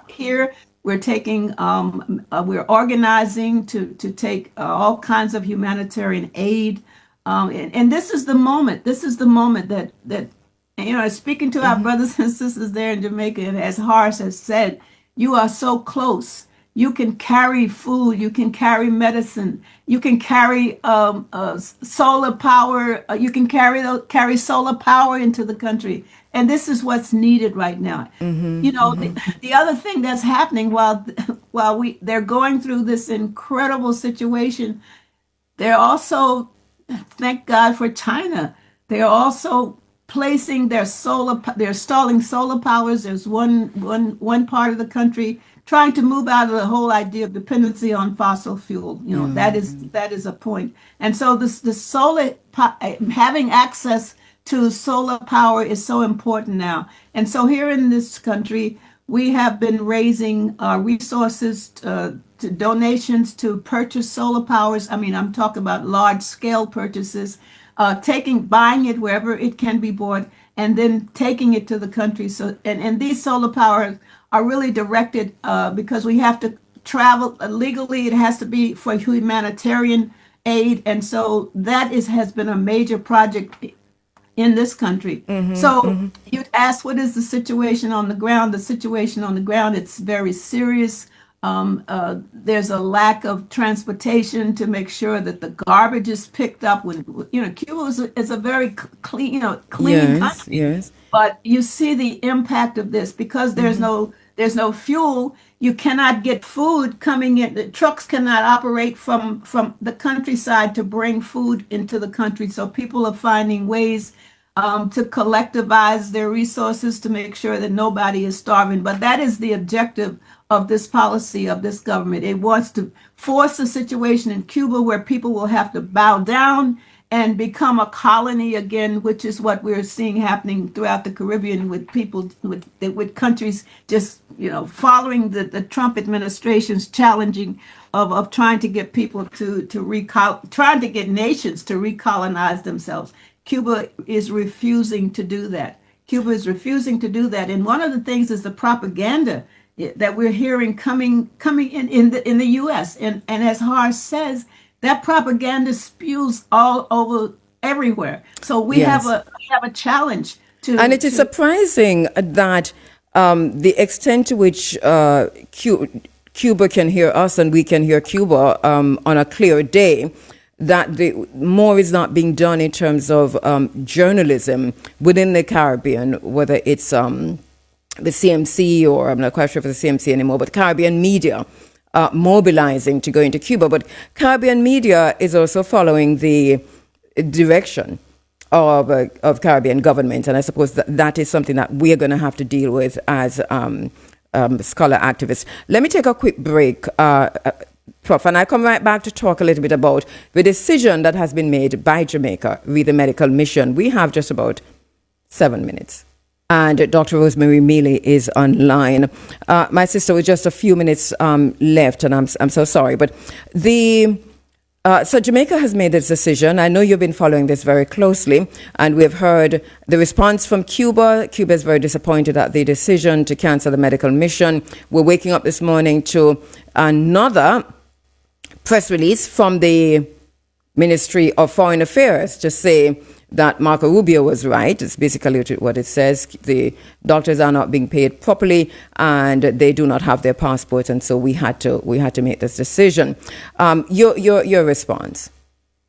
Here we're organizing to take all kinds of humanitarian aid, and this is the moment. This is the moment that speaking to our brothers and sisters there in Jamaica, and as Horace has said, you are so close. You can carry food, you can carry medicine, you can carry solar power, you can carry solar power into the country. And this is what's needed right now. The other thing that's happening while they're going through this incredible situation, they're also, thank God for China, they're also placing they're installing solar powers. There's one part of the country trying to move out of the whole idea of dependency on fossil fuel. That is a point. And so the having access to solar power is so important now. And so here in this country, we have been raising resources to donations to purchase solar powers. I mean, I'm talking about large scale purchases, buying it wherever it can be bought, and then taking it to the country. So, and these solar powers are really directed because we have to travel legally. It has to be for humanitarian aid, and so that has been a major project in this country. So you ask, what is the situation on the ground? The situation on the ground, it's very serious. There's a lack of transportation to make sure that the garbage is picked up. When Cuba is a very clean, clean country. Yes. But you see the impact of this because there's no fuel. You cannot get food coming in. The trucks cannot operate from the countryside to bring food into the country. So people are finding ways to collectivize their resources to make sure that nobody is starving. But that is the objective of this policy of this government. It wants to force a situation in Cuba where people will have to bow down and become a colony again, which is what we're seeing happening throughout the Caribbean with people, with countries just, following the Trump administration's challenging of trying to get people trying to get nations to recolonize themselves. Cuba is refusing to do that. Cuba is refusing to do that. And one of the things is the propaganda that we're hearing coming in the U.S. And as Harsh says, that propaganda spews all over everywhere. So we have a challenge to. And it is surprising that the extent to which Cuba can hear us and we can hear Cuba on a clear day, that more is not being done in terms of journalism within the Caribbean, whether it's the CMC, or I'm not quite sure if it's the CMC anymore, but Caribbean media mobilizing to go into Cuba. But Caribbean media is also following the direction of Caribbean government, and I suppose that is something that we're going to have to deal with as scholar activists. Let me take a quick break, Prof, and I come right back to talk a little bit about the decision that has been made by Jamaica with the medical mission. We have just about 7 minutes. And Dr. Rosemary Mealy is online. My sister, with just a few minutes left, and I'm so sorry, but so Jamaica has made this decision. I know you've been following this very closely, and we've heard the response from Cuba. Cuba is very disappointed at the decision to cancel the medical mission. We're waking up this morning to another press release from the Ministry of Foreign Affairs to say that Marco Rubio was right. It's basically what it says. The doctors are not being paid properly, and they do not have their passports, and so we had to make this decision. Your response?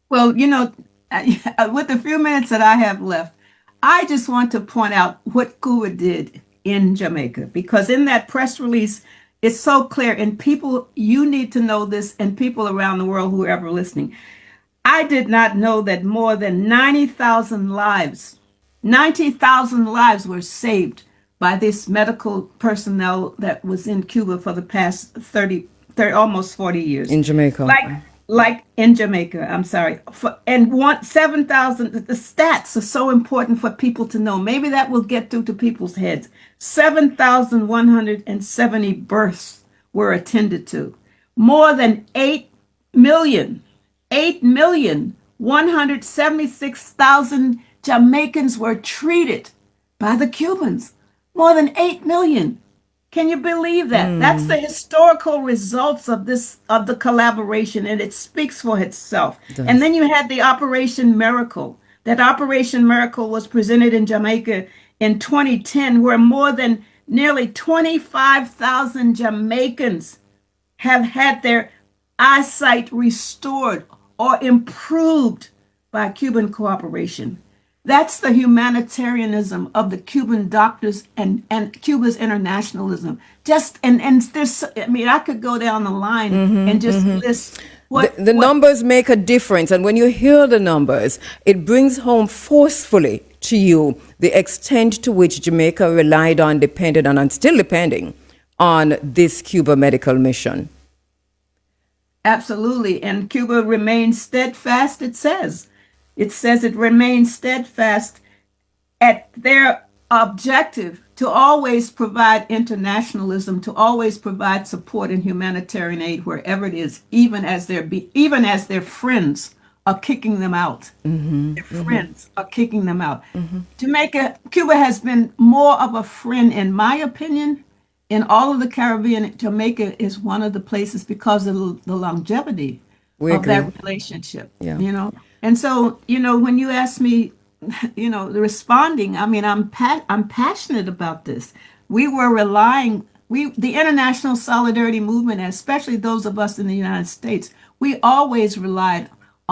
Well, with the few minutes that I have left, I just want to point out what Cuba did in Jamaica, because in that press release, it's so clear, and people, you need to know this, and people around the world who are ever listening. I did not know that more than 90,000 lives were saved by this medical personnel that was in Cuba for the past 30 almost 40 years. In Jamaica. Like in Jamaica, I'm sorry. 7,000, the stats are so important for people to know. Maybe that will get through to people's heads. 7,170 births were attended to. More than 8,176,000 Jamaicans were treated by the Cubans. More than 8 million. Can you believe that? That's the historical results of the collaboration, and it speaks for itself. And then you had the Operation Miracle. That Operation Miracle was presented in Jamaica in 2010, where more than nearly 25,000 Jamaicans have had their eyesight restored or improved by Cuban cooperation. That's the humanitarianism of the Cuban doctors and Cuba's internationalism. And there's, I could go down the line and just list what the numbers make a difference. And when you hear the numbers, it brings home forcefully to you the extent to which Jamaica relied on, depended on, and still depending on this Cuba medical mission. Absolutely. And Cuba remains steadfast, it says. It says it remains steadfast at their objective to always provide internationalism, to always provide support and humanitarian aid wherever it is, even as their friends are kicking them out. Their friends are kicking them out. Cuba has been more of a friend, in my opinion, in all of the Caribbean. Jamaica is one of the places because of the longevity We of agree. that relationship, Yeah. And so, when you ask me, the responding, I mean, I'm passionate about this. We were relying, the international solidarity movement, and especially those of us in the United States, we always relied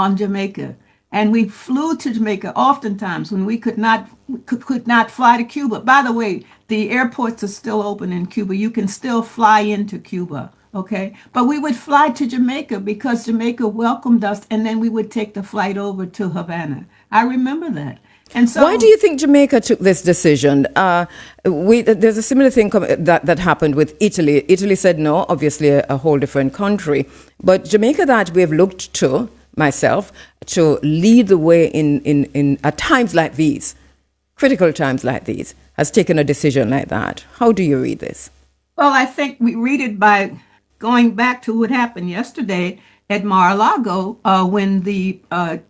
on Jamaica. And we flew to Jamaica oftentimes when we could not fly to Cuba. By the way, the airports are still open in Cuba. You can still fly into Cuba. Okay. But we would fly to Jamaica because Jamaica welcomed us, and then we would take the flight over to Havana. I remember that. And Why do so, you think Jamaica took this decision? There's a similar thing that happened with Italy. Italy said no, obviously a whole different country. But Jamaica, that we've looked to, myself, to lead the way in at times like these, critical times like these, has taken a decision like that. How do you read this? well, I think we read it by going back to what happened yesterday at Mar-a-Lago, when the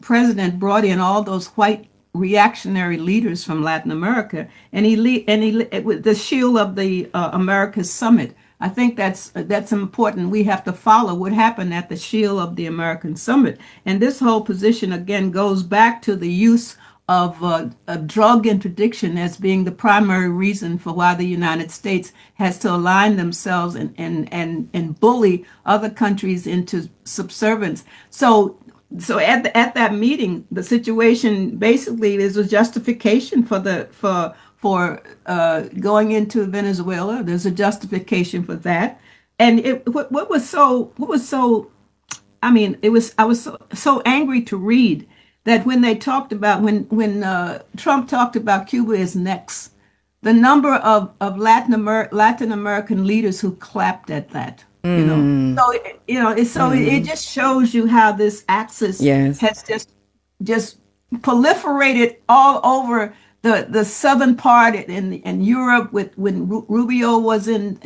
president brought in all those white reactionary leaders from Latin America, and with the shield of the Americas Summit. I think that's important. We have to follow what happened at the shield of the American Summit, and this whole position again goes back to the use of drug interdiction as being the primary reason for why the United States has to align themselves and bully other countries into subservience. So at that meeting, the situation basically is a justification for going into Venezuela. There's a justification for that, and what was so, I mean, I was so angry to read that when they talked about when Trump talked about Cuba is next, the number of Latin American leaders who clapped at that, it just shows you how this axis Yes. has just proliferated all over the southern part in Europe. When Rubio was in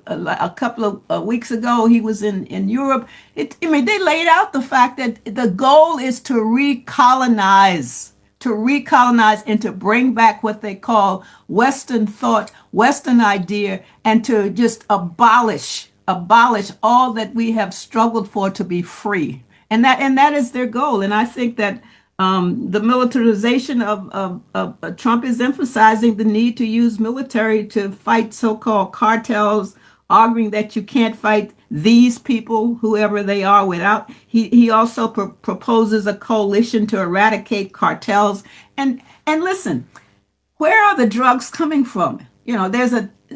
a couple of weeks ago, he was in Europe. They laid out the fact that the goal is to recolonize, and to bring back what they call Western thought, Western idea, and to just abolish all that we have struggled for to be free. And that is their goal. And I think that the militarization of Trump is emphasizing the need to use military to fight so-called cartels, arguing that you can't fight these people, whoever they are, without. He also proposes a coalition to eradicate cartels. And listen, where are the drugs coming from?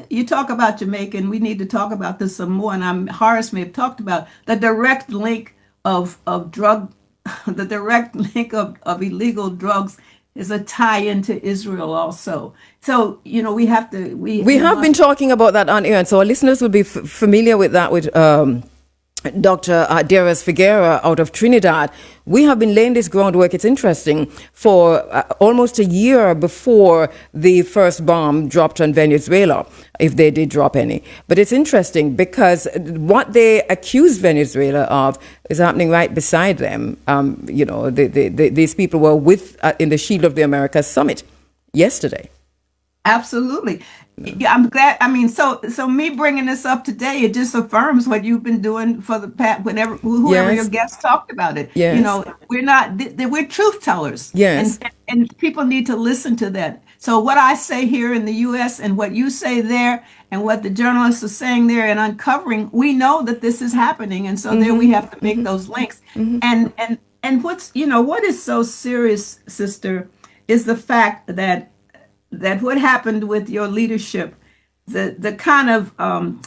You talk about Jamaica, and we need to talk about this some more. And Horace may have talked about the direct link of drug, the direct link of illegal drugs is a tie into Israel also. So, we have to, We have been talking about that on air, and so our listeners will be familiar with that with Dr. Darius Figuera out of Trinidad. We have been laying this groundwork. It's interesting for almost a year before the first bomb dropped on Venezuela, if they did drop any. But it's interesting because what they accuse Venezuela of is happening right beside them. These people were in the Shield of the Americas Summit yesterday. Absolutely. Yeah, I'm glad. I mean, so me bringing this up today, it just affirms what you've been doing for the past, whoever Yes. your guests talked about it. Yes. We're not, we're truth tellers. Yes. And people need to listen to that. So what I say here in the U.S. and what you say there and what the journalists are saying there and uncovering, we know that this is happening. And so there we have to make those links. And what is so serious, sister, is the fact that what happened with your leadership, the kind of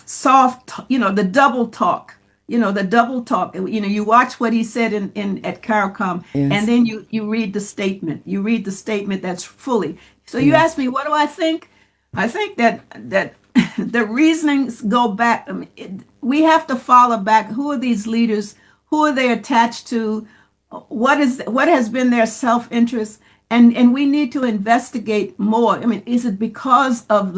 soft, the double talk, you watch what he said at CARICOM, Yes. and then you read the statement. You read the statement that's fully. So you ask me, what do I think? I think that the reasonings go back. I mean, we have to follow back. Who are these leaders? Who are they attached to? What has been their self-interest? And we need to investigate more. I mean, is it because of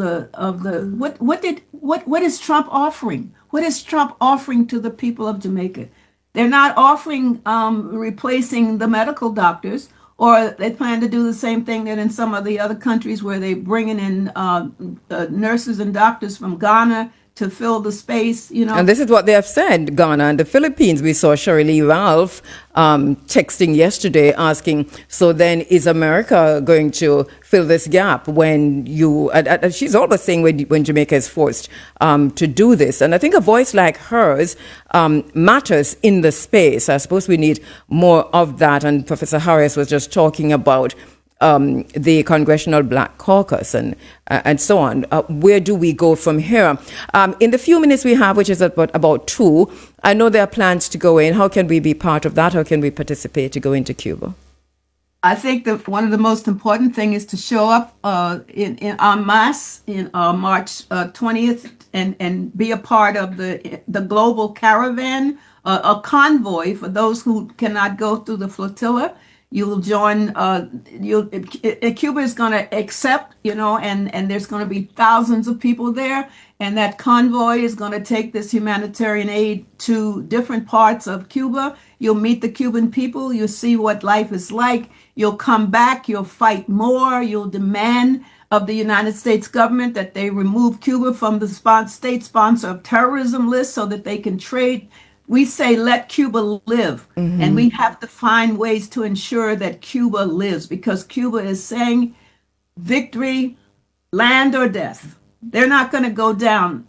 what is Trump offering? What is Trump offering to the people of Jamaica? they're not offering replacing the medical doctors, or they plan to do the same thing that in some of the other countries where they're bringing in nurses and doctors from Ghana to fill the space, And this is what they have said, Ghana and the Philippines. We saw Shirley Ralph texting yesterday asking, so then is America going to fill this gap when you, she's always saying when Jamaica is forced to do this. And I think a voice like hers matters in the space. I suppose we need more of that. And Professor Harris was just talking about the Congressional Black Caucus and so on. Where do we go from here? In the few minutes we have, which is about 2, I know there are plans to go in. How can we be part of that? How can we participate to go into Cuba? I think that one of the most important thing is to show up in en masse in March 20th and be a part of the global caravan, a convoy for those who cannot go through the flotilla. You'll join. Cuba is going to accept, and there's going to be thousands of people there, and that convoy is going to take this humanitarian aid to different parts of Cuba. You'll meet the Cuban people. You'll see what life is like. You'll come back. You'll fight more. You'll demand of the United States government that they remove Cuba from the state sponsor of terrorism list so that they can trade. We say, let Cuba live. Mm-hmm. And we have to find ways to ensure that Cuba lives, because Cuba is saying victory, land or death. They're not going to go down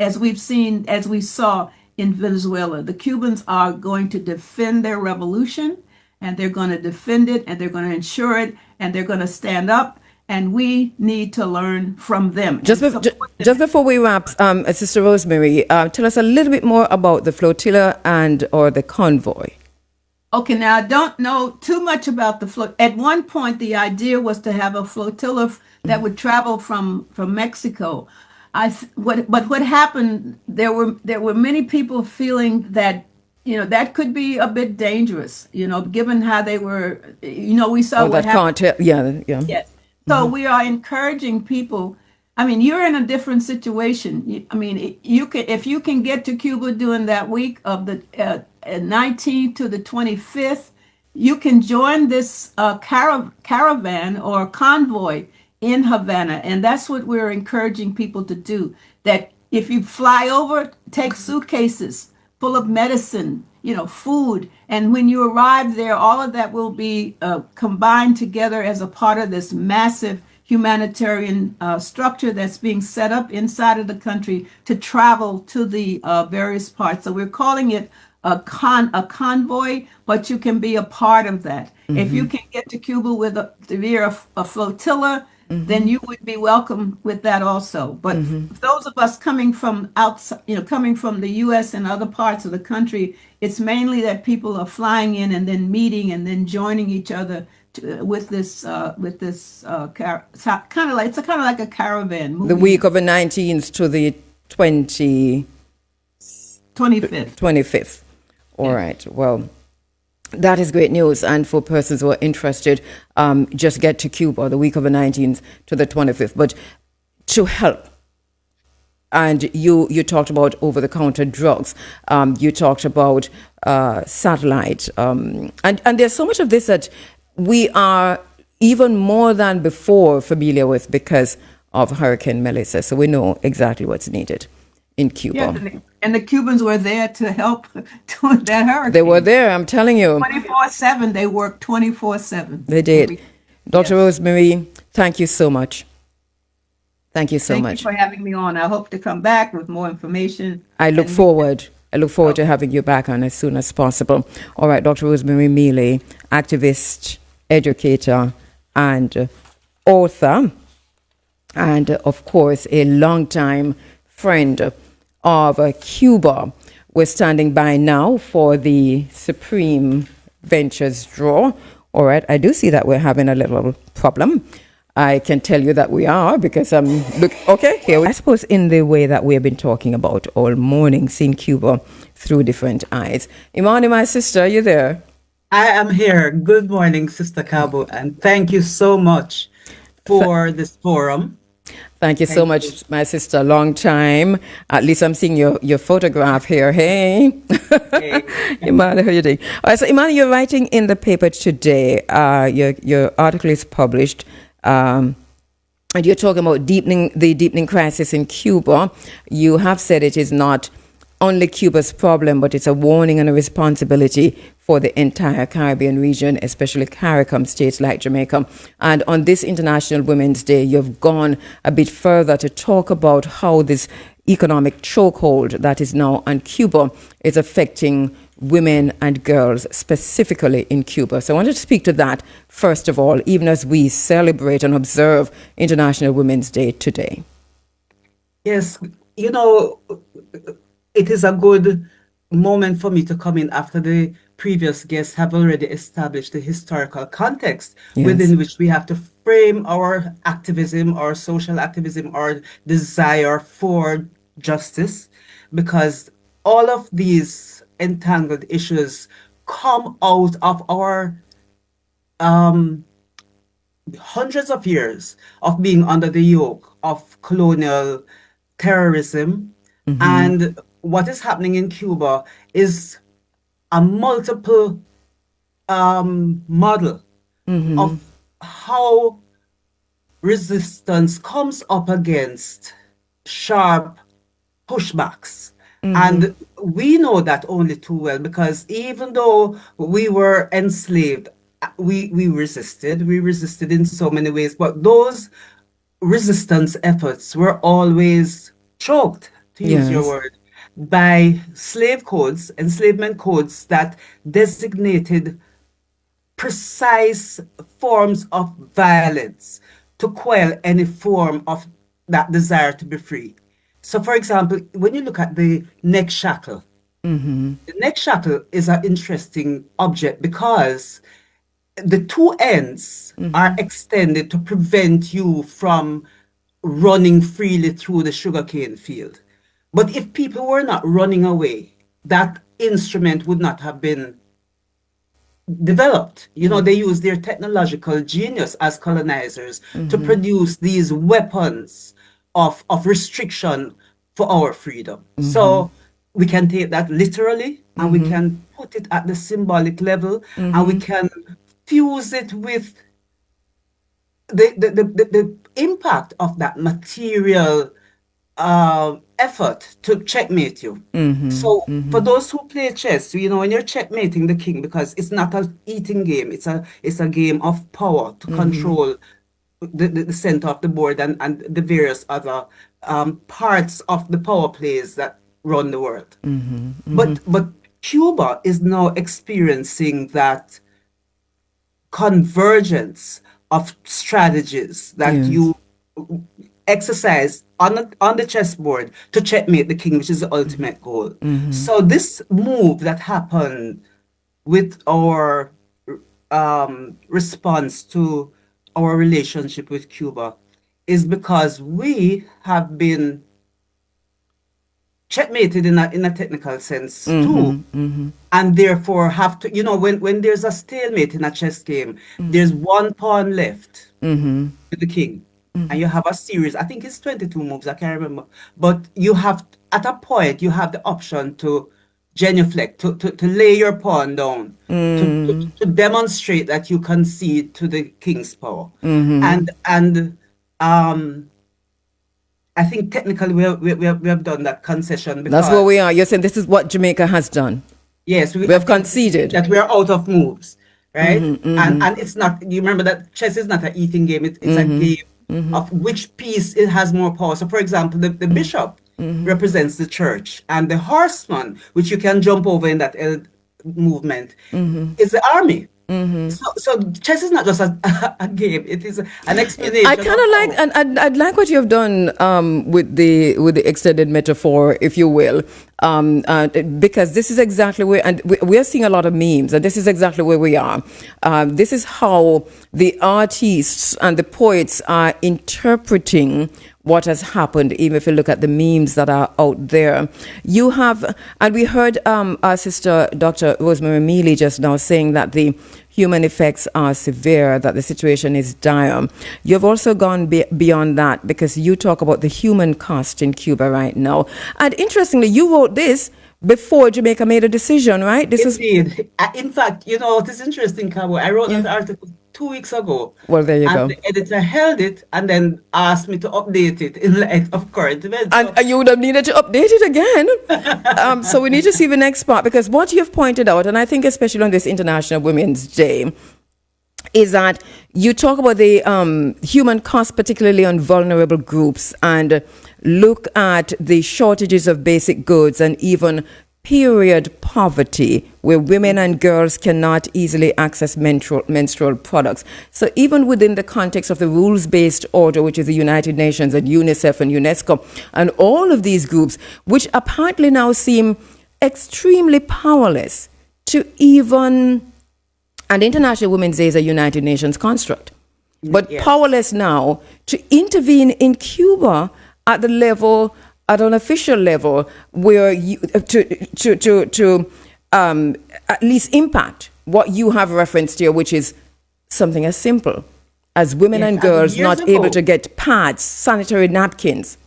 as we saw in Venezuela. The Cubans are going to defend their revolution, and they're going to defend it, and they're going to ensure it, and they're going to stand up. And we need to learn from them. Just before we wrap, Sister Rosemary, tell us a little bit more about the flotilla or the convoy. Okay, now I don't know too much about the flotilla. At one point, the idea was to have a flotilla that would travel from Mexico. But what happened? There were many people feeling that that could be a bit dangerous. Given how they were. We saw what happened. Yeah. Yes. So we are encouraging people. I mean, you're in a different situation. If you can get to Cuba during that week of the 19th to the 25th, you can join this caravan or convoy in Havana. And that's what we're encouraging people to do. That if you fly over, take suitcases full of medicine, food. And when you arrive there, all of that will be combined together as a part of this massive humanitarian structure that's being set up inside of the country to travel to the various parts. So we're calling it a convoy, but you can be a part of that. Mm-hmm. If you can get to Cuba via a flotilla, mm-hmm. then you would be welcome with that also. But mm-hmm. those of us coming from outside, coming from the U.S. and other parts of the country, it's mainly that people are flying in and then meeting and then joining each other with this kind of like a caravan movie. The week of the 19th to the 25th. All right. Well, that is great news. And for persons who are interested, just get to Cuba the week of the 19th to the 25th. But to help, and you talked about over-the-counter drugs. You talked about satellite. And there's so much of this that we are even more than before familiar with because of Hurricane Melissa. So we know exactly what's needed in Cuba. Yeah, and the Cubans were there to help during that hurricane. They were there, I'm telling you. 24/7. They worked 24/7. They did. Dr. Yes. Rosemary, thank you so much. Thank you so much. Thank you for having me on. I hope to come back with more information. I look forward to having you back on as soon as possible. All right, Dr. Rosemary Mealy, activist, educator, and author, and of course, a longtime friend of Cuba. We're standing by now for the Supreme Ventures draw. All right, I do see that we're having a little problem. I can tell you that we are because here I suppose in the way that we have been talking about all morning, seeing Cuba through different eyes. Imani, my sister, are you there? I am here. Good morning, Sister Cabo, and thank you so much for this forum. Thank you so Thank you. much, my sister. Long time. At least I'm seeing your photograph here. Hey. Hey. Imani, how you doing? All right, so Imani, you're writing in the paper today. Your article is published. And you're talking about the deepening crisis in Cuba. You have said it is not only Cuba's problem, but it's a warning and a responsibility for the entire Caribbean region, especially CARICOM states like Jamaica. And on this International Women's Day, you've gone a bit further to talk about how this economic chokehold that is now on Cuba is affecting women and girls, specifically in Cuba. So I wanted to speak to that, first of all, even as we celebrate and observe International Women's Day today. Yes, you know, it is a good moment for me to come in after the previous guests have already established the historical context within which we have to frame our activism, our social activism, our desire for justice, because all of these entangled issues come out of our hundreds of years of being under the yoke of colonial terrorism. And what is happening in Cuba is a multiple model of how resistance comes up against sharp pushbacks. And we know that only too well, because even though we were enslaved, we resisted. We resisted in so many ways, but those resistance efforts were always choked, to use your word, by slave codes, enslavement codes that designated precise forms of violence to quell any form of that desire to be free. So, for example, when you look at the neck shackle, the neck shackle is an interesting object because the two ends are extended to prevent you from running freely through the sugarcane field. But if people were not running away, that instrument would not have been developed. You know, they used their technological genius as colonizers to produce these weapons of restriction for our freedom. So we can take that literally, and we can put it at the symbolic level, and we can fuse it with the impact of that material effort to checkmate you. So for those who play chess, you know, when you're checkmating the king, because it's not an eating game, it's a game of power to control the center of the board and the various other parts of the power plays that run the world. But Cuba is now experiencing that convergence of strategies that you exercise on the chessboard to checkmate the king, which is the ultimate goal. So this move that happened with our response to our relationship with Cuba is because we have been checkmated in a technical sense too, and therefore have to, you know, when there's a stalemate in a chess game, there's one pawn left with the king, and you have a series, I think it's 22 moves, I can't remember, but you have, at a point, you have the option to genuflect, to lay your pawn down, to demonstrate that you concede to the king's power. And I think technically we have done that concession. Because that's where we are. You're saying this is what Jamaica has done. Yes, we have conceded that we are out of moves, right? And it's not. You remember that chess is not an eating game. It's a game of which piece it has more power. So, for example, the bishop represents the church, and the horseman, which you can jump over in that movement, is the army. So chess is not just a game; it is an explanation. I kind of like, and I'd like what you have done with the extended metaphor, if you will, because this is exactly where, and we are seeing a lot of memes, and this is exactly where we are. This is how the artists and the poets are interpreting what has happened, even if you look at the memes that are out there. You have, and we heard our sister, Dr. Rosemary Mealy, just now saying that the human effects are severe, that the situation is dire. You've also gone beyond that, because you talk about the human cost in Cuba right now. And interestingly, you wrote this before Jamaica made a decision, right? Indeed. In fact, it is interesting, Cabo. I wrote that article 2 weeks ago. Well, there you go. And the editor held it and then asked me to update it in light of current events. And you would have needed to update it again. So we need to see the next part, because what you've pointed out, and I think especially on this International Women's Day, is that you talk about the human cost, particularly on vulnerable groups, and look at the shortages of basic goods and even period poverty, where women and girls cannot easily access menstrual products. So even within the context of the rules-based order, which is the United Nations and UNICEF and UNESCO, and all of these groups, which apparently now seem extremely powerless to even, and International Women's Day is a United Nations construct, but powerless now to intervene in Cuba at the level, at an official level, where you, to at least impact what you have referenced here, which is something as simple as women and girls not able to get pads, sanitary napkins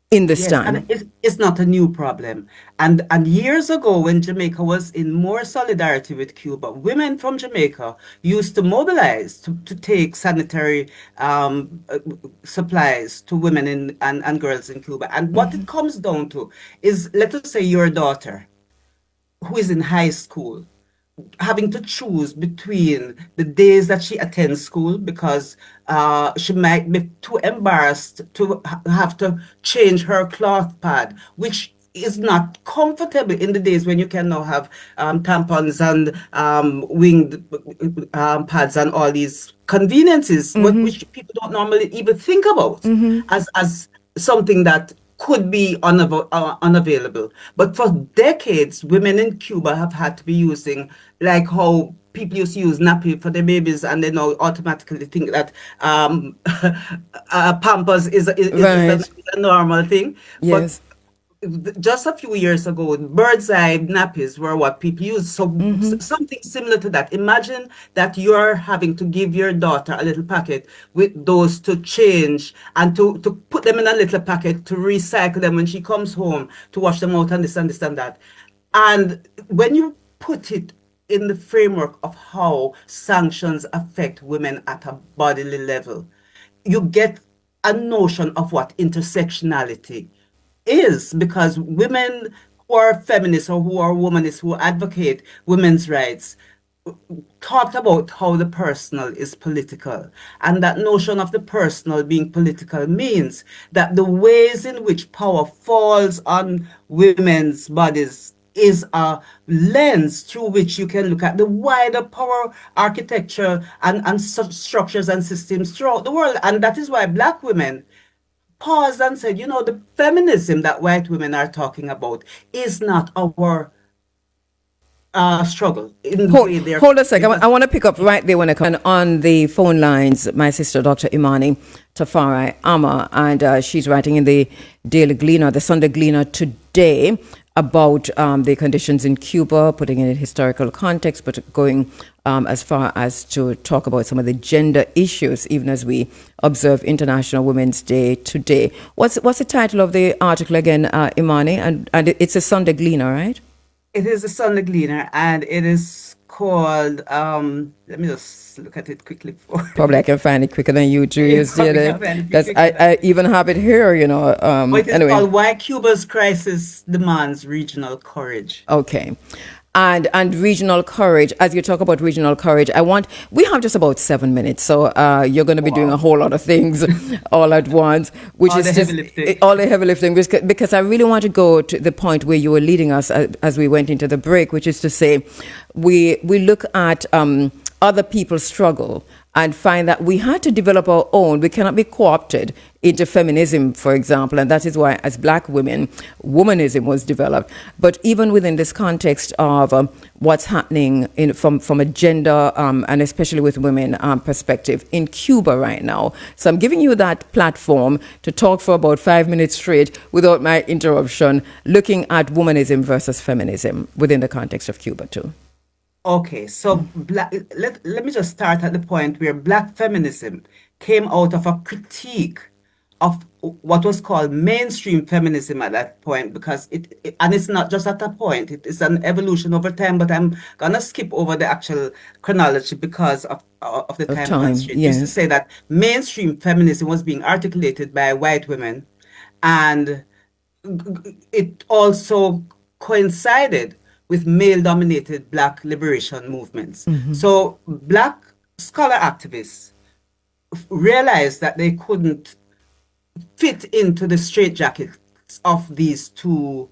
in this time. And it's not a new problem. And years ago, when Jamaica was in more solidarity with Cuba, women from Jamaica used to mobilize to take sanitary supplies to women and girls in Cuba. And what it comes down to is, let us say your daughter, who is in high school, having to choose between the days that she attends school, because she might be too embarrassed to have to change her cloth pad, which is not comfortable in the days when you can now have tampons and winged pads and all these conveniences, which people don't normally even think about as something that could be unavailable. But for decades, women in Cuba have had to be using, like how people used to use nappy for their babies, and they now automatically think that Pampers is a normal thing. Yes. But just a few years ago, bird's eye nappies were what people used. So something similar to that. Imagine that you're having to give your daughter a little packet with those to change, and to put them in a little packet to recycle them when she comes home, to wash them out and this and this and that. And when you put it in the framework of how sanctions affect women at a bodily level, you get a notion of what intersectionality is, because women who are feminists or who are womanists, who advocate women's rights, talked about how the personal is political. And that notion of the personal being political means that the ways in which power falls on women's bodies is a lens through which you can look at the wider power architecture and structures and systems throughout the world. And that is why Black women paused and said, the feminism that white women are talking about is not our struggle. Hold a second. I want to pick up right there when I come on the phone lines. My sister, Dr. Imani Tafari Ama, and she's writing in the Daily Gleaner, the Sunday Gleaner today, about the conditions in Cuba, putting it in historical context, but going as far as to talk about some of the gender issues, even as we observe International Women's Day today. What's the title of the article again, Imani? And it's a Sunday Gleaner, right? It is a Sunday Gleaner, and it is called, let me just look at it quickly. Probably I can find it quicker than you, Julius, because I even have it here, But it's anyway. called Why Cuba's Crisis Demands Regional Courage. Okay. And regional courage, as you talk about regional courage, we have just about 7 minutes, so you're going to be doing a whole lot of things all at once, which all is the just heavy lifting. all the heavy lifting, because I really want to go to the point where you were leading us as we went into the break, which is to say we look at other people's struggle and find that we had to develop our own. We cannot be co-opted into feminism, for example, and that is why, as black women, womanism was developed. But even within this context of what's happening from a gender and especially with women perspective in Cuba right now. So I'm giving you that platform to talk for about 5 minutes straight without my interruption, looking at womanism versus feminism within the context of Cuba too. Okay, so let me just start at the point where black feminism came out of a critique of what was called mainstream feminism at that point, because and it's not just at that point, it is an evolution over time, but I'm gonna skip over the actual chronology because of the Of time time, constraint. Just to yes. say that mainstream feminism was being articulated by white women, and it also coincided with male-dominated black liberation movements. So black scholar activists realized that they couldn't fit into the straitjackets of these two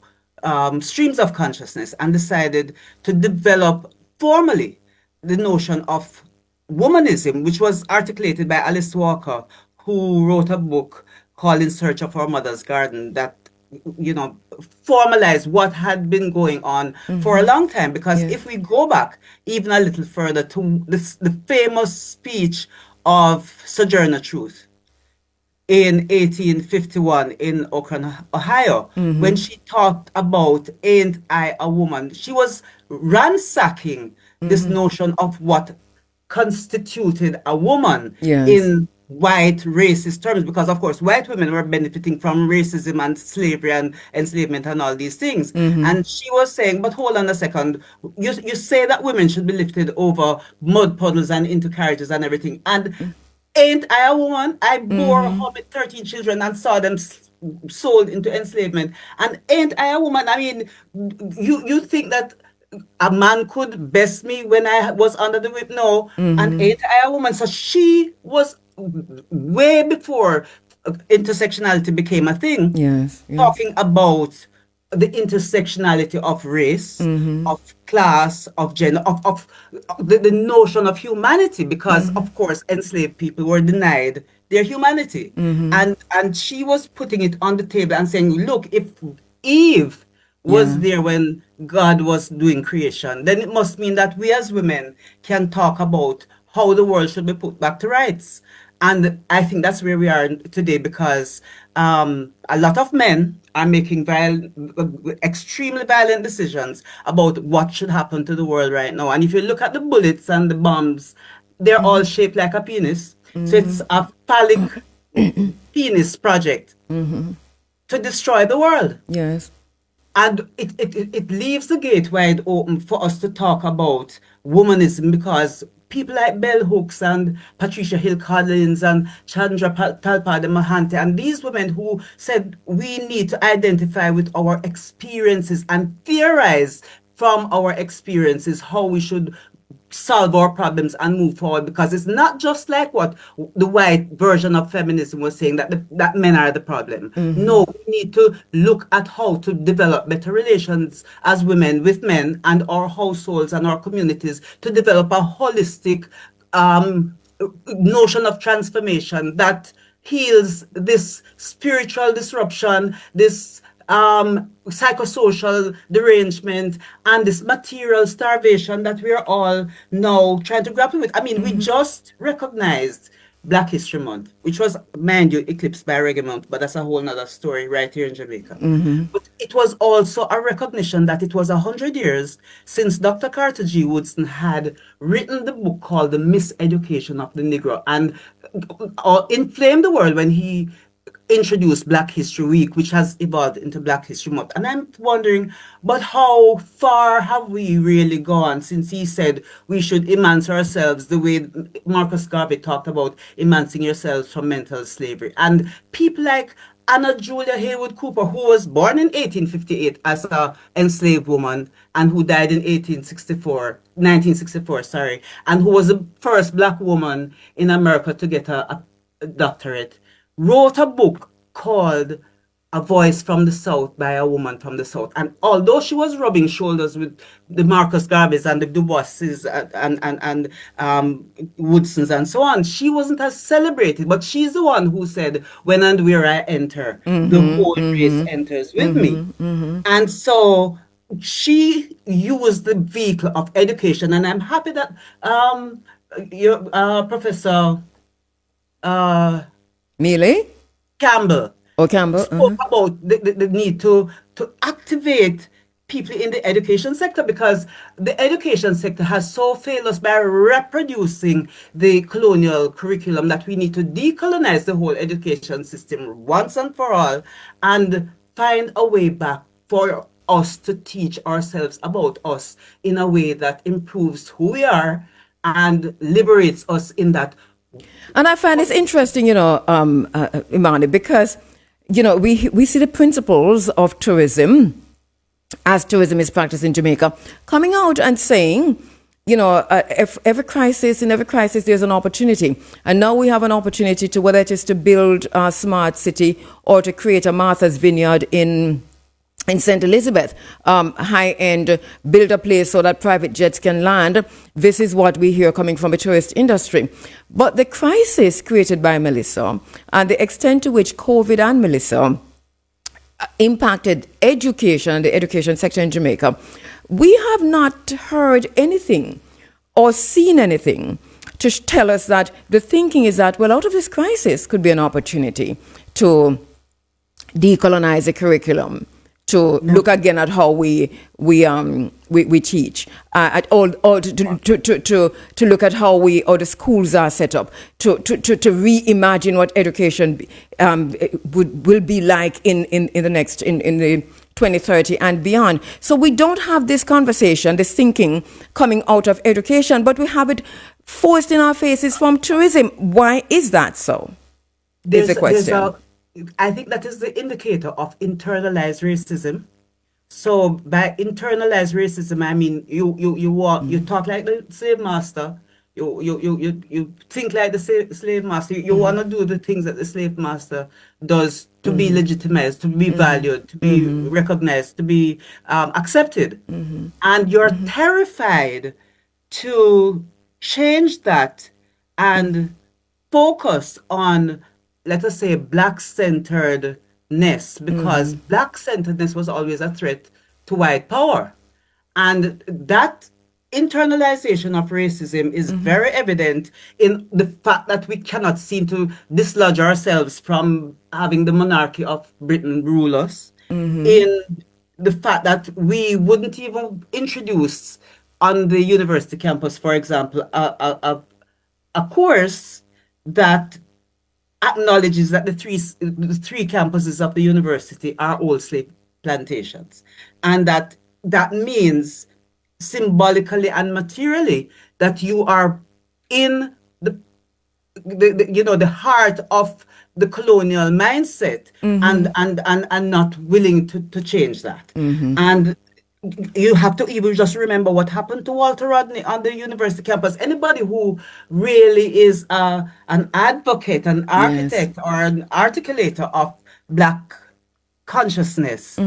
streams of consciousness, and decided to develop formally the notion of womanism, which was articulated by Alice Walker, who wrote a book called In Search of Our Mother's Garden, that formalized what had been going on for a long time. Because Yes. if we go back even a little further to the famous speech of Sojourner Truth in 1851 in Akron, Ohio, when she talked about "Ain't I a Woman?" She was ransacking this notion of what constituted a woman Yes. in white racist terms, because of course white women were benefiting from racism and slavery and enslavement and all these things. And she was saying, but hold on a second, you say that women should be lifted over mud puddles and into carriages and everything, and ain't I a woman? I bore home with 13 children and saw them sold into enslavement. And ain't I a woman? I mean, you think that a man could best me when I was under the whip? No. And ain't I a woman? So she was way before intersectionality became a thing, Yes. Yes. talking about the intersectionality of race, of class, of gender, of the notion of humanity, because of course enslaved people were denied their humanity. And she was putting it on the table and saying, look, if Eve was Yeah. there when God was doing creation, then it must mean that we as women can talk about how the world should be put back to rights. And I think that's where we are today, because a lot of men are making extremely violent decisions about what should happen to the world right now. And if you look at the bullets and the bombs, they're all shaped like a penis. So it's a phallic penis project to destroy the world. Yes. And it leaves the gate wide open for us to talk about womanism, because people like Bell Hooks and Patricia Hill Collins and Chandra Talpade Mahante, and these women who said we need to identify with our experiences and theorize from our experiences how we should solve our problems and move forward, because it's not just like what the white version of feminism was saying, that that men are the problem. No, we need to look at how to develop better relations as women with men and our households and our communities, to develop a holistic notion of transformation that heals this spiritual disruption, this psychosocial derangement, and this material starvation that we are all now trying to grapple with. I mean, we just recognized Black History Month, which was, mind you, eclipsed by Reggae Month, but that's a whole nother story right here in Jamaica. But it was also a recognition that it was 100 years since Dr. Carter G. Woodson had written the book called The Miseducation of the Negro, and inflamed the world when he introduced Black History Week, which has evolved into Black History Month. And I'm wondering, but how far have we really gone since he said we should emancipate ourselves the way Marcus Garvey talked about emancipating yourselves from mental slavery? And people like Anna Julia Haywood Cooper, who was born in 1858 as a enslaved woman and who died in 1964, sorry, and who was the first Black woman in America to get a doctorate, wrote a book called a voice from the South by a woman from the South. And although she was rubbing shoulders with the Marcus Garveys and the Du Boises and Woodsons and so on, she wasn't as celebrated. But she's the one who said, "When and where I enter, the whole race enters with me." And so she used the vehicle of education, and I'm happy that your Professor Mealy? Campbell Or Campbell? spoke about the need to activate people in the education sector, because the education sector has so failed us by reproducing the colonial curriculum that we need to decolonize the whole education system once and for all and find a way back for us to teach ourselves about us in a way that improves who we are and liberates us in that. And I find it's interesting, Imani, because, we see the principles of tourism, as tourism is practiced in Jamaica, coming out and saying, every crisis, in every crisis, there's an opportunity. And now we have an opportunity to, whether it is to build a smart city or to create a Martha's Vineyard in St. Elizabeth, high-end, build a place so that private jets can land. This is what we hear coming from the tourist industry. But the crisis created by Melissa and the extent to which COVID and Melissa impacted education, the education sector in Jamaica, we have not heard anything or seen anything to tell us that the thinking is that, well, out of this crisis could be an opportunity to decolonize the curriculum, to look again at how we teach, at all, or to look at how the schools are set up, to reimagine what education will be like in the 2030 and beyond. So we don't have this conversation, this thinking coming out of education, but we have it forced in our faces from tourism. Why is that so? Is the question. I think that is the indicator of internalized racism. So by internalized racism, I mean you talk like the slave master, you think like the slave master. You want to do the things that the slave master does to be legitimized, to be valued, to be recognized, to be accepted, and you're terrified to change that and focus on, let us say, black-centeredness, because black-centeredness was always a threat to white power. And that internalization of racism is very evident in the fact that we cannot seem to dislodge ourselves from having the monarchy of Britain rule us, in the fact that we wouldn't even introduce on the university campus, for example, a course that acknowledges that the three campuses of the university are old slave plantations, and that means symbolically and materially that you are in the heart of the colonial mindset, and not willing to change that. And you have to even just remember what happened to Walter Rodney on the university campus. Anybody who really is an advocate, an architect, or an articulator of Black consciousness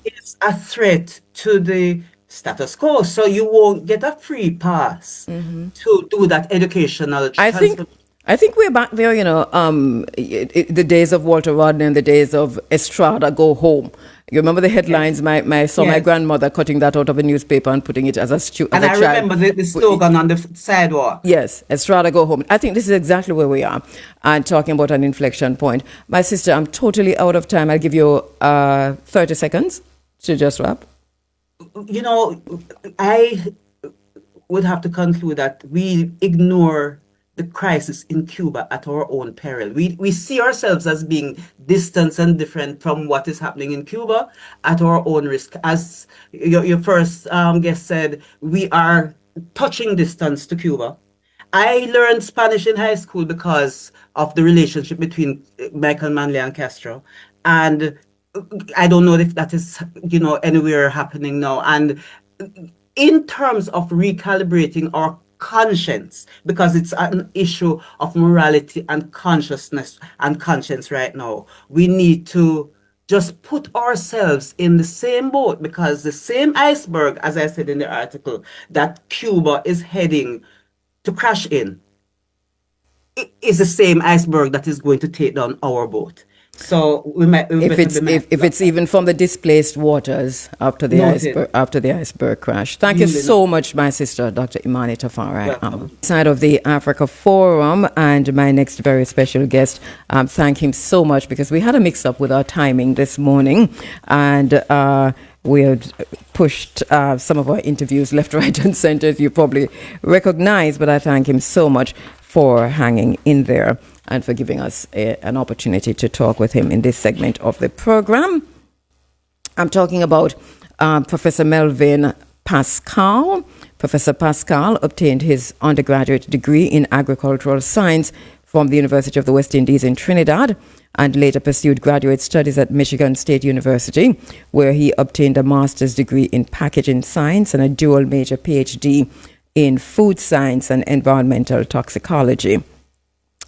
is a threat to the status quo. So you won't get a free pass to do that educational transformation. I think we're back there, the days of Walter Rodney and the days of Estrada Go Home. You remember the headlines? Yes. My grandmother cutting that out of a newspaper and putting it as a and I remember the slogan on the sidewalk. Yes, Estrada Go Home. I think this is exactly where we are, and talking about an inflection point. My sister, I'm totally out of time. I'll give you 30 seconds to just wrap. I would have to conclude that we ignore the crisis in Cuba at our own peril. We see ourselves as being distant and different from what is happening in Cuba at our own risk. As your first guest said, we are touching distance to Cuba. I learned Spanish in high school because of the relationship between Michael Manley and Castro. And I don't know if that is, anywhere happening now. And in terms of recalibrating our conscience, because it's an issue of morality and consciousness and conscience right now, we need to just put ourselves in the same boat, because the same iceberg, as I said in the article, that Cuba is heading to crash in, it is the same iceberg that is going to take down our boat. So we better be mindful If of it's that. even from the displaced waters after the Noted. iceberg crash. Thank you Duly so noted. much, my sister, Dr. Imani Tafari. Welcome. Side of the Africa Forum, and my next very special guest. Thank him so much, because we had a mix-up with our timing this morning, and we had pushed some of our interviews left, right, and center, as you probably recognize. But I thank him so much for hanging in there and for giving us an opportunity to talk with him in this segment of the program. I'm talking about Professor Melvin Pascal. Professor Pascal obtained his undergraduate degree in agricultural science from the University of the West Indies in Trinidad, and later pursued graduate studies at Michigan State University, where he obtained a master's degree in packaging science and a dual major PhD in food science and environmental toxicology.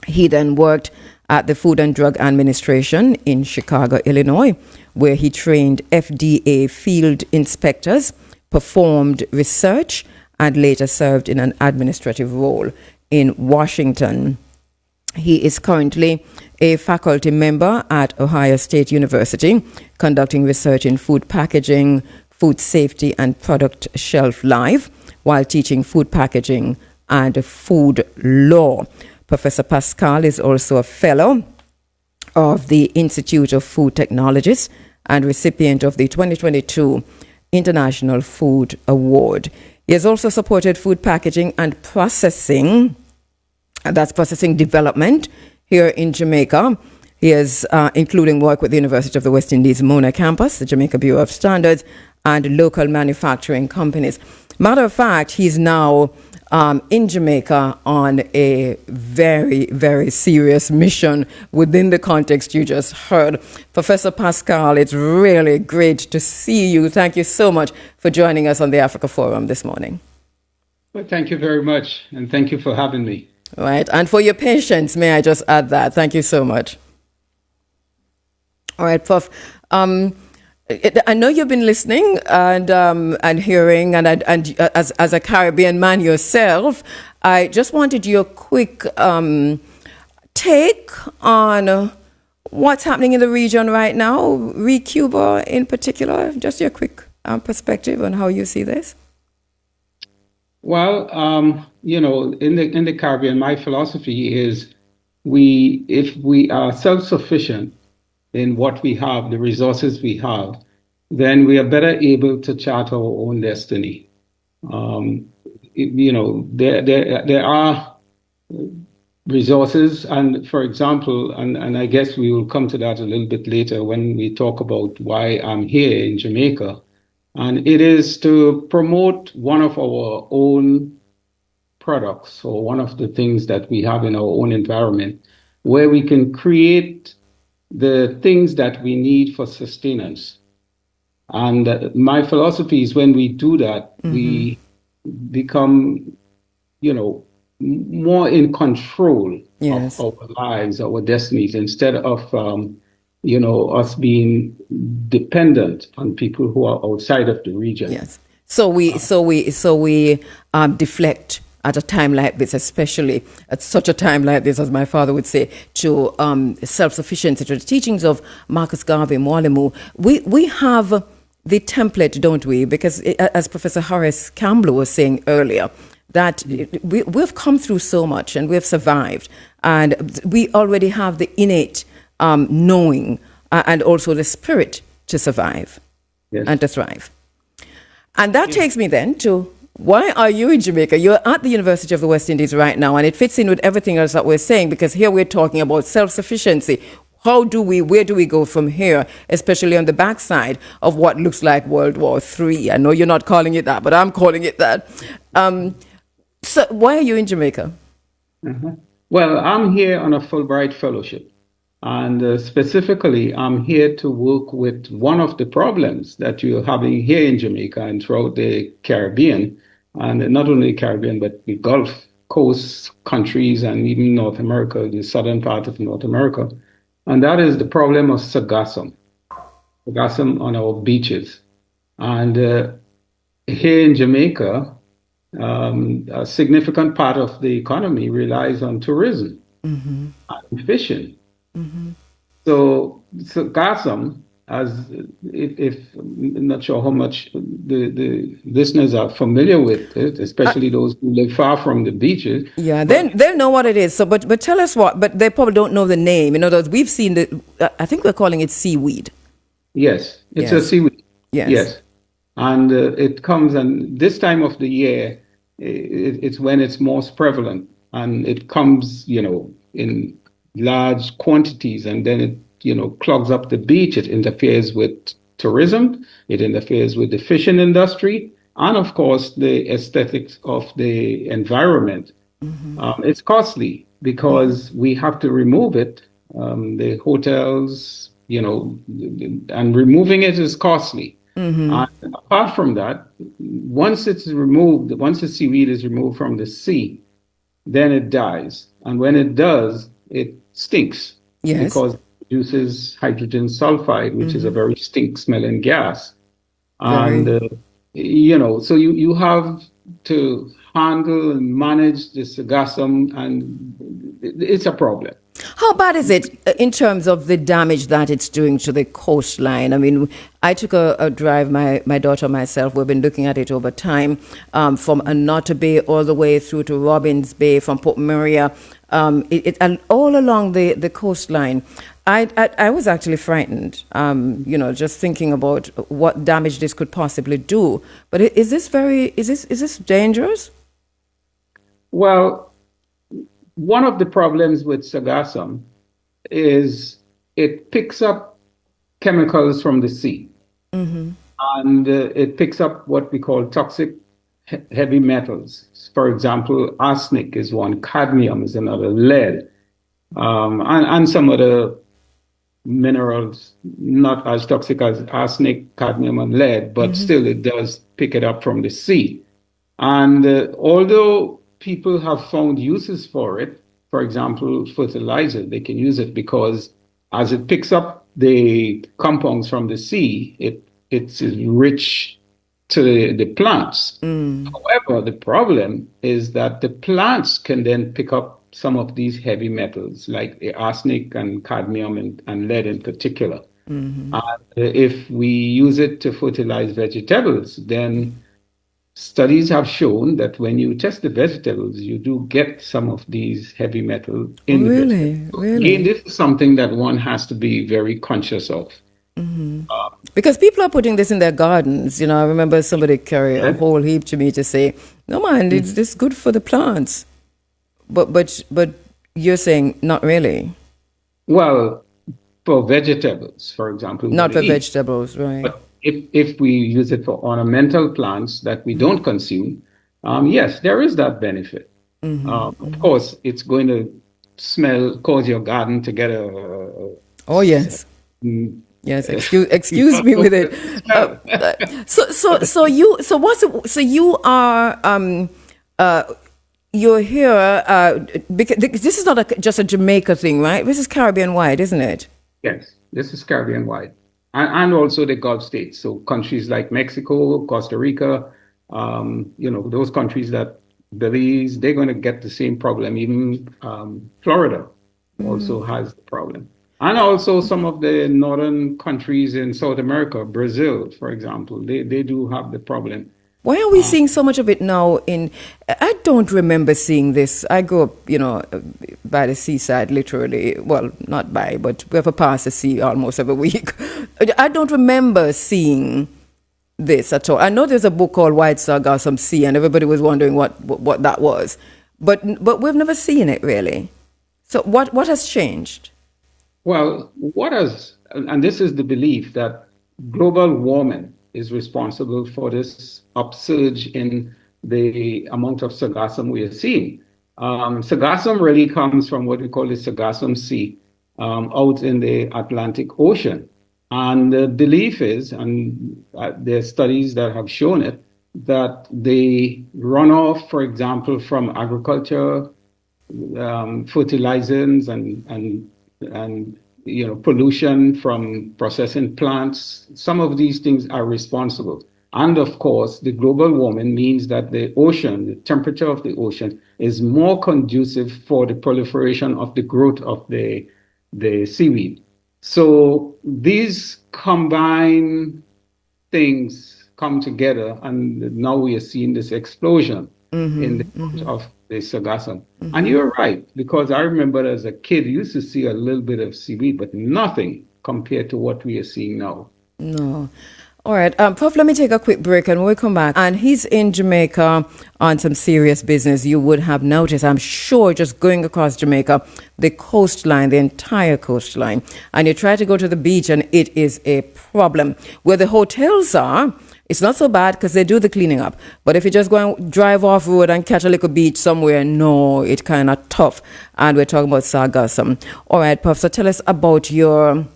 He then worked at the Food and Drug Administration in Chicago, Illinois, where he trained FDA field inspectors, performed research, and later served in an administrative role in Washington. He is currently a faculty member at Ohio State University, conducting research in food packaging, food safety, and product shelf life, while teaching food packaging and food law. Professor Pascal is also a fellow of the Institute of Food Technologies and recipient of the 2022 International Food Award. He has also supported food packaging and processing, and that's processing development here in Jamaica. He has, including work with the University of the West Indies Mona campus, the Jamaica Bureau of Standards, and local manufacturing companies. Matter of fact, he's now in Jamaica on a very, very serious mission within the context you just heard. Professor Pascal, it's really great to see you. Thank you so much for joining us on the Africa Forum this morning. Well, thank you very much, and thank you for having me. Right, and for your patience, may I just add that. Thank you so much. All right, Prof. I know you've been listening and hearing, and as a Caribbean man yourself, I just wanted your quick take on what's happening in the region right now, Cuba in particular. Just your quick perspective on how you see this. Well, in the Caribbean, my philosophy is if we are self-sufficient in what we have, the resources we have, then we are better able to chart our own destiny. There are resources, and for example, and I guess we will come to that a little bit later when we talk about why I'm here in Jamaica, and it is to promote one of our own products, or one of the things that we have in our own environment, where we can create the things that we need for sustenance. And my philosophy is when we do that, we become, more in control of our lives, our destinies, instead of, us being dependent on people who are outside of the region. Yes. So we deflect at a time like this, especially at such a time like this, as my father would say, to self-sufficiency, to the teachings of Marcus Garvey, Mwalimu. We have the template, don't we? Because as Professor Horace Campbell was saying earlier, that we've come through so much and we've survived, and we already have the innate knowing and also the spirit to survive and to thrive. And that takes me then to, why are you in Jamaica? You're at the University of the West Indies right now, and it fits in with everything else that we're saying, because here we're talking about self-sufficiency. Where do we go from here, especially on the backside of what looks like World War III? I know you're not calling it that, but I'm calling it that. So why are you in Jamaica? Well, I'm here on a Fulbright fellowship. And specifically, I'm here to work with one of the problems that you're having here in Jamaica and throughout the Caribbean, and not only the Caribbean, but the Gulf Coast countries and even North America, the southern part of North America. And that is the problem of Sargassum. sargassum on our beaches. And here in Jamaica, a significant part of the economy relies on tourism and fishing. So sargassum, as if I'm not sure how much the listeners are familiar with it, especially those who live far from the beaches. Yeah, they'll know what it is. So, but tell us what. But they probably don't know the name. In other words, we've seen the. I think we're calling it seaweed. Yes, it's a Yes. seaweed. Yes. Yes, and it comes, and this time of the year, it's when it's most prevalent, and it comes, in large quantities, and then it, clogs up the beach. It interferes with tourism. It interferes with the fishing industry, and of course, the aesthetics of the environment. It's costly because we have to remove it. The hotels, and removing it is costly. And apart from that, once it's removed, once the seaweed is removed from the sea, then it dies. And when it does, it stinks Yes. because it produces hydrogen sulfide, which is a very stink-smelling gas. And, so you have to handle and manage the sargassum, and it's a problem. How bad is it in terms of the damage that it's doing to the coastline? I mean, I took a drive, my daughter and myself, we've been looking at it over time, from Anotta Bay all the way through to Robbins Bay, from Port Maria, and all along the coastline. I was actually frightened, just thinking about what damage this could possibly do. But is this dangerous? Well, one of the problems with sargassum is it picks up chemicals from the sea. And it picks up what we call toxic heavy metals. For example, arsenic is one, cadmium is another, lead, and some other minerals not as toxic as arsenic, cadmium, and lead, but still it does pick it up from the sea. And although people have found uses for it, for example, fertilizer, they can use it because as it picks up the compounds from the sea, it's rich to the plants. However, the problem is that the plants can then pick up some of these heavy metals, like the arsenic and cadmium and lead in particular. And if we use it to fertilize vegetables, then studies have shown that when you test the vegetables, you do get some of these heavy metals in the vegetables. Really? Again, this is something that one has to be very conscious of. Because people are putting this in their gardens. I remember somebody carry a whole heap to me to say, no man, it's this good for the plants. But you're saying not really. Well, for vegetables, for example. Not for vegetables, right. But if we use it for ornamental plants that we don't consume, yes, there is that benefit. Of course, it's going to cause your garden to get a... Oh, yes. Yes, excuse me with it. You're here because this is not just a Jamaica thing, right? This is Caribbean wide, isn't it? Yes, this is Caribbean wide, and also the Gulf states. So countries like Mexico, Costa Rica, those countries that Belize, they're going to get the same problem. Even Florida also has the problem. And also some of the northern countries in South America, Brazil, for example, they do have the problem. Why are we seeing so much of it now? I don't remember seeing this. I grew up, by the seaside, literally. Well, not by, but we have a pass the sea almost every week. I don't remember seeing this at all. I know there's a book called White Sargassum Sea, and everybody was wondering what that was. But we've never seen it, really. So what has changed? Well, and this is the belief that global warming is responsible for this upsurge in the amount of sargassum we are seeing. Sargassum really comes from what we call the Sargassum Sea out in the Atlantic Ocean. And the belief is, and there are studies that have shown it, that the runoff, for example, from agriculture, fertilizers and pollution from processing plants. Some of these things are responsible. And of course, the global warming means that the ocean, the temperature of the ocean, is more conducive for the proliferation of the growth of the seaweed. So these combined things come together, and now we are seeing this explosion in the growth of the Sargassum. And you're right, because I remember as a kid, you used to see a little bit of seaweed, but nothing compared to what we are seeing now. No. All right, Puff, let me take a quick break and when we come back. And he's in Jamaica on some serious business. You would have noticed, I'm sure, just going across Jamaica, the coastline, the entire coastline. And you try to go to the beach and it is a problem. Where the hotels are, it's not so bad because they do the cleaning up. But if you just go and drive off road and catch a little beach somewhere, no, it's kind of tough. And we're talking about Sargassum. All right, Puff, so tell us about your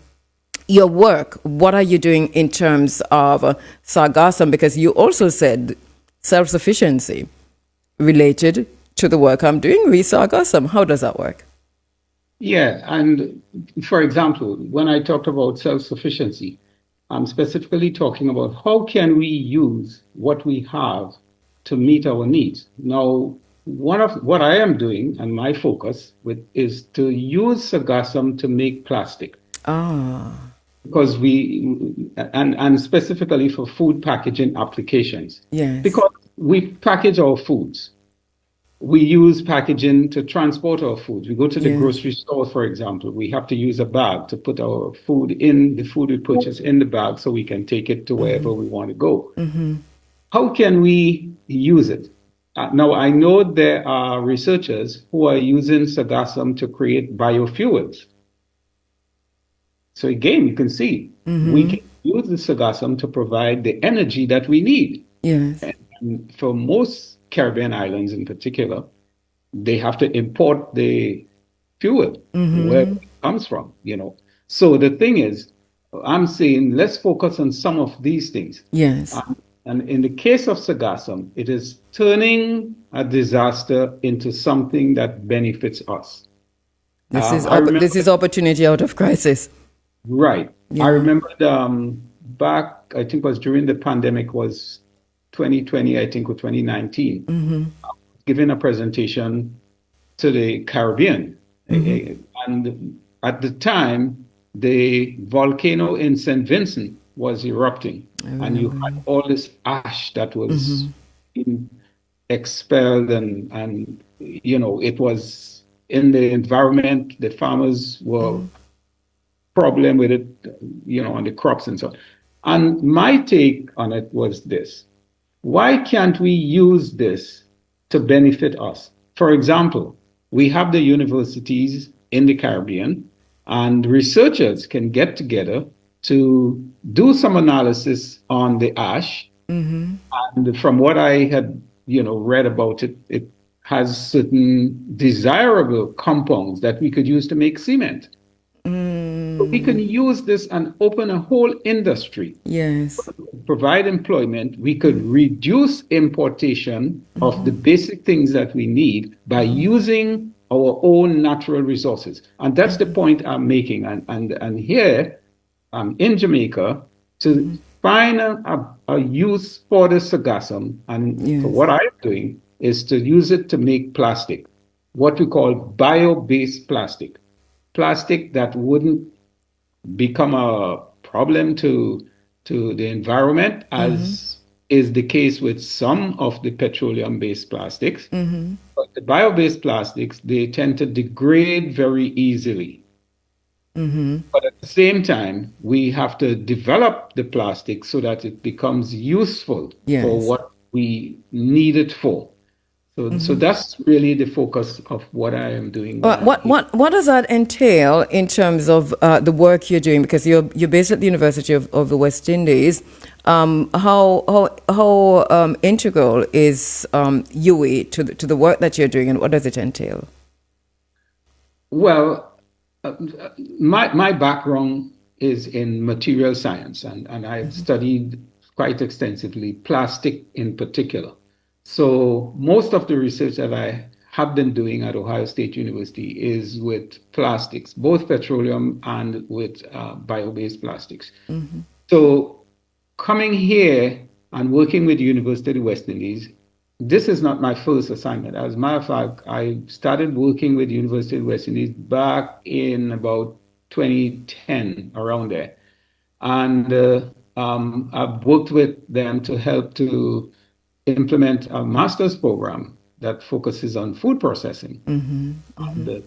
work. What are you doing in terms of Sargassum? Because you also said self-sufficiency related to the work I'm doing with Sargassum. How does that work? Yeah, and for example, when I talked about self-sufficiency, I'm specifically talking about how can we use what we have to meet our needs. Now, one of what I am doing and my focus is to use Sargassum to make plastic. Because and specifically for food packaging applications. Yes. Because we package our foods. We use packaging to transport our foods. We go to the grocery store, for example. We have to use a bag to put our food in, the food we purchase in the bag so we can take it to wherever we want to go. How can we use it? Now, I know there are researchers who are using Sargassum to create biofuels. So again, you can see we can use the Sargassum to provide the energy that we need. Yes. And for most Caribbean islands in particular, they have to import the fuel where it comes from, So the thing is, I'm saying let's focus on some of these things. Yes. And in the case of Sargassum, it is turning a disaster into something that benefits us. This is opportunity out of crisis. Right. Yeah. I remember back, I think it was during the pandemic, was 2020, I think, or 2019, I was giving a presentation to the Caribbean. And at the time, the volcano in St. Vincent was erupting. And you had all this ash that was being expelled and it was in the environment. The farmers were problem with it, on the crops and so on. And my take on it was this: why can't we use this to benefit us? For example, we have the universities in the Caribbean, and researchers can get together to do some analysis on the ash. And from what I had, read about it, it has certain desirable compounds that we could use to make cement. So we can use this and open a whole industry. Yes. Provide employment. We could reduce importation of the basic things that we need by using our own natural resources. And that's the point I'm making. And here, I'm in Jamaica to find a use for the Sargassum. And for what I'm doing is to use it to make plastic, what we call bio-based plastic. Plastic that wouldn't become a problem to the environment, as is the case with some of the petroleum-based plastics. But the bio-based plastics, they tend to degrade very easily. But at the same time, we have to develop the plastic so that it becomes useful for what we need it for. So that's really the focus of what I am doing. What does that entail in terms of the work you're doing? Because you're based at the University of the West Indies. How integral is UWI to the work that you're doing, and what does it entail? Well, my background is in material science, and I've studied quite extensively plastic in particular. So most of the research that I have been doing at Ohio State University is with plastics, both petroleum and with bio-based plastics. So coming here and working with the University of the West Indies, this is not my first assignment. As a matter of fact, I started working with the University of the West Indies back in about 2010, around there. And I've worked with them to help to implement a master's program that focuses on food processing. And,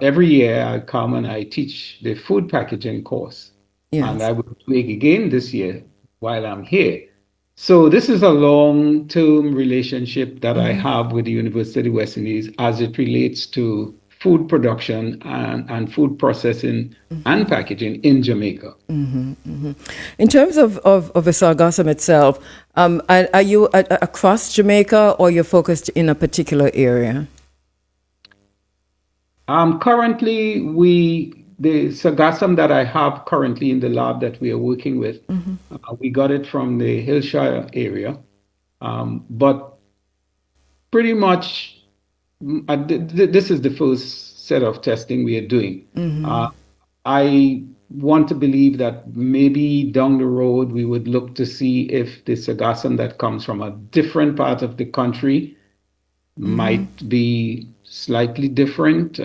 every year I come and I teach the food packaging course. Yes. And I will do it again this year while I'm here. So this is a long-term relationship that I have with the University of the West Indies as it relates to food production and food processing and packaging in Jamaica. In terms of the Sargassum itself, are you across Jamaica or you're focused in a particular area? Currently, the Sargassum that I have currently in the lab that we are working with, we got it from the Hillshire area. But pretty much, this is the first set of testing we are doing. I want to believe that maybe down the road we would look to see if the Sargassum that comes from a different part of the country might be slightly different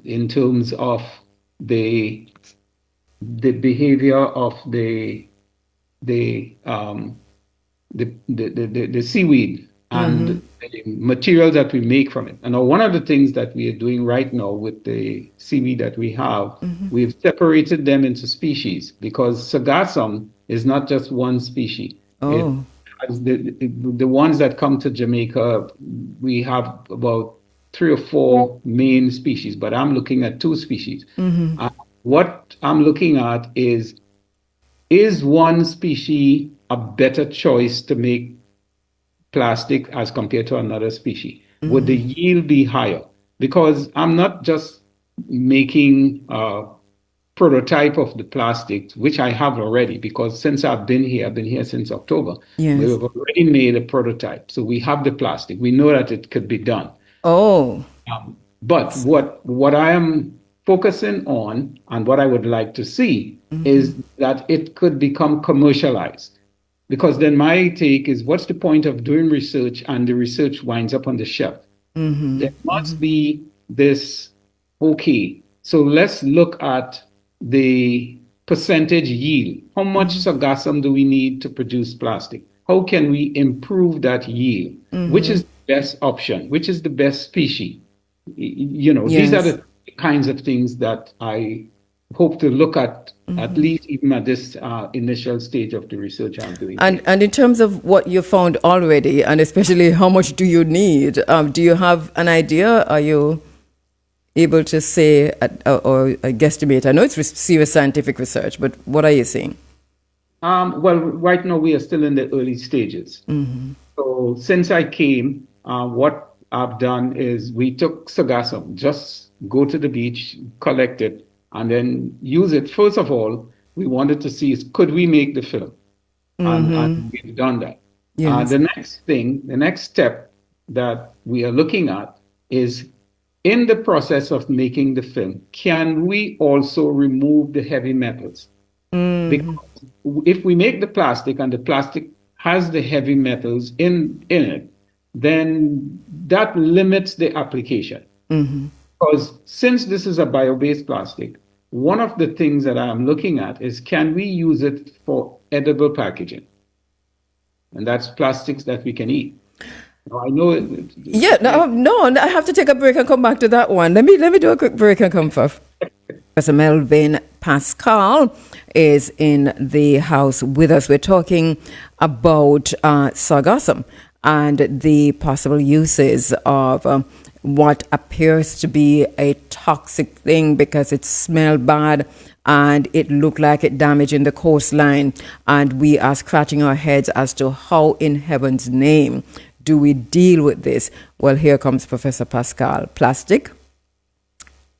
in terms of the behavior of the seaweed and the material that we make from it. And one of the things that we are doing right now with the seaweed that we have, we've separated them into species because Sargassum is not just one species. Oh. The ones that come to Jamaica, we have about 3 or 4 main species, but I'm looking at 2 species. What I'm looking at is one species a better choice to make plastic as compared to another species? Would the yield be higher? Because I'm not just making a prototype of the plastic, which I have already, because since I've been here since October. Yes. We've already made a prototype. So we have the plastic. We know that it could be done. Oh. But what I am focusing on and what I would like to see is that it could become commercialized. Because then my take is, what's the point of doing research and the research winds up on the shelf? There must be this, okay, so let's look at the percentage yield. How much sargassum do we need to produce plastic? How can we improve that yield? Which is the best option? Which is the best species? These are the kinds of things that I hope to look at least even at this initial stage of the research I'm doing. And in terms of what you found already, and especially how much do you need, do you have an idea? Are you able to say or guesstimate? I know it's serious scientific research, but what are you seeing? Well, right now we are still in the early stages. So since I came, what I've done is we took sargassum, just go to the beach, collect it, and then use it. First of all, we wanted to see is, could we make the film? And we've done that. Yes. The next step that we are looking at is, in the process of making the film, can we also remove the heavy metals? Because if we make the plastic and the plastic has the heavy metals in it, then that limits the application. Because since this is a bio-based plastic, one of the things that I'm looking at is, can we use it for edible packaging? And that's plastics that we can eat. Now, I know. I have to take a break and come back to that one. Let me do a quick break and come back. Professor Melvin Pascal is in the house with us. We're talking about sargassum and the possible uses of what appears to be a toxic thing because it smelled bad and it looked like it damaging the coastline. And we are scratching our heads as to how in heaven's name do we deal with this? Well, here comes Professor Pascal. Plastic,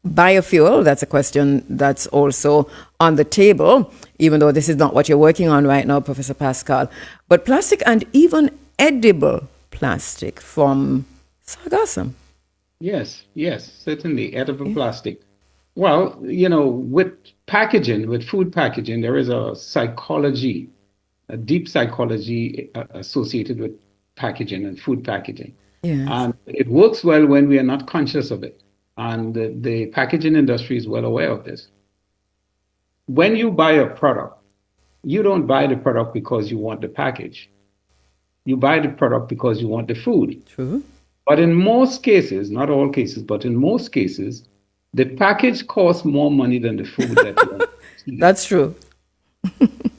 biofuel, that's a question that's also on the table, even though this is not what you're working on right now, Professor Pascal. But plastic and even edible plastic from Sargassum? Yes, certainly edible plastic. Well, with packaging, with food packaging, there is a psychology, a deep psychology associated with packaging and food packaging. Yes. And it works well when we are not conscious of it. And the packaging industry is well aware of this. When you buy a product, you don't buy the product because you want the package. You buy the product because you want the food. True. But in most cases, not all cases, but in most cases, the package costs more money than the food that you want. That's true.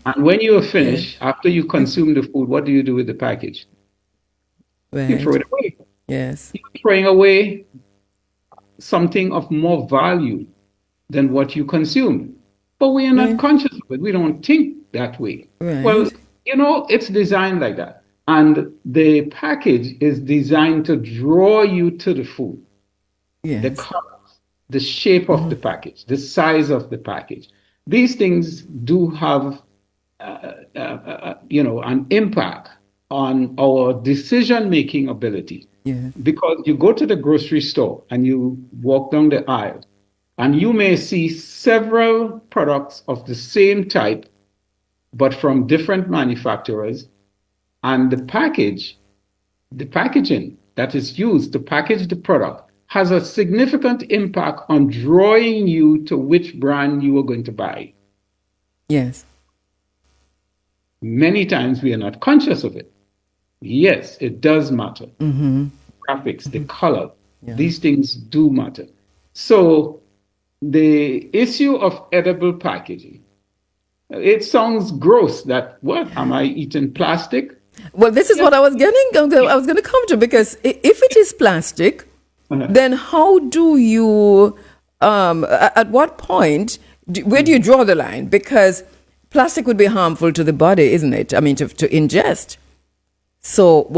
And when you are finished, after you consume the food, what do you do with the package? Right. You throw it away. Yes. You're throwing away something of more value than what you consume. But we are not conscious of it. We don't think that way. Right. Well, it's designed like that. And the package is designed to draw you to the food. Yes. The colors, the shape of the package, the size of the package. These things do have, an impact on our decision-making ability. Yeah. Because you go to the grocery store and you walk down the aisle, and you may see several products of the same type, but from different manufacturers. And the packaging that is used to package the product has a significant impact on drawing you to which brand you are going to buy. Yes. Many times we are not conscious of it. Yes, it does matter. Mm-hmm. Graphics, the color, these things do matter. So the issue of edible packaging, it sounds gross that, what, am I eating plastic? Well, this is what I was going to come to, because if it is plastic, then how do you, at what point, where do you draw the line? Because plastic would be harmful to the body, isn't it? I mean, to ingest. So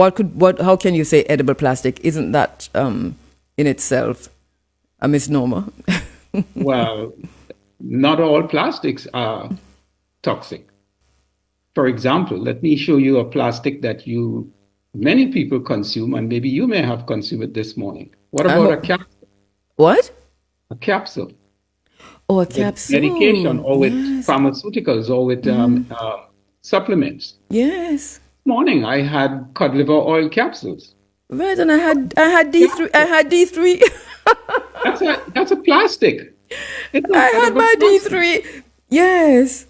how can you say edible plastic? Isn't that in itself a misnomer? Well, not all plastics are toxic. For example, let me show you a plastic that many people consume, and maybe you may have consumed it this morning. What about a capsule? What? A capsule. Oh, a capsule. Medication, or with pharmaceuticals, or with supplements. Yes. Morning, I had cod liver oil capsules. Right, and I had D3. I had D3. That's a plastic. I had my D3. Yes.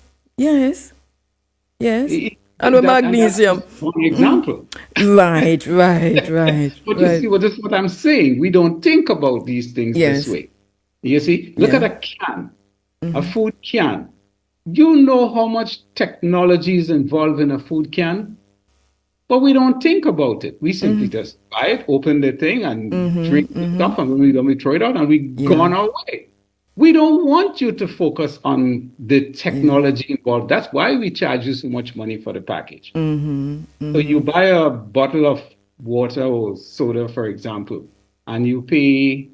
And with magnesium. One example. Right. But you see, this is what I'm saying. We don't think about these things this way. You see, look at a can, a food can. You know how much technology is involved in a food can? But we don't think about it. We simply just buy it, open the thing, and drink the stuff, and when we throw it out, and we go on our way. We don't want you to focus on the technology involved. That's why we charge you so much money for the package. So you buy a bottle of water or soda, for example, and you pay,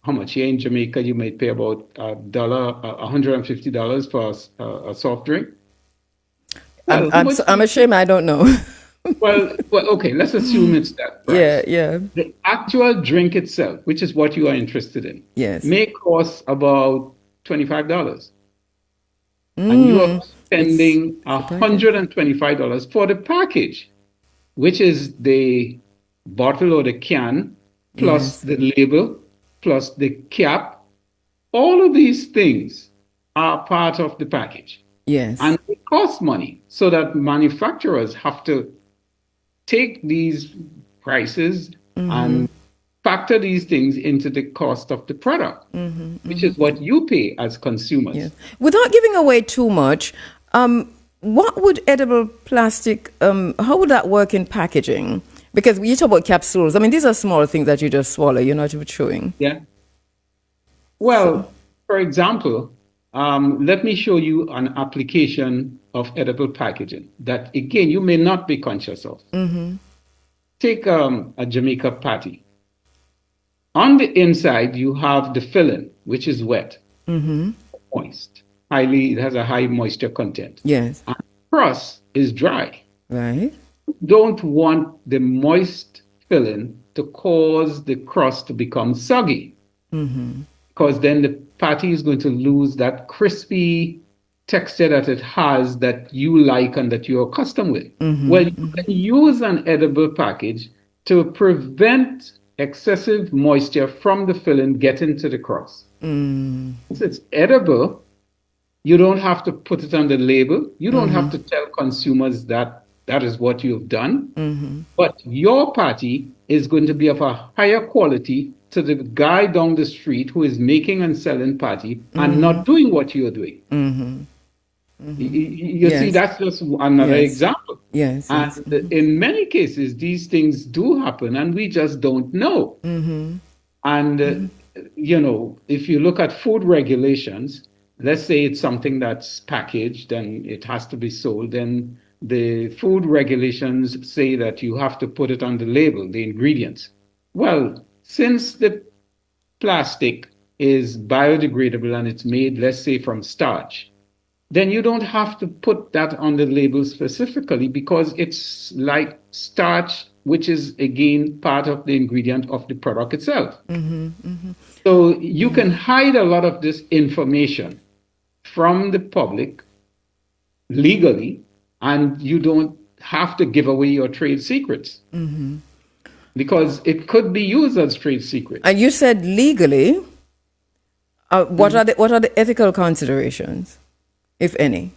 how much? Here in Jamaica, you might pay about $150 for a soft drink. Well, I'm ashamed I don't know. Well, okay, let's assume it's that price. Yeah. The actual drink itself, which is what you are interested in, may cost about $25. And you are spending $125 for the package, which is the bottle or the can, plus the label, plus the cap. All of these things are part of the package. Yes. And it costs money, so that manufacturers have to take these prices and factor these things into the cost of the product, which is what you pay as consumers. Yeah. Without giving away too much, what would edible plastic, how would that work in packaging? Because you talk about capsules. I mean, these are small things that you just swallow. You're not chewing. Yeah. Well, for example, let me show you an application of edible packaging that, again, you may not be conscious of. Take a Jamaica patty. On the inside, you have the filling, which is wet, moist. It has a high moisture content. Yes. And the crust is dry. Right. don't want the moist filling to cause the crust to become soggy, because then the patty is going to lose that crispy texture that it has that you like and that you're accustomed with. Well, you can use an edible package to prevent excessive moisture from the filling getting to the crust. Since it's edible, you don't have to put it on the label. You don't have to tell consumers that that is what you've done. But your patty is going to be of a higher quality to the guy down the street who is making and selling patty and not doing what you're doing. You see, Yes. that's just another Yes. example. Yes. And in many cases, these things do happen and we just don't know. And, you know, if you look at food regulations, let's say it's something that's packaged and it has to be sold, then the food regulations say that you have to put it on the label, the ingredients. Well, since the plastic is biodegradable and it's made, let's say, from starch, then you don't have to put that on the label specifically because it's like starch, which is again part of the ingredient of the product itself. So you can hide a lot of this information from the public legally, and you don't have to give away your trade secrets because it could be used as trade secret. And you said legally. What are the ethical considerations, if any?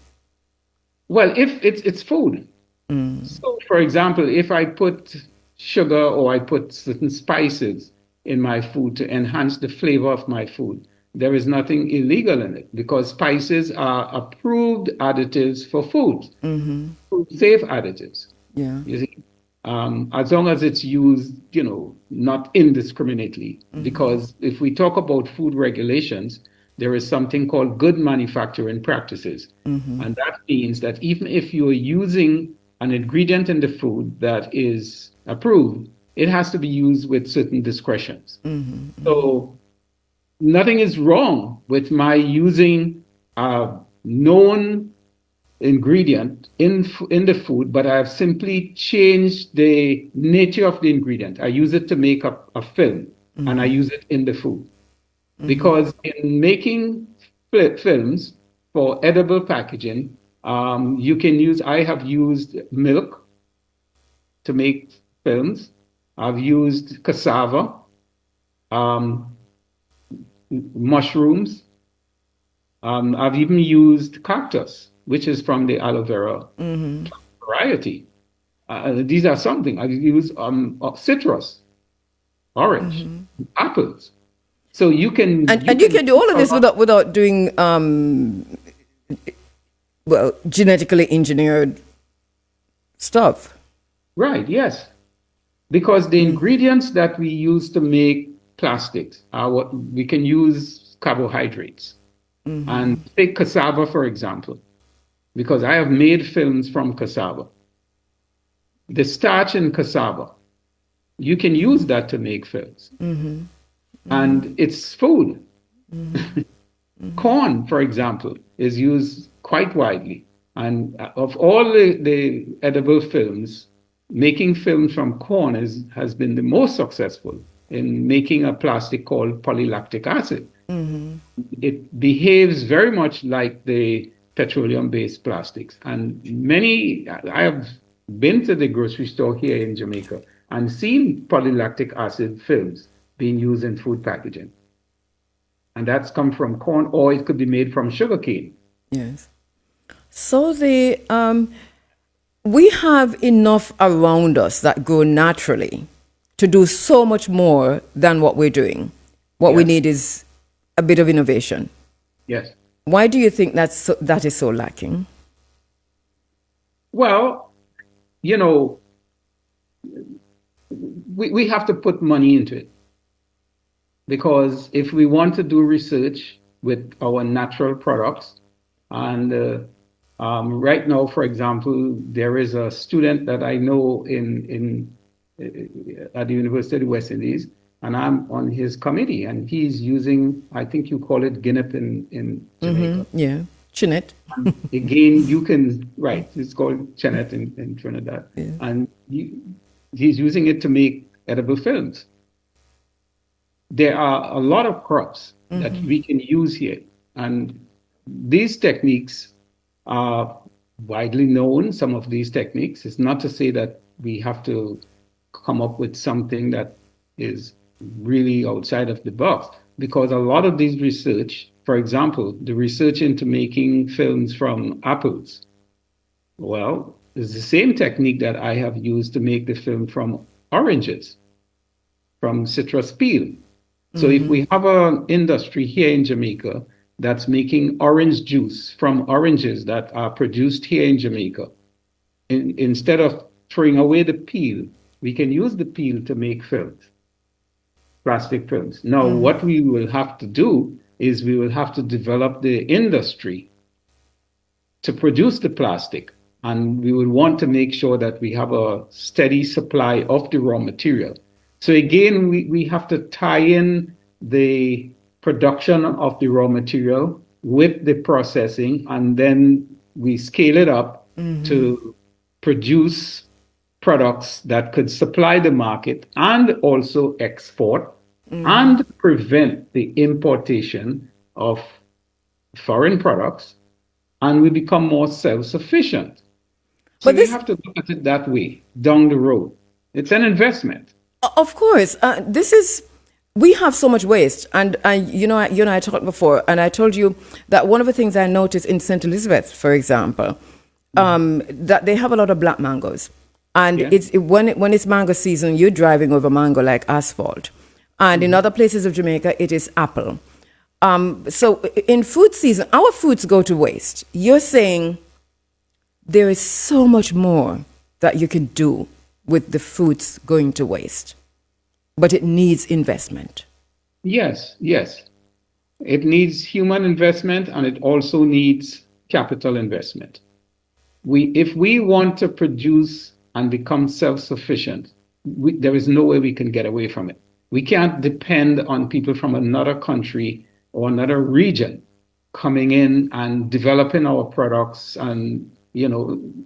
Well, if it's food. So, for example, if I put sugar or I put certain spices in my food to enhance the flavor of my food, there is nothing illegal in it because spices are approved additives for food, food safe additives. Yeah. You see, as long as it's used, you know, not indiscriminately. Because if we talk about food regulations, there is something called good manufacturing practices. And that means that even if you're using an ingredient in the food that is approved, it has to be used with certain discretions. So nothing is wrong with my using a known ingredient in the food, but I have simply changed the nature of the ingredient. I use it to make up a film, and I use it in the food. Because in making films for edible packaging, you can use, I have used milk to make films. I've used cassava, mushrooms. I've even used cactus, which is from the aloe vera variety. These are something. I've used citrus, orange, apples. So you can And you can do all of this without doing genetically engineered stuff. Right, yes. Because the ingredients that we use to make plastics are what we can use carbohydrates. And take cassava, for example, because I have made films from cassava. The starch in cassava, you can use that to make films. And it's food. Corn, for example, is used quite widely. And of all the edible films, making films from corn has been the most successful in making a plastic called polylactic acid. It behaves very much like the petroleum-based plastics. And I have been to the grocery store here in Jamaica and seen polylactic acid films being used in food packaging. And that's come from corn, or it could be made from sugarcane. Yes. So we have enough around us that grow naturally to do so much more than what we're doing. What we need is a bit of innovation. Yes. Why do you think that is so lacking? Well, you know, we have to put money into it. Because if we want to do research with our natural products, and right now, for example, there is a student that I know at the University of the West Indies, and I'm on his committee, and he's using, I think you call it guinea in Jamaica. Yeah. Chinet. Again, you can, right, it's called chenet in Trinidad. Yeah. And he's using it to make edible films. There are a lot of crops that we can use here. And these techniques are widely known, some of these techniques. It's not to say that we have to come up with something that is really outside of the box, because a lot of these research, for example, the research into making films from apples, well, it's the same technique that I have used to make the film from oranges, from citrus peel. So if we have an industry here in Jamaica that's making orange juice from oranges that are produced here in Jamaica, instead of throwing away the peel, we can use the peel to make films, plastic films. Now, what we will have to do is we will have to develop the industry to produce the plastic. And we will want to make sure that we have a steady supply of the raw material. So again, we have to tie in the production of the raw material with the processing, and then we scale it up to produce products that could supply the market and also export and prevent the importation of foreign products, and we become more self-sufficient. So But we have to look at it that way down the road. It's an investment. Of course, we have so much waste, and you and I talked before, and I told you that one of the things I noticed in St. Elizabeth, for example, that they have a lot of black mangoes, and when it's mango season, you're driving over mango like asphalt, and in other places of Jamaica, it is apple. So in food season, our foods go to waste. You're saying there is so much more that you can do with the foods going to waste, but it needs investment. Yes. It needs human investment, and it also needs capital investment. If we want to produce and become self-sufficient, there is no way we can get away from it. We can't depend on people from another country or another region coming in and developing our products. And,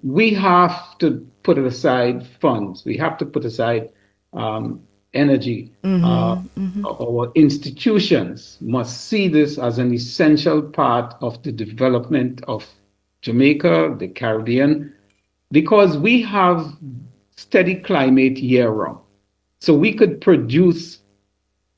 we have to put aside funds. We have to put aside energy. Our institutions must see this as an essential part of the development of Jamaica, the Caribbean, because we have steady climate year round. So we could produce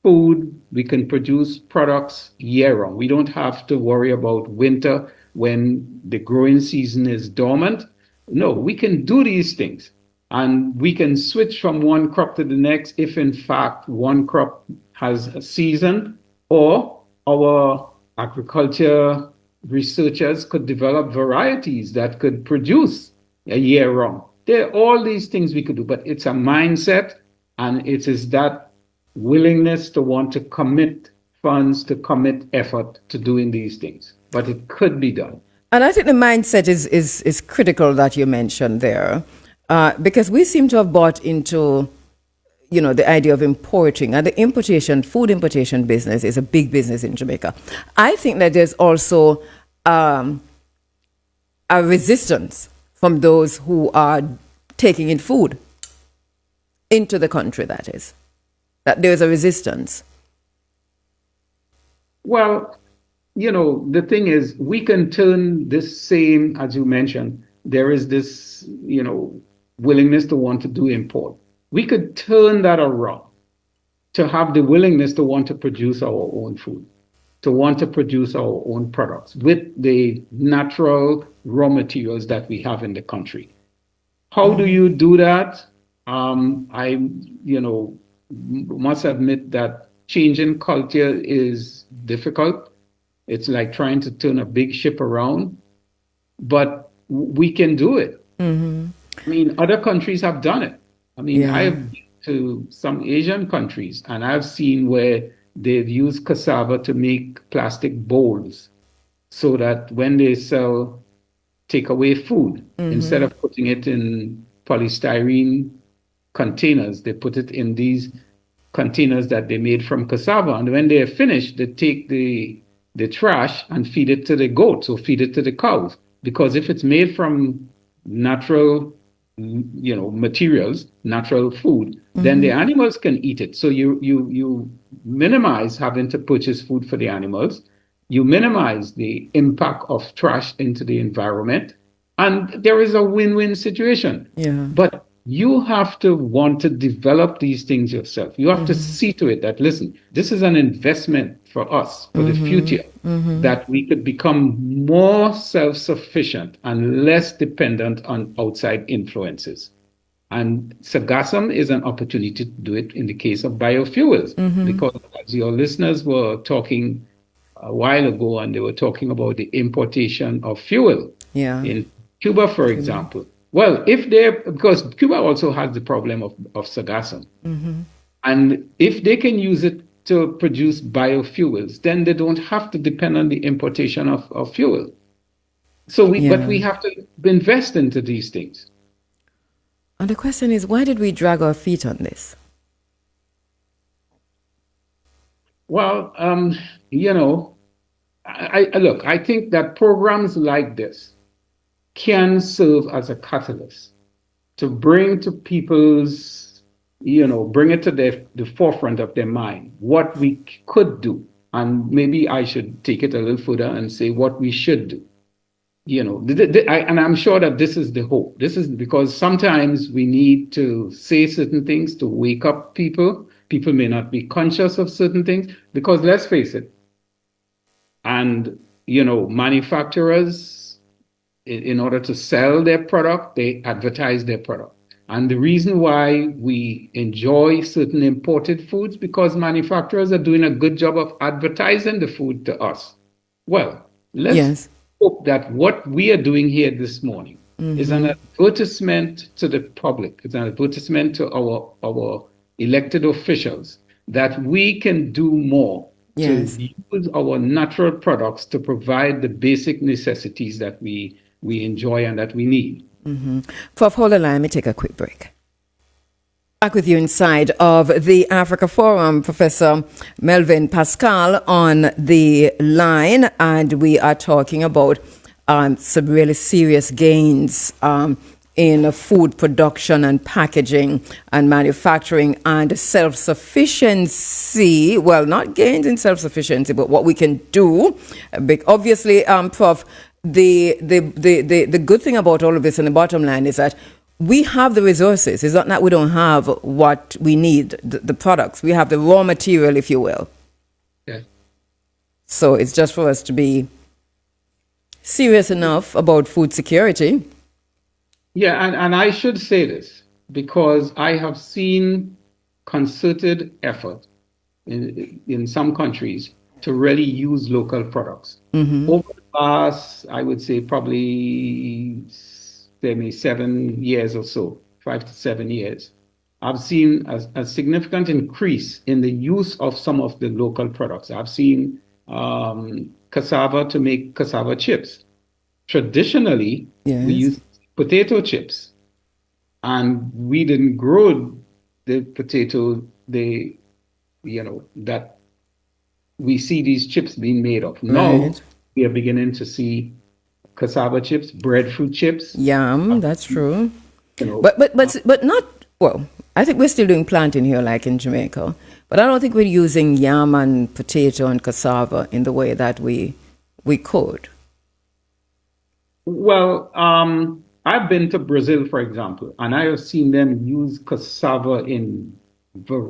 food, we can produce products year round. We don't have to worry about winter when the growing season is dormant. No, we can do these things, and we can switch from one crop to the next if in fact one crop has a season, or our agriculture researchers could develop varieties that could produce a year round. There are all these things we could do, but it's a mindset, and it is that willingness to want to commit funds, to commit effort to doing these things. But it could be done. And I think the mindset is critical that you mentioned there, because we seem to have bought into, the idea of importing, and the food importation business is a big business in Jamaica. I think that there's also a resistance from those who are taking in food into the country, that is. That there's a resistance. Well, the thing is, we can turn this same, as you mentioned, there is this, willingness to want to do import. We could turn that around to have the willingness to want to produce our own food, to want to produce our own products with the natural raw materials that we have in the country. How do you do that? I must admit that changing culture is difficult. It's like trying to turn a big ship around, but we can do it. I mean, other countries have done it. I mean, I have been to some Asian countries, and I've seen where they've used cassava to make plastic bowls, so that when they sell takeaway food, instead of putting it in polystyrene containers, they put it in these containers that they made from cassava. And when they are finished, they take the the trash and feed it to the goats or feed it to the cows. Because if it's made from natural, materials, natural food, then the animals can eat it. So you minimize having to purchase food for the animals. You minimize the impact of trash into the environment, and there is a win-win situation. Yeah. But you have to want to develop these things yourself. You have to see to it that, listen, this is an investment for us for the future, that we could become more self-sufficient and less dependent on outside influences. And Sargassum is an opportunity to do it in the case of biofuels, because as your listeners were talking a while ago, and they were talking about the importation of fuel in Cuba, for example. Well, because Cuba also has the problem of Sargassum, and if they can use it to produce biofuels, then they don't have to depend on the importation of fuel. So but we have to invest into these things. And the question is, why did we drag our feet on this? Well, I think that programs like this can serve as a catalyst to bring to people's, bring it to the forefront of their mind what we could do. And maybe I should take it a little further and say what we should do. And I'm sure that this is the hope. This is because sometimes we need to say certain things to wake up people. People may not be conscious of certain things because, let's face it, and manufacturers, in order to sell their product, they advertise their product. And the reason why we enjoy certain imported foods, because manufacturers are doing a good job of advertising the food to us. Well, let's hope that what we are doing here this morning is an advertisement to the public. It's an advertisement to our elected officials that we can do more to use our natural products to provide the basic necessities that we enjoy and that we need. Prof, hold on, let me take a quick break. Back with you inside of the Africa Forum, Professor Melvin Pascal on the line, and we are talking about some really serious gains in food production and packaging and manufacturing and self-sufficiency. Well, not gains in self-sufficiency, but what we can do. Obviously, Prof, the good thing about all of this, and the bottom line, is that we have the resources. It's not that we don't have what we need, the products. We have the raw material, if you will. Yeah. So it's just for us to be serious enough about food security. Yeah, and I should say this because I have seen concerted effort in some countries to really use local products. Over the past, I would say probably 7 years or so, 5 to 7 years, I've seen a significant increase in the use of some of the local products. I've seen cassava to make cassava chips. Traditionally, we used potato chips, and we didn't grow the potato that we see these chips being made of. Now we are beginning to see cassava chips, breadfruit chips. Yum, that's true. But not, well, I think we're still doing planting here like in Jamaica, but I don't think we're using yam and potato and cassava in the way that we could. Well, I've been to Brazil, for example, and I have seen them use cassava in huge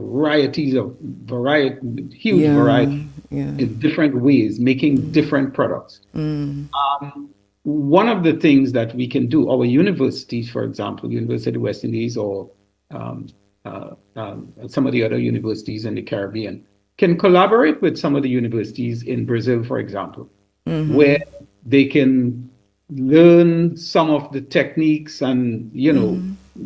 variety in different ways, making different products. One of the things that we can do, our universities, for example, University of the West Indies or some of the other universities in the Caribbean, can collaborate with some of the universities in Brazil, for example, where they can learn some of the techniques and,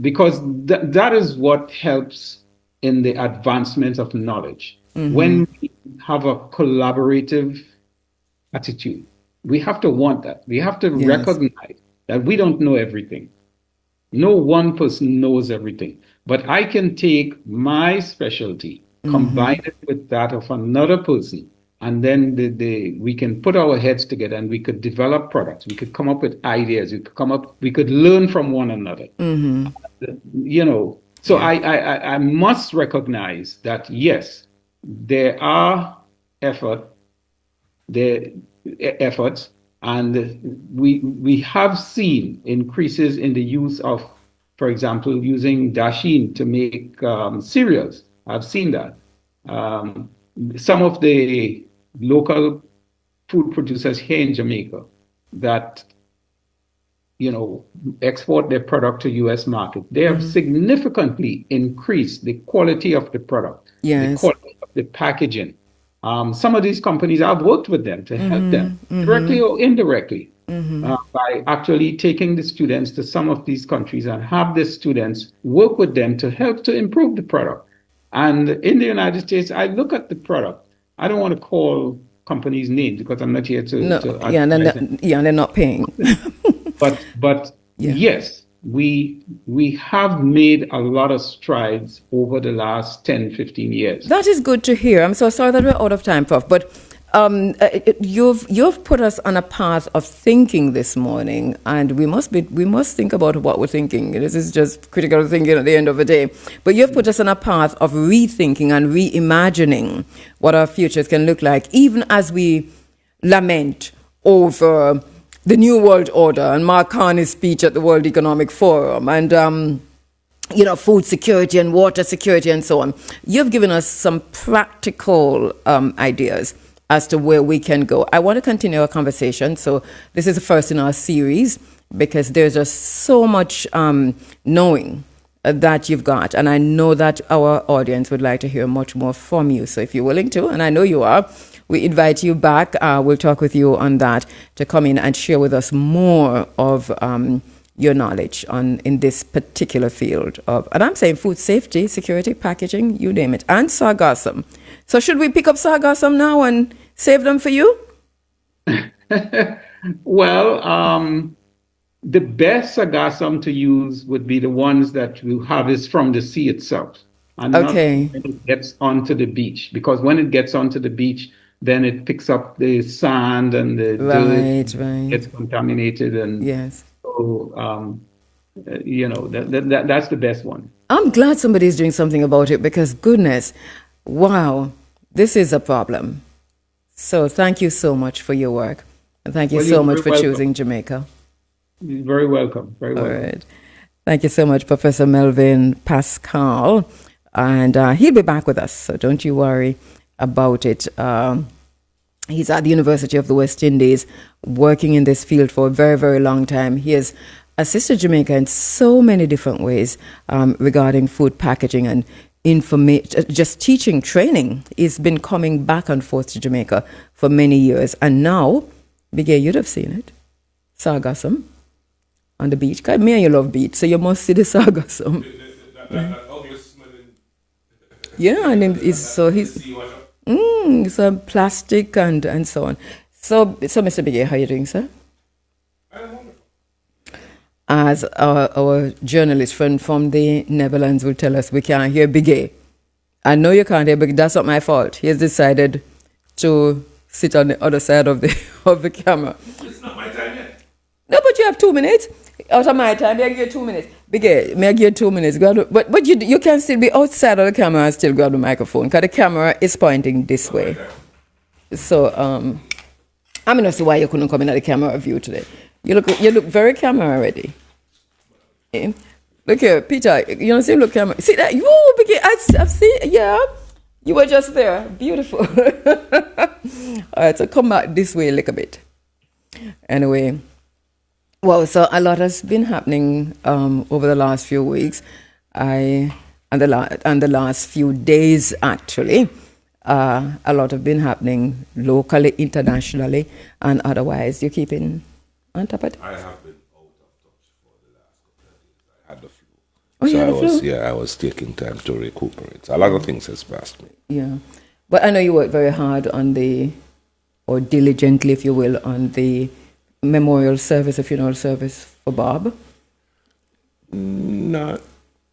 because that is what helps in the advancement of knowledge. When we have a collaborative attitude, we have to want that. We have to recognize that we don't know everything. No one person knows everything. But I can take my specialty, combine it with that of another person, and then we can put our heads together and we could develop products. We could come up with ideas. We could learn from one another. So I must recognize that yes, there are efforts, and we have seen increases in the use of, for example, using dasheen to make cereals. I've seen that. Some of the local food producers here in Jamaica that export their product to U.S. market, they have significantly increased the quality of the product, the quality of the packaging. Some of these companies, I've worked with them to help them directly or indirectly by actually taking the students to some of these countries and have the students work with them to help to improve the product. And in the United States, I look at the product. I don't want to call companies' names because I'm not here to they're not paying. But yes, we have made a lot of strides over the last 10, 15 years. That is good to hear. I'm so sorry that we're out of time, Prof. But you've put us on a path of thinking this morning, and we must think about what we're thinking. This is just critical thinking at the end of the day. But you've put us on a path of rethinking and reimagining what our futures can look like, even as we lament over the New World Order and Mark Carney's speech at the World Economic Forum and food security and water security and so on. You've given us some practical ideas as to where we can go. I want to continue our conversation. So this is the first in our series because there's just so much knowing that you've got. And I know that our audience would like to hear much more from you. So if you're willing to, and I know you are, we invite you back. We'll talk with you on that to come in and share with us more of your knowledge in this particular field of, and I'm saying food safety, security, packaging, you name it, and sargassum. So should we pick up sargassum now and save them for you? Well, the best sargassum to use would be the ones that you harvest from the sea itself. And not when it gets onto the beach, because when it gets onto the beach, then it picks up the sand and the dirt gets contaminated. And so, that's the best one. I'm glad somebody's doing something about it because, goodness, wow, this is a problem. So thank you so much for your work. And thank you so much for choosing Jamaica. You're very welcome. Very welcome. All right. Thank you so much, Professor Melvin Pascal. And he'll be back with us, so don't you worry about it. He's at the University of the West Indies, working in this field for a very, very long time. He has assisted Jamaica in so many different ways regarding food packaging and just teaching, training. He's been coming back and forth to Jamaica for many years. And now, Bigay, you'd have seen it, Sargassum on the beach. Me and you love beach, so you must see the Sargassum. Yeah, and he's plastic and so on. So Mr. Bigay, how are you doing, sir? As our journalist friend from the Netherlands will tell us, we can't hear Bigay. I know you can't hear, but that's not my fault. He has decided to sit on the other side of the camera. It's not my time yet. No, but you have 2 minutes. Out of my time, I give you 2 minutes. Bigay, may I give you 2 minutes? But you can still be outside of the camera and still grab the microphone because the camera is pointing this way. So I'm not sure why you couldn't come in at the camera view today. You look very camera ready. Okay. Look here, Peter. You don't see look camera. See that? Whoa, Bigay, I've seen. Yeah, you were just there. Beautiful. All right, so come back this way a little bit. Anyway. Well, so a lot has been happening over the last few weeks, and the last few days actually. A lot have been happening locally, internationally, and otherwise. You're keeping on top of it? I have been out of touch for the last couple of days. I had the flu. Oh, so I was taking time to recuperate. A lot of things has passed me. Yeah, but I know you worked very hard or diligently, if you will, on the memorial service, a funeral service for Bob? Not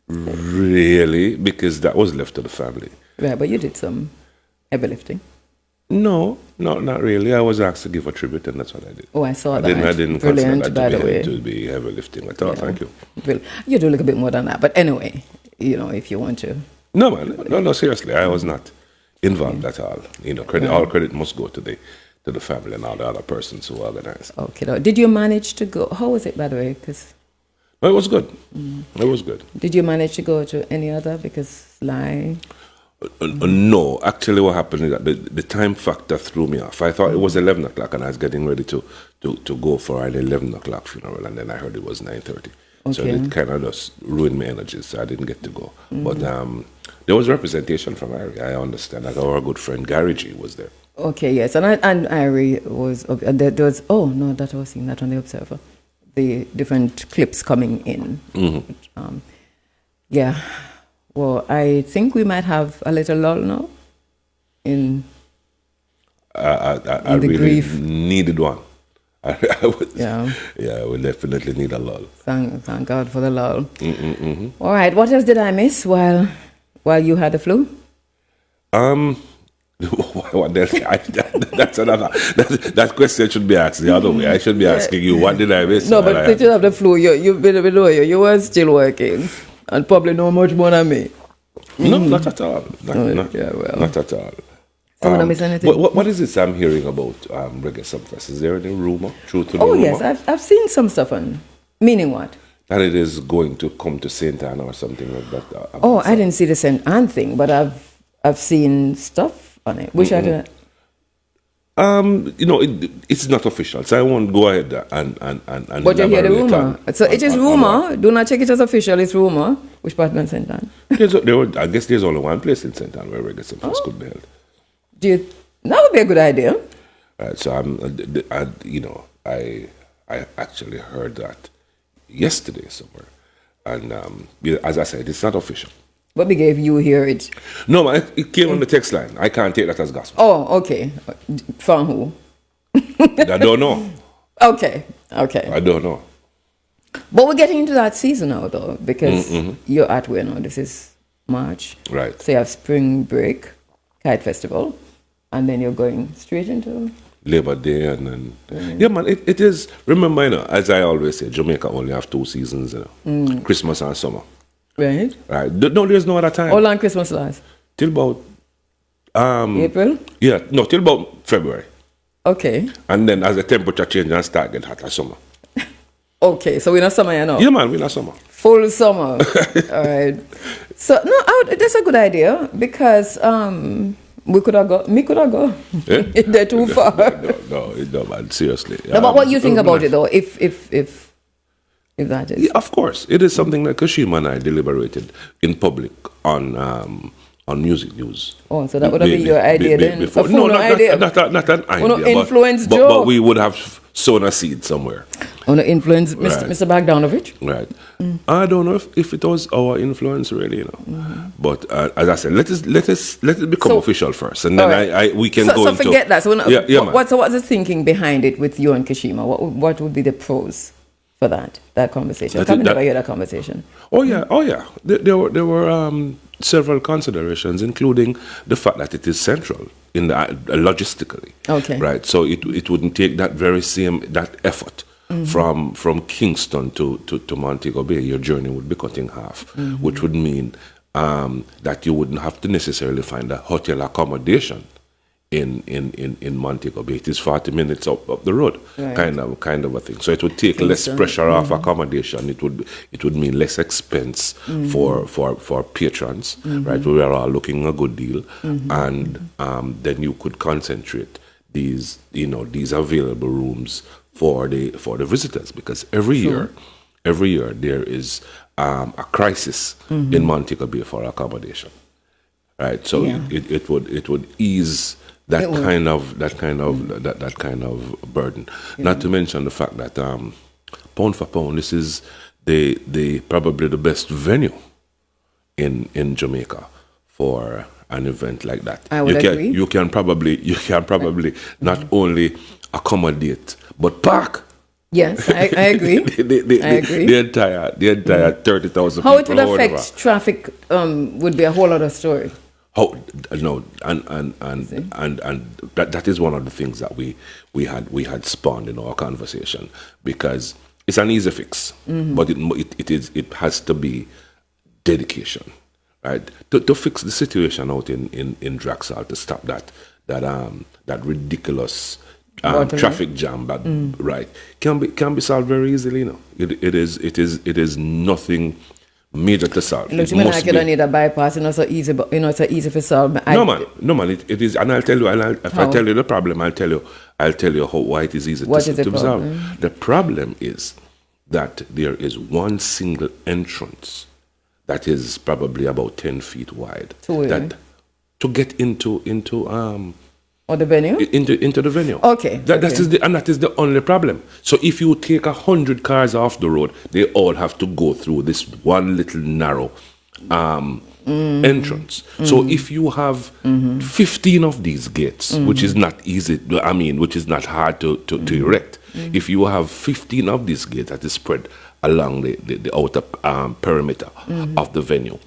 really, because that was left to the family. Right, but you did some heavy lifting. No, not really. I was asked to give a tribute, and that's what I did. Oh, I saw that. I didn't Brilliant, consider by the that way. to be heavy lifting at all. Yeah. Thank you. Well, you do look a bit more than that. But anyway, if you want to. No, man. No, seriously. I was not involved at all. All credit must go to the family and all the other persons who organized. Okay. Did you manage to go? How was it, by the way? Because No, it was good. It was good. did you manage to go to any other? Because No, actually, what happened is that the time factor threw me off. I thought it was 11 o'clock, and I was getting ready to go for an 11 o'clock funeral, and then I heard it was 9:30. So Okay. it kind of just ruined my energy, so I didn't get to go. But there was representation from Irie, I understand. Like our good friend Gary G was there. Okay, yes, and Irie was. There was. Oh no, that I was seeing that on the Observer. The different clips coming in. Yeah. Well, I think we might have a little lull now. I the really grief. needed one. I Yeah. we definitely need a lull. Thank God for the lull. All right. What else did I miss while you had the flu? What else? That's another. That question should be asked the other way. I should be asking you, what did I miss? No, but since you have the flu, you've been below you. You were still working, and probably know much more than me. No, not at all. Not at all. So we don't miss anything. What is this I'm hearing about Reggae Sumfest? Is there any rumor, truth to the Oh rumor? yes, I've seen some stuff on. Meaning what? That it is going to come to Saint Anne or something like that. Oh, I didn't see the St. Anne thing, but I've seen stuff on it. Wish I didn't. It's not official, so I won't go ahead and. But you hear the elaborate rumor. So it is rumor. Do not check it as official. It's rumor. Which part of St. Anne? I guess there's only one place in Saint Anne where Reggae Sumfest could be held. That would be a good idea. Right, so I actually heard that yesterday somewhere, and as I said, it's not official. But we gave you hear it. No, man, it came on the text line. I can't take that as gospel. Oh, okay. From who? I don't know. Okay. I don't know. But we're getting into that season now, though, because you're at where now? This is March. Right. So you have spring break, Kite Festival, and then you're going straight into Labor Day and then yeah, man. It is. Remember, as I always say, Jamaica only have 2 seasons, Christmas and summer. right. Right. No, there's no other time. How long Christmas lasts? Till about April. yeah, no, till about February, Okay. and then as the temperature changes and start getting hotter, summer. Okay. So we're not summer, you know. Yeah, man, we're not summer. Full summer. All right. So no, that's a good idea because me could have go. Yeah? They're too far. No, man, seriously. No, but what you think about it though? If that is. Yeah, of course, it is something that Kashima and I deliberated in public on music news. Oh, so that would have been your idea then? Before. A full idea. Not an idea. Wanna influence but Joe? we would have sown a seed somewhere. Want to influence Right. Mr. Bogdanovich? Right. I don't know if it was our influence really, But as I said, let it become So- official first, and then Alright. we can go So into. forget that. So man. what's the thinking behind it with you and Kashima? What would be the pros for that conversation? I can't never hear that conversation. Oh yeah. There were several considerations, including the fact that it is central in the logistically. Okay. Right. So it wouldn't take that effort from Kingston to Montego Bay. Your journey would be cut in half, which would mean that you wouldn't have to necessarily find a hotel accommodation in Montego Bay. It is 40 minutes up the road, Right. kind of a thing. So it would take less pressure off accommodation. It would mean less expense for patrons, right? We are all looking a good deal, and then you could concentrate these available rooms for the visitors, because every year there is a crisis in Montego Bay for accommodation, right? So it would ease that kind of burden. Not to mention the fact that pound for pound, this is the probably the best venue in Jamaica for an event like that. I would agree. You can probably not only accommodate but park. Yes, I agree. I agree. The entire 30,000 people. How it would or whatever. affect traffic would be a whole other story. How no, and that is one of the things that we had spawned in our conversation, because it's an easy fix, but it has to be dedication, right? To fix the situation out in Draxal, to stop that ridiculous traffic jam, but right, can be solved very easily. It is nothing major to solve. Look, you mean like you don't need a bypass, so easy, but it's so easy to solve. No man, it is, and I'll tell you. If I tell you the problem, I'll tell you why it is easy to solve. The problem is that there is one single entrance that is probably about 10 feet wide. To get into or the venue? Into the venue. Okay. That is the only problem. So if you take 100 cars off the road, they all have to go through this one little narrow entrance. So if you have 15 of these gates, which is not easy, which is not hard to erect, if you have 15 of these gates that is spread along the outer perimeter of the venue,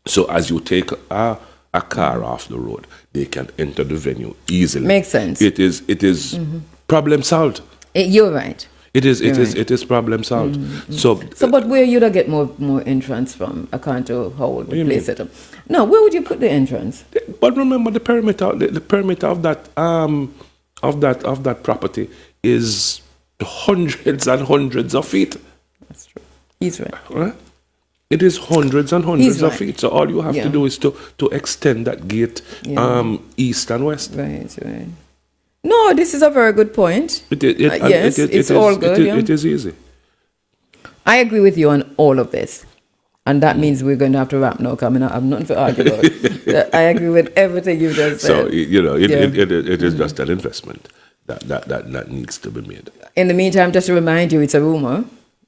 so as you take a car off the road, they can enter the venue easily. Makes sense. It is problem solved. You're right. It is problem solved. So but where you don't get more entrance from? I can't hold the place it up. No, where would you put the entrance? But remember, the perimeter of that property is hundreds and hundreds of feet. That's true. He's right. Right? It is hundreds and hundreds of feet. So all you have to do is to extend that gate east and west. Right. No, this is a very good point. It's all good. It is easy. I agree with you on all of this. And that means we're going to have to wrap now, because I have nothing to argue about. I agree with everything you just said. So, it is just an investment that needs to be made. In the meantime, just to remind you, it's a rumor.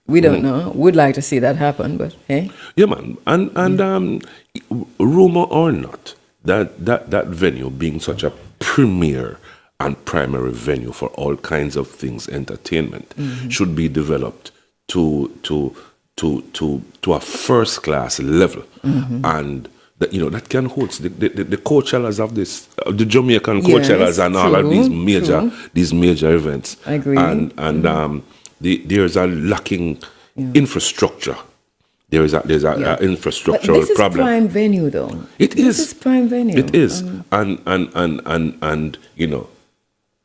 We don't know. We'd like to see that happen, but hey. Yeah, man. And rumor or not, that venue being such a premier and primary venue for all kinds of things, entertainment, should be developed to a first class level, and that can host the Coachellas of this, the Jamaican Coachellas, and all of these major events. I agree. And there's a lacking infrastructure. There's a infrastructural but this is problem. Prime venue, though. This is prime venue. It is, and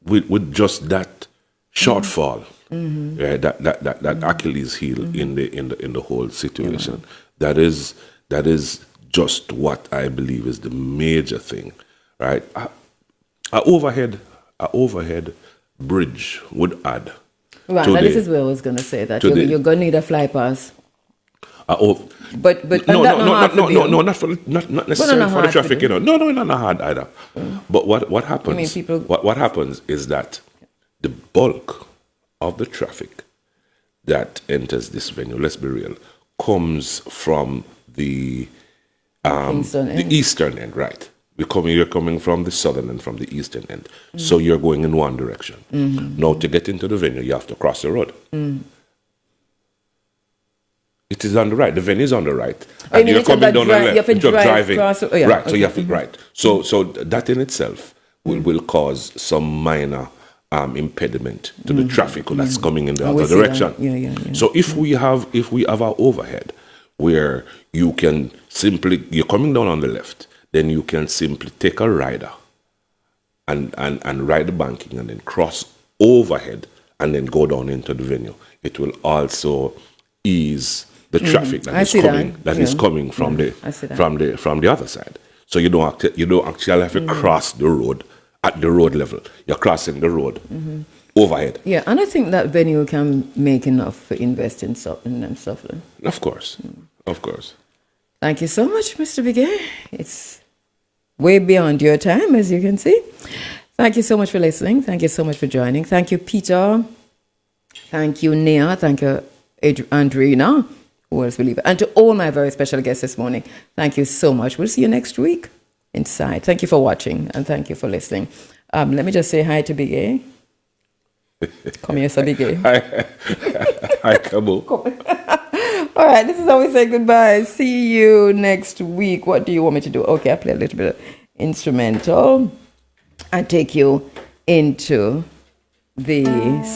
with just that shortfall, that Achilles heel in the whole situation, that is just what I believe is the major thing, right? A overhead bridge would add. Right, now this is where I was going to say that you're going to need a fly pass. But no, not necessarily for the traffic, No, not hard either. But what happens? What happens is that the bulk of the traffic that enters this venue, let's be real, comes from the eastern end, right? You're coming from the southern and from the eastern end. So you're going in one direction. Now, to get into the venue, you have to cross the road. It is on the right. The venue is on the right. And you're coming down the left. You have to driving. Right. So you have to, right. So that in itself will cause some minor impediment to the traffic that's coming in the other direction. So if we have our overhead where you're coming down on the left, then you can simply take a rider and ride the banking and then cross overhead and then go down into the venue. It will also ease the traffic that is coming from the other side. So you don't actually have to cross the road at the road level. You're crossing the road overhead. Yeah, and I think that venue can make enough for investing and stuff. Of course. Of course. Thank you so much, Mr. Bigay. It's way beyond your time, as you can see. Thank you so much for listening. Thank you so much for joining. Thank you, Peter. Thank you, Nia. Thank you, Andrina. Who else will leave? And to all my very special guests this morning, thank you so much. We'll see you next week inside. Thank you for watching and thank you for listening. Let me just say hi to Bigay. Come here, Sir Bigay. Hi, Cabo. All right, this is how we say goodbye. See you next week. What do you want me to do? Okay, I play a little bit of instrumental and take you into the Sunday